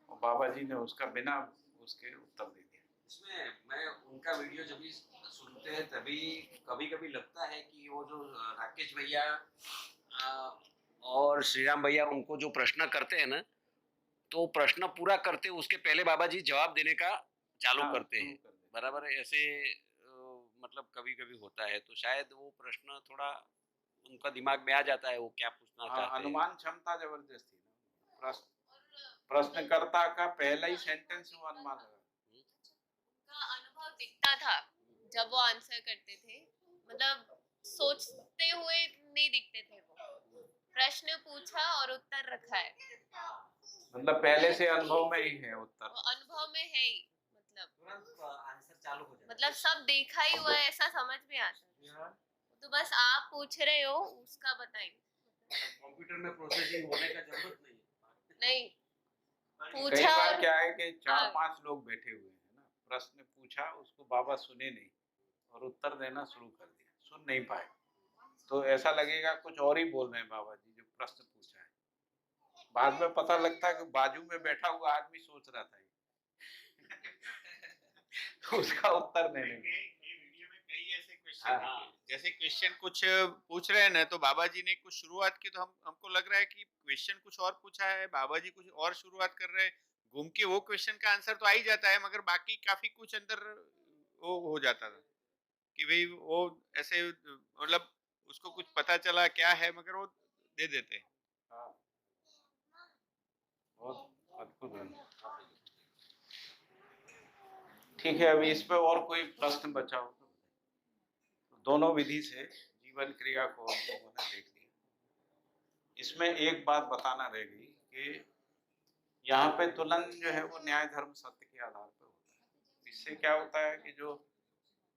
और बाबा जी ने उसका बिना उसके उत्तर दे दिया। इसमें मैं उनका वीडियो जब भी सुनते हैं तभी कभी कभी लगता है कि वो जो राकेश भैया और श्रीराम भैया उनको जो प्रश्न करते हैं ना, तो प्रश्न पूरा करते उसके पहले बाबा जी जवाब देने का चालू हाँ, करते शुरू हैं, कर देते। बराबर है। ऐसे मतलब कभी कभी होता है, तो शायद वो प्रश्न थोड़ा उनका दिमाग में आ जाता है वो क्या पूछना हाँ, चाहते हैं। अनुमान क्षमता जबरदस्त थी ना। प्रश्नकर्ता का पहला ही सेंटेंस वो अनुमान लगा। उनका अनुभव दिखता था जब वो आंसर करते थे, मतलब सोचते हुए नहीं दिखते थे वो। प्रश्न पूछा और उत्तर रखा है, मतलब पहले से अनुभव में ही है उत्तर। वो अनुभव में है ही, मतलब आंसर चालू हो जाता मतलब सब देखा ही हुआ है ऐसा समझ में आता है। तो बस आप पूछ रहे हो उसका बताएंगे, कंप्यूटर में प्रोसेसिंग होने का जरूरत नहीं है। नहीं कई पूछा बार और क्या है कि 4 हाँ। 5 लोग बैठे हुए हैं ना, प्रश्न पूछा उसको बाबा सुने नहीं और उत्तर देना शुरू कर दिया, सुन नहीं पाए, तो ऐसा लगेगा कुछ और ही बोल रहे हैं बाबा जी जो प्रश्न पूछा है। बाद में पता लगता है कि बाजू में बैठा हुआ आदमी सोच रहा था उसका उत्तर देने में। वीडियो में कई ऐसे क्वेश्चन हाँ। हैं, जैसे क्वेश्चन कुछ पूछ रहे हैं ना, तो बाबा जी ने कुछ शुरुआत की तो हमको लग रहा है कि क्वेश्चन कुछ और पूछा है, बाबा जी कुछ और शुरुआत कर रहे हैं, घूम के वो क्वेश्चन का आंसर तो आ ही जाता है, मगर बाकी काफी कुछ अंदर वो हो जाता था कि भाई वो ऐसे मतलब उसको कुछ पता चला क्या है, मगर वो दे देते हैं। हाँ, बहुत अद्भुत है। ठीक है, अभी इस पे और कोई प्रश्न बचा हो तो दोनों विधि से जीवन क्रिया को हम लोगों ने देख लिया। इसमें एक बात बताना रह गई कि यहाँ पे तुलन जो है वो न्याय धर्म सत्य के आधार पर होता है। इससे क्या होता है कि जो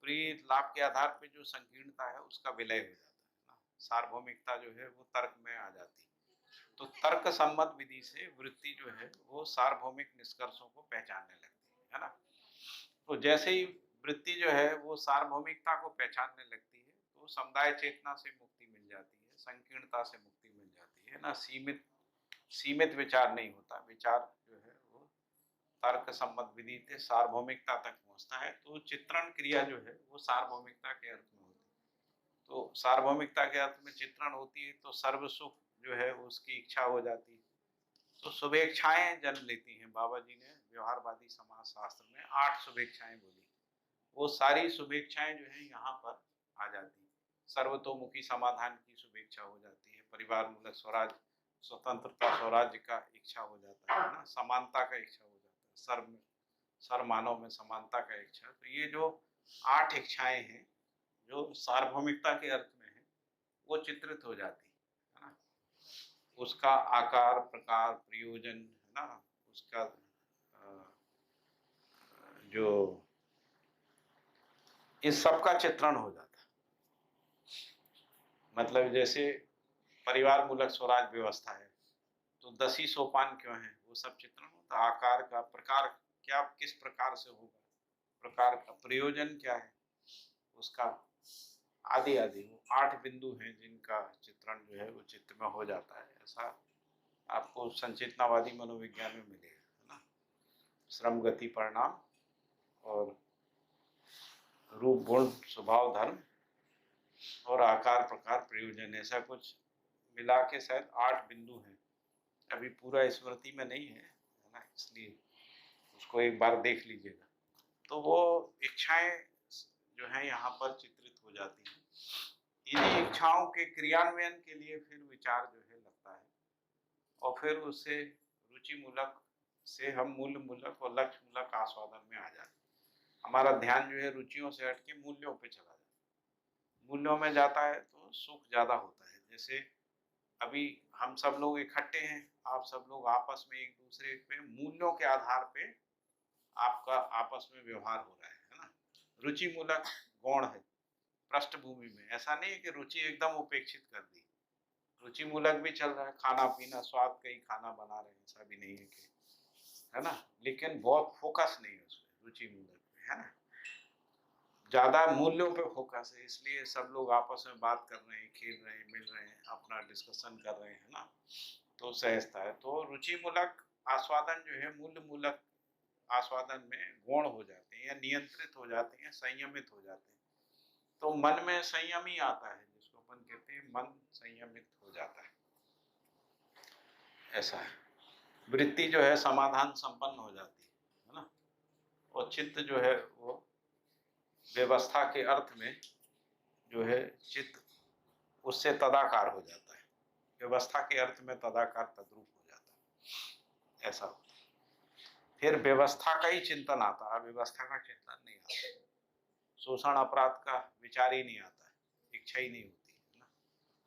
प्रिय लाभ के आधार पे जो संकीर्णता है उसका विलय हो जाता है ना, सार्वभौमिकता जो है वो तर्क में आ जाती है। तो तर्क सम्मत विधि से वृत्ति जो है वो सार्वभौमिक निष्कर्षों को पहचानने लगती है ना। तो जैसे ही वृत्ति जो है वो सार्वभौमिकता को पहचानने लगती है, तो समुदाय चेतना से मुक्ति मिल जाती है, संकीर्णता से मुक्ति मिल जाती है ना। सीमित विचार नहीं होता, विचार जो है वो तर्क सम्मत विधि से सार्वभौमिकता तक पहुंचता है। तो चित्रण क्रिया जो है वो सार्वभौमिकता के अर्थ में होती है। तो सार्वभौमिकता के अर्थ में चित्रण होती है तो सर्व सुख जो है उसकी इच्छा हो जाती है। तो शुभेच्छाएं जन्म लेती हैं। बाबा जी ने व्यवहारवादी समाज शास्त्र में 8 शुभेच्छाएं बोली, वो सारी शुभेच्छाएं जो है यहाँ पर आ जाती हैं। सर्वतोमुखी समाधान की शुभेच्छा हो जाती है, परिवार मूलक स्वराज, स्वतंत्रता स्वराज्य का इच्छा हो जाता है ना, समानता का इच्छा हो जाता है, सर्व मानव में समानता का इच्छा। तो ये जो 8 इच्छाएं हैं जो सार्वभौमिकता के अर्थ में है वो चित्रित हो जाती है ना। उसका आकार प्रकार प्रयोजन है ना, उसका जो इस सब का चित्रण हो जाता है। मतलब जैसे परिवार मूलक स्वराज व्यवस्था है तो 10 ही सोपान क्यों है, वो सब चित्रण होता है। आकार का प्रकार क्या, किस प्रकार से होगा, प्रकार का प्रयोजन क्या है उसका, आदि आदि। वो 8 बिंदु हैं जिनका चित्रण जो है वो चित्त में हो जाता है। ऐसा आपको संचेतनावादी मनोविज्ञान में मिलेगा, है ना। श्रम गति परिणाम और रूप गुण स्वभाव धर्म और आकार प्रकार प्रयोजन, ऐसा कुछ मिला के शायद 8 बिंदु हैं। अभी पूरा स्मृति में नहीं है ना, इसलिए उसको एक बार देख लीजिएगा। तो वो इच्छाएं जो है यहाँ पर चित्रित हो जाती हैं। इन्हीं इच्छाओं के क्रियान्वयन के लिए फिर विचार जो है लगता है और फिर उससे रुचि मूलक से हम मूल्य मूलक और लक्ष्य मूलक आस्वादन में आ जाते हैं। हमारा ध्यान जो है रुचियों से हट के मूल्यों पे चला जाता है। मूल्यों में जाता है तो सुख ज़्यादा होता है। जैसे अभी हम सब लोग इकट्ठे हैं, आप सब लोग आपस में एक दूसरे पे मूल्यों के आधार पे आपका आपस में व्यवहार हो रहा है ना। रुचि मूलक गौण है पृष्ठभूमि में, ऐसा नहीं है कि रुचि एकदम उपेक्षित कर दी, रुचि मूलक भी चल रहा है, खाना पीना स्वाद का ही खाना बना रहे हैं, ऐसा भी नहीं है कि, है ना। लेकिन बहुत फोकस नहीं है उसमें, रुचि मूलक में, है ना। ज़्यादा मूल्यों पे फोकस है, इसलिए सब लोग आपस में बात कर रहे हैं, खेल रहे हैं, मिल रहे हैं, अपना डिस्कशन कर रहे हैं ना, तो सहजता है। तो रुचि मूलक आस्वादन जो है मूल्य मूलक आस्वादन में गौण हो जाते हैं या नियंत्रित हो जाते हैं, संयमित हो जाते हैं। तो मन में संयम ही आता है, जिसको अपन कहते हैं मन संयमित हो जाता है, ऐसा है। वृत्ति जो है समाधान संपन्न हो जाती है ना। और चित्त जो है वो व्यवस्था के अर्थ में जो है चित्त उससे तदाकार हो जाता है, व्यवस्था के अर्थ में तदाकार तद्रूप हो जाता है, ऐसा होता है। फिर व्यवस्था का ही चिंतन आता है, व्यवस्था का चिंतन नहीं आता। शोषण अपराध का विचार ही नहीं आता है, इच्छा ही नहीं होती है ना।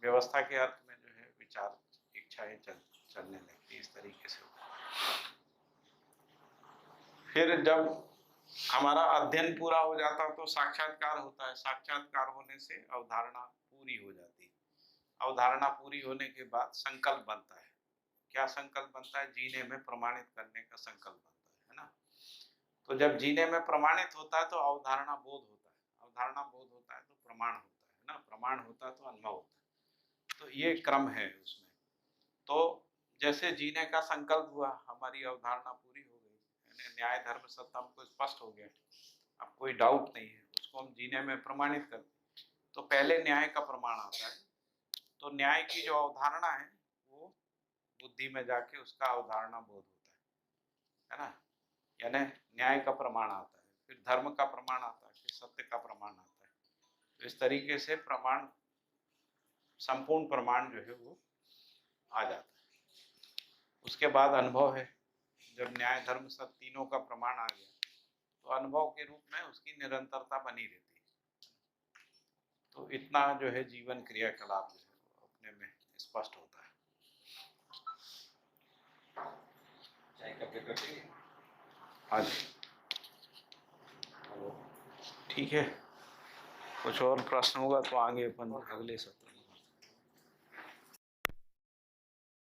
व्यवस्था के अर्थ में जो है विचार इच्छाएं चलने लगती, इस तरीके से होता है। फिर जब हमारा अध्ययन पूरा हो जाता है तो साक्षात्कार होता है। साक्षात्कार होने से अवधारणा पूरी हो जाती है। अवधारणा पूरी होने के बाद संकल्प बनता है। क्या संकल्प बनता है? जीने में प्रमाणित करने का संकल्प बनता है ना। तो जब जीने में प्रमाणित होता है तो अवधारणा बोध होता है, अवधारणा बोध होता है तो प्रमाण होता है ना, प्रमाण होता है तो अनुभव होता है। तो ये क्रम है उसमें। तो जैसे जीने का संकल्प हुआ, हमारी अवधारणा पूरी हो गई, यानी न्याय धर्म सत्य हमको स्पष्ट हो गया, अब कोई डाउट नहीं है, उसको हम जीने में प्रमाणित करते हैं। तो पहले न्याय का प्रमाण आता है। तो न्याय की जो अवधारणा है वो बुद्धि में जाके उसका अवधारणा बोध होता है ना, यानी न्याय का प्रमाण आता है। फिर धर्म का प्रमाण आता है, फिर सत्य का प्रमाण आता है। तो इस तरीके से प्रमाण, संपूर्ण प्रमाण जो है वो आ जाता है। उसके बाद अनुभव है। जब न्याय धर्म सत्य तीनों का प्रमाण आ गया तो अनुभव के रूप में उसकी निरंतरता बनी रहती है। तो इतना जो है जीवन क्रियाकलाप जो है अपने में स्पष्ट होता है। हाँ जी, ठीक है। कुछ और प्रश्न होगा तो आगे अपन अगले सत्र